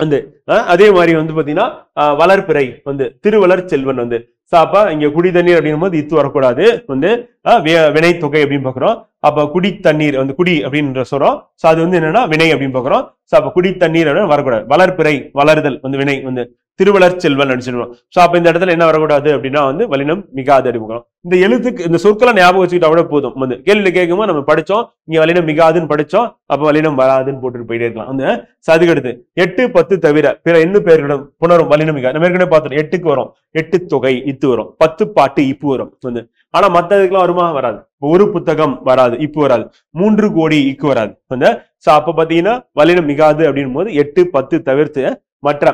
வந்து அதே மாதிரி வந்து பாத்தீங்கன்னா வளர்ப்பிறை வந்து திருவளர் செல்வன் வந்து. அப்ப இங்க குடி தண்ணீர் அப்படின்னும் போது இத்து வரக்கூடாது, வந்து வினை தொகை அப்படின்னு பாக்குறோம். அப்ப குடி தண்ணீர் வந்து குடி அப்படின்னு சொல்றோம். சோ அது வந்து என்னன்னா வினை அப்படின்னு பாக்குறோம். சோ அப்ப குடி தண்ணீர் அப்படின்னு வரக்கூடாது. வளர்ப்பிறை வளர்தல் வந்து வினை வந்து திருவளர் செல்வன் அப்படின்னு சொல்லுவோம். சோ அப்ப இந்த இடத்துல என்ன வரக்கூடாது அப்படின்னா வந்து வல்லினம் மிகாது அப்படின்னு. இந்த எழுத்துக்கு இந்த சொற்களை ஞாபகம் வச்சுக்கிட்டா கூட போதும். வந்து கேள்வியில கேட்கும்போது நம்ம படிச்சோம், இங்க வல்லினம் மிகாதுன்னு படிச்சோம், அப்ப வல்லினம் வராதுன்னு போட்டுட்டு போயிட்டே இருக்கலாம். அந்த சதுக்கடுத்து 8 10 தவிர பிற எண்ணு பெயர்களிடம் புணரும் வல்லினம் மிகாது. நம்ம ஏற்கனவே பார்த்தோம், 8க்கு வரும் 8 தொகை இத்து வரும், 10 பாட்டு இப்பு வரும் வந்து. ஆனா மத்ததுக்கெல்லாம் வருமா, வராது. ஒரு புத்தகம் வராது, இப்பு வராது. 3 கோடி இக்கு வராது வந்து. சோ அப்ப பாத்தீங்கன்னா வல்லினம் மிகாது அப்படின் போது 8 10 தவிர்த்து மற்ற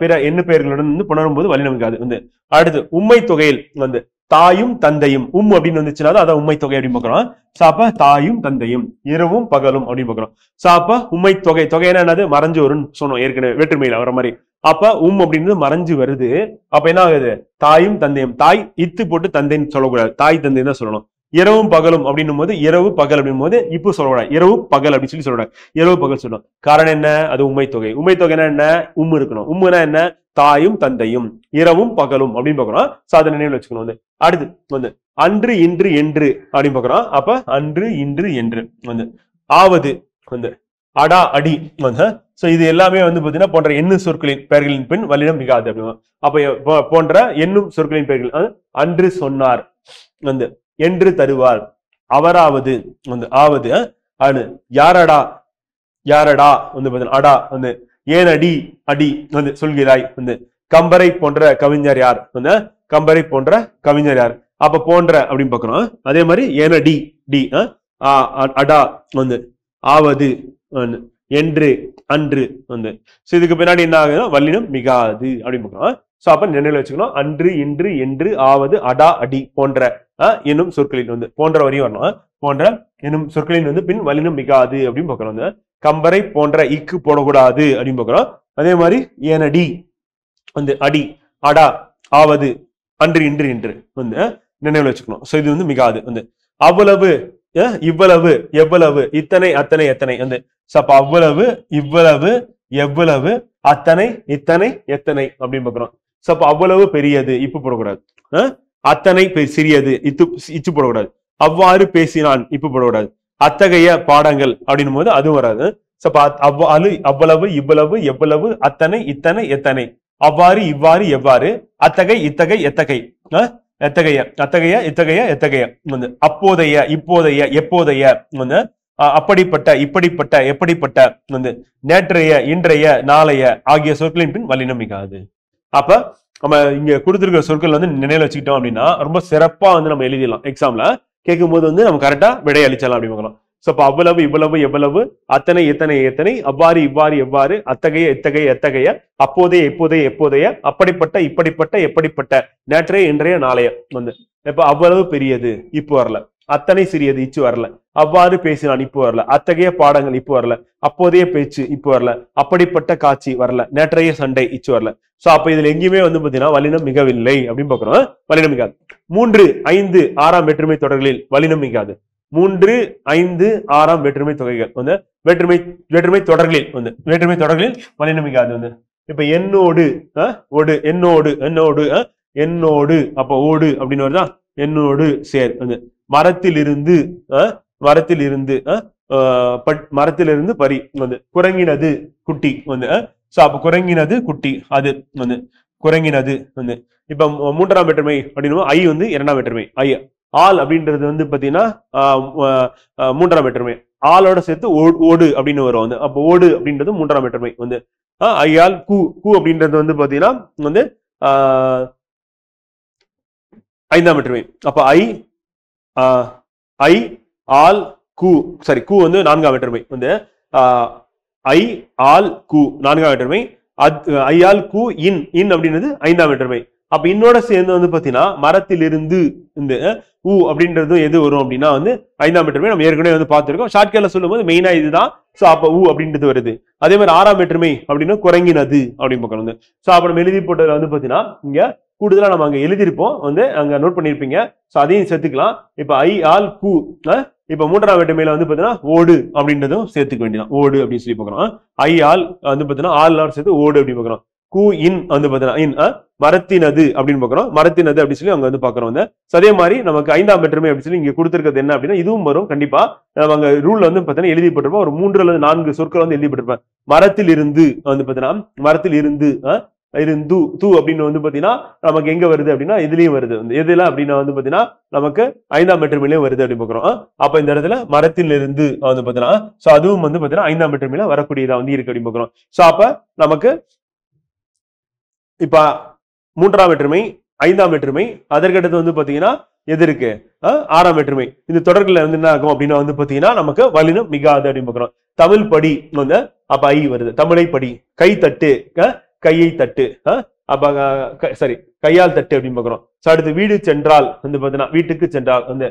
பிற எண்ணு பெயர்களுடன் வந்து புணரும் போது வல்லினம் மிகாது வந்து. அடுத்து உம்மை தொகையில் வந்து தாயும் தந்தையும் அப்படின்னு வந்துச்சுன்னா அதான் உம்மை தொகை அப்படின்னு பாக்குறோம். சாப்ப தாயும் தந்தையும் இரவும் பகலும் அப்படின்னு பாக்குறோம். சாப்ப உம்மை தொகை தொகைன்னா என்னது, மறைஞ்சு வரும்னு சொன்னோம் ஏற்கனவே வேற்றுமையில வர மாதிரி. அப்ப அப்படின்னு மறைஞ்சு வருது. அப்ப என்ன ஆகுது, தாயும் தந்தையும். தாய் இத்து போட்டு தந்தைன்னு சொல்லக்கூடாது, தாய் தந்தை தான் சொல்லணும். இரவும் பகலும் அப்படின்னும் போது இரவு பகல் அப்படின் போது இப்போ சொல்லக்கூடாது, இரவு பகல் அப்படின்னு சொல்லி சொல்லக்கூடாது, இரவு பகல் சொல்லணும். காரணம் என்ன? அது உண்மை தொகை. உண்மை தொகைனா என்ன? இருக்கணும். உம்முனா என்ன? தாயும் தந்தையும். இரவும் பகலும் அப்படின்னு பாக்குறோம். சாதனை நினைவில் வச்சுக்கணும். வந்து அடுத்து வந்து அன்று இன்று என்று அப்படின்னு பாக்குறோம். அப்ப அன்று இன்று என்று வந்து ஆவது வந்து அடா அடி வந்து சோ இது எல்லாமே வந்து பாத்தீங்கன்னா போன்ற எண்ணும் சொற்களின் பெயர்களின் பின் வல்லினம் மிகாது அப்படின்னு. அப்ப போன்ற எண்ணும் சொற்களின் பெயர்கள் அன்று சொன்னார் வந்து என்று தருவார், அவராவது வந்து ஆவது அணு யாரடா யாரடா வந்து பாத்தீங்கன்னா அடா வந்து ஏன் அடி அடி வந்து சொல்கிறாய் வந்து கம்பரை போன்ற கவிஞர் யார் வந்து கம்பரை போன்ற கவிஞர் யார். அப்ப போன்ற அப்படின்னு பாக்குறோம். அதே மாதிரி ஏனடி டி அடா வந்து ஆவது என்று அன்று வந்து இதுக்கு பின்னாடி என்ன ஆகுது? வல்லினம் மிகாது அப்படின்னு பாக்குறோம். சோ அப்ப நினைவுல வச்சுக்கணும். அன்று இன்று என்று ஆவது அடா அடி போன்ற என்னும் சொற்களில் வந்து போன்ற வரையும் வரணும். போன்ற என்னும் சொற்களின் வந்து பின் வல்லினம் மிகாது அப்படின்னு பாக்குறோம். வந்து கம்பரை போன்ற இக்கு போடக்கூடாது அப்படின்னு பாக்குறோம். அதே மாதிரி ஏனடி வந்து அடி அடா ஆவது அன்று இன்று என்று வந்து நினைவுல வச்சுக்கணும். சோ இது வந்து மிகாது. வந்து அவ்வளவு இவ்வளவு எவ்வளவு இத்தனை அத்தனை எத்தனை வந்து அப்ப அவ்வளவு இவ்வளவு எவ்வளவு அத்தனை இத்தனை எத்தனை அப்படின்னு பாக்குறோம். சோ அப்ப அவ்வளவு பெரியது இப்பு போடக்கூடாது, அத்தனை சிறியது இச்சு போடக்கூடாது, அவ்வாறு பேசினான் இப்பு போடக்கூடாது, அத்தகைய பாடங்கள் அப்படின்னும் போது அதுவும் வராது. அவ்வளவு இவ்வளவு எவ்வளவு அத்தனை இத்தனை எத்தனை அவ்வாறு இவ்வாறு எவ்வாறு அத்தகை இத்தகை எத்தகை எத்தகைய அத்தகைய இத்தகைய எத்தகைய வந்து அப்போதைய இப்போதைய எப்போதைய வந்து அப்படிப்பட்ட இப்படிப்பட்ட எப்படிப்பட்ட வந்து நேற்றைய இன்றைய நாளைய ஆகிய சொற்களின் பின் வல்லினம் மிகாது. அப்ப நம்ம இங்க கொடுத்திருக்கிற சொற்கள் வந்து நினைவுல வச்சுக்கிட்டோம் அப்படின்னா ரொம்ப சிறப்பா வந்து நம்ம எழுதிடலாம். எக்ஸாம்ல கேட்கும் போது வந்து நம்ம கரெக்டா விடை அளிச்சலாம் அப்படின்னு பார்க்கலாம். சோ அப்ப அவ்வளவு இவ்வளவு எவ்வளவு அத்தனை எத்தனை எத்தனை அவ்வாறு இவ்வாறு எவ்வாறு அத்தகைய இத்தகைய எத்தகைய அப்போதைய எப்போதைய எப்போதைய அப்படிப்பட்ட இப்படிப்பட்ட எப்படிப்பட்ட நேற்றைய இன்றைய நாளைய வந்து இப்ப அவ்வளவு பெரியது இப்போ வரல, அத்தனை சிறியது இச்சு வரல, அவ்வாறு பேசினான் இப்போ வரல, அத்தகைய பாடங்கள் இப்போ வரல, அப்போதைய பேச்சு இப்போ வரல, அப்படிப்பட்ட காட்சி வரல, நேற்றைய சண்டை இச்சு வரல. சோ அப்ப இதுல எங்கேயுமே வந்து பாத்தீங்கன்னா வல்லினம் மிகவில்லை அப்படின்னு பாக்குறோம். வல்லினம் மிகாது. 3, 5, 6 வேற்றுமை தொடர்களில் வல்லினம் மிகாது. 3, 5, 6 வேற்றுமை தொகைகள் வந்து வேற்றுமை தொடர்களில் வந்து வேற்றுமை தொடர்களில் வல்லினம் மிகாது. வந்து இப்ப என்னோடு ஓடு என்னோடு என்னோடு என்னோடு அப்ப ஓடு அப்படின்னு வருதா, என்னோடு சேர் வந்து மரத்திலிருந்து மரத்திலிருந்து மரத்திலிருந்து பரி வந்து குரங்கினது குட்டி வந்து சோ அப்ப குரங்கினது குட்டி அது வந்து குரங்கினது வந்து இப்ப 3ஆம் வேற்றுமை அப்படின்னு ஐ வந்து 2ஆம் வேற்றுமை ஐ ஆல் அப்படின்றது வந்து பாத்தீங்கன்னா 3ஆம் வேற்றுமை ஆளோட சேர்த்து ஓடு அப்படின்னு வரும் வந்து அப்ப ஓடு அப்படின்றது 3ஆம் வேற்றுமை வந்து ஐயால் கூ கூ அப்படின்றது வந்து பாத்தீங்கன்னா வந்து 5ஆம் வேற்றுமை. அப்ப ஐ ஆல் கூ சாரி கூ வந்து 4ஆம் வேற்றுமை வந்து ஐ ஆல் கூ 4ஆம் வேற்றுமை. ஐயால் கூ இன் இன் அப்படின்றது 5ஆம் வேற்றுமை. அப்ப இன்னோட சேர்ந்து வந்து பாத்தீங்கன்னா மரத்திலிருந்து இந்த ஊ அப்படின்றது எது வரும் அப்படின்னா வந்து 5ஆம் வேற்றுமை. நம்ம ஏற்கனவே வந்து பார்த்திருக்கோம். ஷார்ட்கட்ல சொல்லும் போது மெயினா இதுதான். சோ அப்ப ஊ அப்படின்றது வருது. அதே மாதிரி 6ஆம் வேற்றுமை அப்படின்னா குரங்கினது அப்படின்னு பார்க்கணும். சோ அப்ப நம்ம எழுதி போட்டதுல வந்து பாத்தீங்கன்னா இங்க கூடுதலா நம்ம அங்க எழுதியிருப்போம் வந்து அங்க நோட் பண்ணிருப்பீங்க. சோ அதையும் சேர்த்துக்கலாம். இப்ப ஐ ஆல் கூ இப்ப 3ஆம் வேற்றுமையில வந்து பாத்தீங்கன்னா ஓடு அப்படின்றதும் சேர்த்துக்க வேண்டியதான். ஓடு அப்படின்னு சொல்லி பார்க்கணும். ஐ ஆல் வந்து பாத்தீங்கன்னா ஆல் சேர்த்து ஓடு அப்படின்னு பார்க்கணும். கூ இன் வந்து பாத்தீங்கன்னா இன் மரத்தினது அப்படின்னு பாக்குறோம். மரத்தினது அப்படின்னு சொல்லி அங்க வந்து பாக்குறோம். வந்து அதே மாதிரி நமக்கு 5ஆம் வேற்றுமை அப்படின்னு சொல்லி இங்க கொடுத்திருக்கிறது என்ன அப்படின்னா இதுவும் வரும் கண்டிப்பா. நம்ம அங்க ரூல்ல வந்து பாத்தீங்கன்னா எழுதிப்பட்டிருப்போம். ஒரு 3 அல்லது 4 சொற்கள் வந்து எழுதிப்பட்டிருப்பேன். மரத்தில் இருந்து வந்து பாத்தீங்கன்னா மரத்தில் இருந்து இருந்து தூ அப்படின்னு வந்து பாத்தீங்கன்னா நமக்கு எங்க வருது அப்படின்னா இதுலயும் வருது. எதுல அப்படின்னா வந்து பாத்தீங்கன்னா நமக்கு 5ஆம் வேற்றுமையிலயும் வருது அப்படின்னு பாக்குறோம். அப்ப இந்த இடத்துல மரத்தில் இருந்து வந்து பாத்தீங்கன்னா சோ அதுவும் வந்து பாத்தீங்கன்னா 5ஆம் வேற்றுமையில வரக்கூடியதா வந்து இருக்கு அப்படின்னு பாக்குறோம். சோ அப்ப நமக்கு இப்ப 3ஆம் வேற்றுமை 5ஆம் வேற்றுமை அதற்கடுத்து வந்து பாத்தீங்கன்னா எது இருக்கு 6ஆம் வேற்றுமை. இந்த தொடர்களை வந்து என்ன ஆகும் அப்படின்னா வந்து பாத்தீங்கன்னா நமக்கு வல்லினம் மிகாது அப்படின்னு பாக்குறோம். தமிழ் படி வந்து அப்ப ஐ வருது. தமிழை படி கை தட்டு கையை தட்டு அப்ப சரி கையால் தட்டு அப்படின்னு பாக்குறோம். அடுத்து வீடு சென்றால் வந்து பாத்தீங்கன்னா வீட்டுக்கு சென்றால் வந்து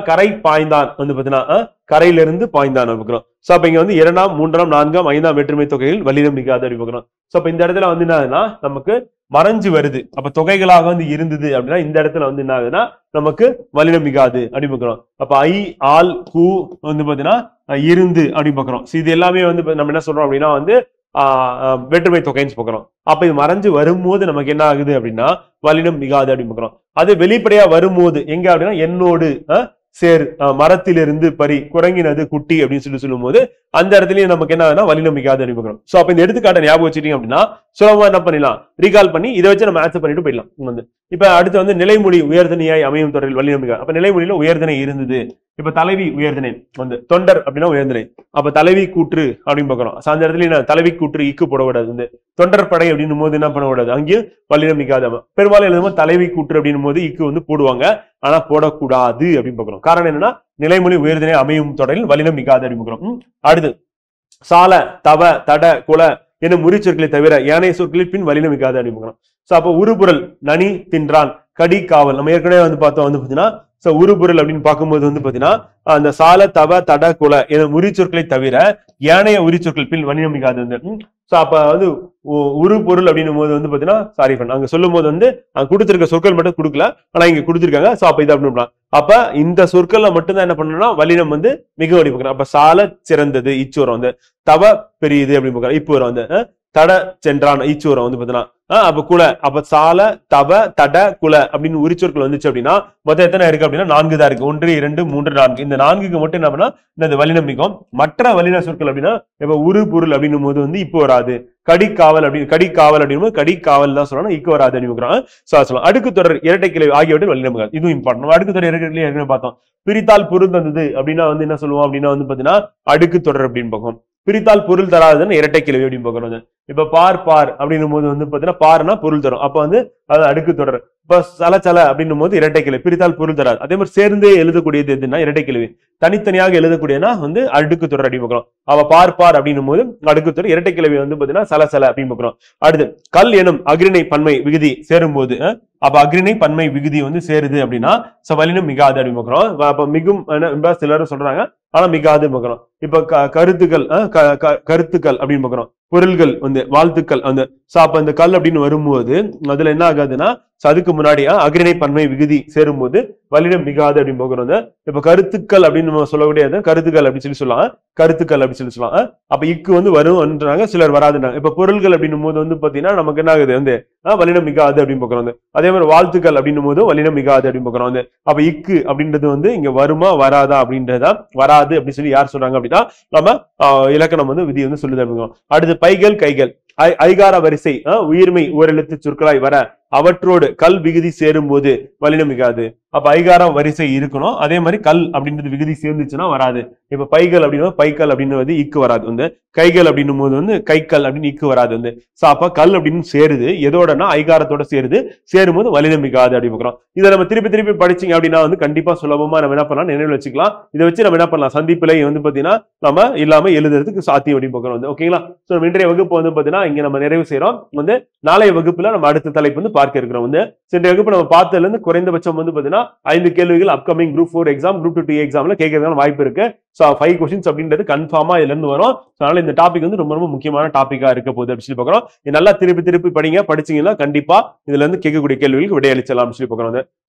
கரை பாய்ந்தான் வந்து பாத்தீங்கன்னா கரையிலிருந்து பாய்ந்தான் பாக்குறோம். சோ அப்ப இங்க வந்து 2ஆம் 3ஆம் 4ஆம் 5ஆம் வேற்றுமை தொகையில் வல்லினம் மிகாது அப்படின்னு பாக்குறோம். சோ அப்ப இந்த இடத்துல வந்து என்னன்னா நமக்கு மறைஞ்சு வருது. அப்ப தொகைகளாக வந்து இருந்தது அப்படின்னா இந்த இடத்துல வந்து என்ன ஆகுதுன்னா நமக்கு வல்லினம் மிகாது அப்படின்னு பார்க்கிறோம். அப்ப ஐ, ஆல், கூ வந்து பாத்தீங்கன்னா இருந்து அப்படின்னு பார்க்கிறோம். இது எல்லாமே வந்து நம்ம என்ன சொல்றோம் அப்படின்னா வந்து வேற்றுமை தொகைன்னு பார்க்கிறோம். அப்ப இது மறைஞ்சு வரும்போது நமக்கு என்ன ஆகுது அப்படின்னா வல்லினம் மிகாது அப்படின்னு பார்க்கிறோம். அது வெளிப்படையா வரும்போது எங்க அப்படின்னா என்னோடு சேர், மரத்திலிருந்து பறி, குரங்கினது குட்டி அப்படின்னு சொல்லும் போது அந்த இடத்துலயும் நமக்கு என்ன ஆகுதுன்னா வல்லினம் மிகாது அப்படின்னு பார்க்கிறோம். சோ அப்ப இந்த எடுத்துக்காட்டை ஞாபகம் வச்சுட்டீங்க அப்படின்னா சுலபமா என்ன பண்ணிடலாம், ரீகால் பண்ணி இதை வச்சு நம்ம ஆன்சர் பண்ணிட்டு போயிடலாம். வந்து இப்ப அடுத்து வந்து நிலைமொழி உயர்தனையாய் அமையும் தொடரில் வல்லினம் மிகாது. அப்ப நிலைமொழியில உயர்தனை இருந்தது. இப்ப தலைவி உயர்தனை வந்து தொண்டர் அப்படின்னா உயர்தனை. அப்ப தலைவி கூற்று அப்படின்னு பாக்குறோம். அந்த இடத்துல என்ன தலைவி கூற்று இக்கு போடக்கூடாது. வந்து தொண்டர் படை அப்படின்னும் போது என்ன பண்ணக்கூடாது, அங்கேயும் வல்லினம் மிகாது. பெரும்பாலும் எழுதும்போது தலைவி கூற்று அப்படின்னும் போது இக்கு வந்து போடுவாங்க, ஆனா போடக்கூடாது அப்படின்னு பாக்குறோம். காரணம் என்னன்னா நிலைமொழி உயர்தனை அமையும் தொடரில் வல்லினம் மிகாது அப்படின்னு பாக்குறோம். அடுத்து சால, தவ, தட, குல என முறி சொற்களை தவிர ஏனைய சொற்களில் பின் வல்லினம் மிகாது அப்படின்னு பாக்குறோம். சோ அப்ப உருபுரல் நனி, தின்றான், கடி, காவல் நம்ம ஏற்கனவே வந்து பார்த்தோம். வந்து பாத்தீங்கன்னா உருபொருள் அப்படின்னு பார்க்கும்போது வந்து பாத்தீங்கன்னா அந்த சால, தவ, தட, குல என உரி சொற்களை தவிர ஏனைய உரி சொற்கள் பின் வல்லினம் மிகாது வந்து. சோ அப்ப வந்து உரு பொருள் அப்படின்னும் போது வந்து பாத்தீங்கன்னா சாரி பண்ண அங்க சொல்லும் போது வந்து கொடுத்திருக்க சொற்கள் மட்டும் கொடுக்கல, ஆனா இங்க கொடுத்திருக்காங்க. சோ அப்ப இது அப்படின்னு அப்ப இந்த சொற்கள்ல மட்டும்தான் என்ன பண்ணணும்னா வல்லினம் வந்து மிக வடிவம். அப்ப சால சிறந்தது இச்சு வரும், வந்து தவ பெரியது அப்படின்னு பாக்குறோம் இப்போ வரும், வந்து தட சென்றான் இச்சு வரும் வந்து பாத்தீங்கன்னா. அப்ப குல, அப்ப சால, தவ, தட, குல அப்படின்னு உரிச்சொற்கள் வந்துச்சு அப்படின்னா மொத்தம் எத்தனை இருக்கு அப்படின்னா 4 தான் இருக்கு. 1, 2, 3, 4. இந்த 4க்கு மட்டும் என்ன பண்ணா இந்த வல்லினம் மிகும். மற்ற வல்லின சொற்கள் அப்படின்னா இப்ப உரு பொருள் அப்படின்னும் போது வந்து இப்போ வராது. கடிக்காவல் அப்படின்னு கடிக்காவல் அப்படின்னு கடிக்காவல் தான் சொல்லணும், இக்கு வராது அப்படின்னு சொல்லலாம். அடுக்கு தொடர், இரட்டை கிளை ஆகியவற்றில் வல்லினம் மிகாது. இதுவும் இம்பார்ட்டன். அடுக்கு தொடர் இரட்டை கிளை ஏற்கனவே பார்த்தோம். பிரித்தால் பொருள் தந்தது அப்படின்னா வந்து என்ன சொல்லுவோம் அப்படின்னா வந்து பாத்தீங்கன்னா அடுக்கு தொடர் அப்படின்னு பார்க்கும். பிரித்தால் பொருள் தராதுன்னு இரட்டை கிளை அப்படின்னு பார்க்கணும். இப்ப பார் பார் அப்படின்னும் போது வந்து பாத்தீங்கன்னா பார்னா பொருள் தரும், அப்ப வந்து அது அடுக்கு தொடர். இப்ப சல சல அப்படின்னும் போது இரட்டை கிளை, பிரித்தால் பொருள் தராது. அதே மாதிரி சேர்ந்தே எழுதக்கூடியது எதுன்னா இரட்டை கிளவி, தனித்தனியாக எழுதக்கூடியனா வந்து அடுக்கு தொடர் அப்படின்னு பார்க்கிறோம். அவ பார் பார் அப்படின்னும் போது அடுக்கு தொடர், இரட்டை கிளவி வந்து பாத்தீங்கன்னா சல சல அப்படின்னு பார்க்கிறோம். அடுத்து கல் எனும் அக்ரிணை பன்மை விகுதி சேரும் போது அப்ப அக்ரிணை பன்மை விகுதி வந்து சேருது அப்படின்னா வல்லினம் மிகாது அப்படின்னு பார்க்கிறோம். அப்ப மிகும் சிலரும் சொல்றாங்க, ஆனா மிகாது பார்க்கிறோம். இப்ப கருத்துக்கள், கருத்துக்கள் அப்படின்னு பார்க்கிறோம். பொருள்கள் வந்து வாழ்த்துக்கள் வந்து அப்ப இந்த கல் அப்படின்னு வரும்போது அதுல என்ன ஆகாதுன்னா அதுக்கு முன்னாடி அக்ரிணை பன்மை விகுதி சேரும் போது வல்லினம் மிகாது அப்படின்னு போகிறோம். இப்ப கருத்துக்கள் அப்படின்னு நம்ம சொல்லக்கூடியது கருத்துக்கள் அப்படின்னு சொல்லலாம், கருத்துக்கள் அப்படின்னு சொல்லலாம். அப்ப இக்கு வந்து வரும்ன்றாங்க, சிலர் வராதுன்றாங்க. இப்ப பொருள்கள் அப்படின்னும் போது வந்து பாத்தீங்கன்னா நமக்கு என்ன ஆகுது வந்து வல்லினம் மிகாது அப்படின்னு பாக்குறோம். அதே மாதிரி வாழ்த்துக்கள் அப்படின்னும் போது வல்லினம் மிகாது அப்படின்னு பாக்குறோம். அப்ப இக்கு அப்படின்றது வந்து இங்க வருமா வராதா அப்படின்றதா வராது அப்படின்னு சொல்லி யார் சொல்றாங்க அப்படின்னா நம்ம இலக்கணம் வந்து விதி வந்து சொல்லுது அப்படிங்கிறோம். அடுத்து பைகள் கைகள் ஐகார வரிசை உயிர்மை ஓரெழுத்து சொற்களாய் வர அவற்றோடு கல் விகுதி சேரும் போது வல்லினம் மிகாது. அப்ப ஐகாரம் வரிசை இருக்கணும், அதே மாதிரி கல் அப்படின்றது விகுதி சேர்ந்துச்சுன்னா வராது. இப்ப பைகள் அப்படின்னு பைக்கல் அப்படின்னு வந்து இக்கு வராது. வந்து கைகள் அப்படின்னும் போது வந்து கைக்கல் அப்படின்னு இக்கு வராது. வந்து அப்ப கல் அப்படின்னு சேருது எதோடனா ஐகாரத்தோட சேருது, சேரும் போது வல்லினம் மிகாது அப்படின்னு பாக்குறோம். இதை நம்ம திருப்பி திருப்பி படிச்சீங்க அப்படின்னா வந்து கண்டிப்பா சுலபமா நம்ம என்ன பண்ணலாம், நினைவில் வச்சுக்கலாம். இதை வச்சு நம்ம என்ன பண்ணலாம், சந்திப்பிலை வந்து பாத்தீங்கன்னா நம்ம இல்லாம எழுதுறதுக்கு சாத்தியம் அப்படின்னு பாக்குறோம். வந்து ஓகேங்களா. சோ இன்றைய வகுப்பு வந்து பாத்தீங்கன்னா இங்க நம்ம நிறைவு செய்யறோம். வந்து நாளைய வகுப்புல நம்ம அடுத்த தலைப்பு வந்து பார்க்க இருக்கிறோம். வந்து சென்ற வகுப்பு நம்ம பார்த்ததுல இருந்து குறைந்தபட்சம் வந்து பாத்தீங்கன்னா 5 கேள்விகள் அப்கமிங் குரூப் 4 எக்ஸாம், குரூப் 2 எக்ஸாம்ல கேட்கறதுக்கான வாய்ப்பு இருக்கு. சோ 5 கொஸ்டின்ஸ் அப்படின்றது கன்ஃபார்மா இதுல இருந்து வரும். அதனால இந்த டாபிக் வந்து ரொம்ப ரொம்ப முக்கியமான டாபிக்கா இருக்க போகுது அப்படின்னு சொல்லி பாக்குறோம். நல்லா திருப்பி திருப்பி படிங்க, படிச்சீங்கன்னா கண்டிப்பா இதுல இருந்து கேட்கக்கூடிய கேள்விகளுக்கு விடையளிச்சலாம் அப்படின்னு சொல்லி பாக்குறோம்.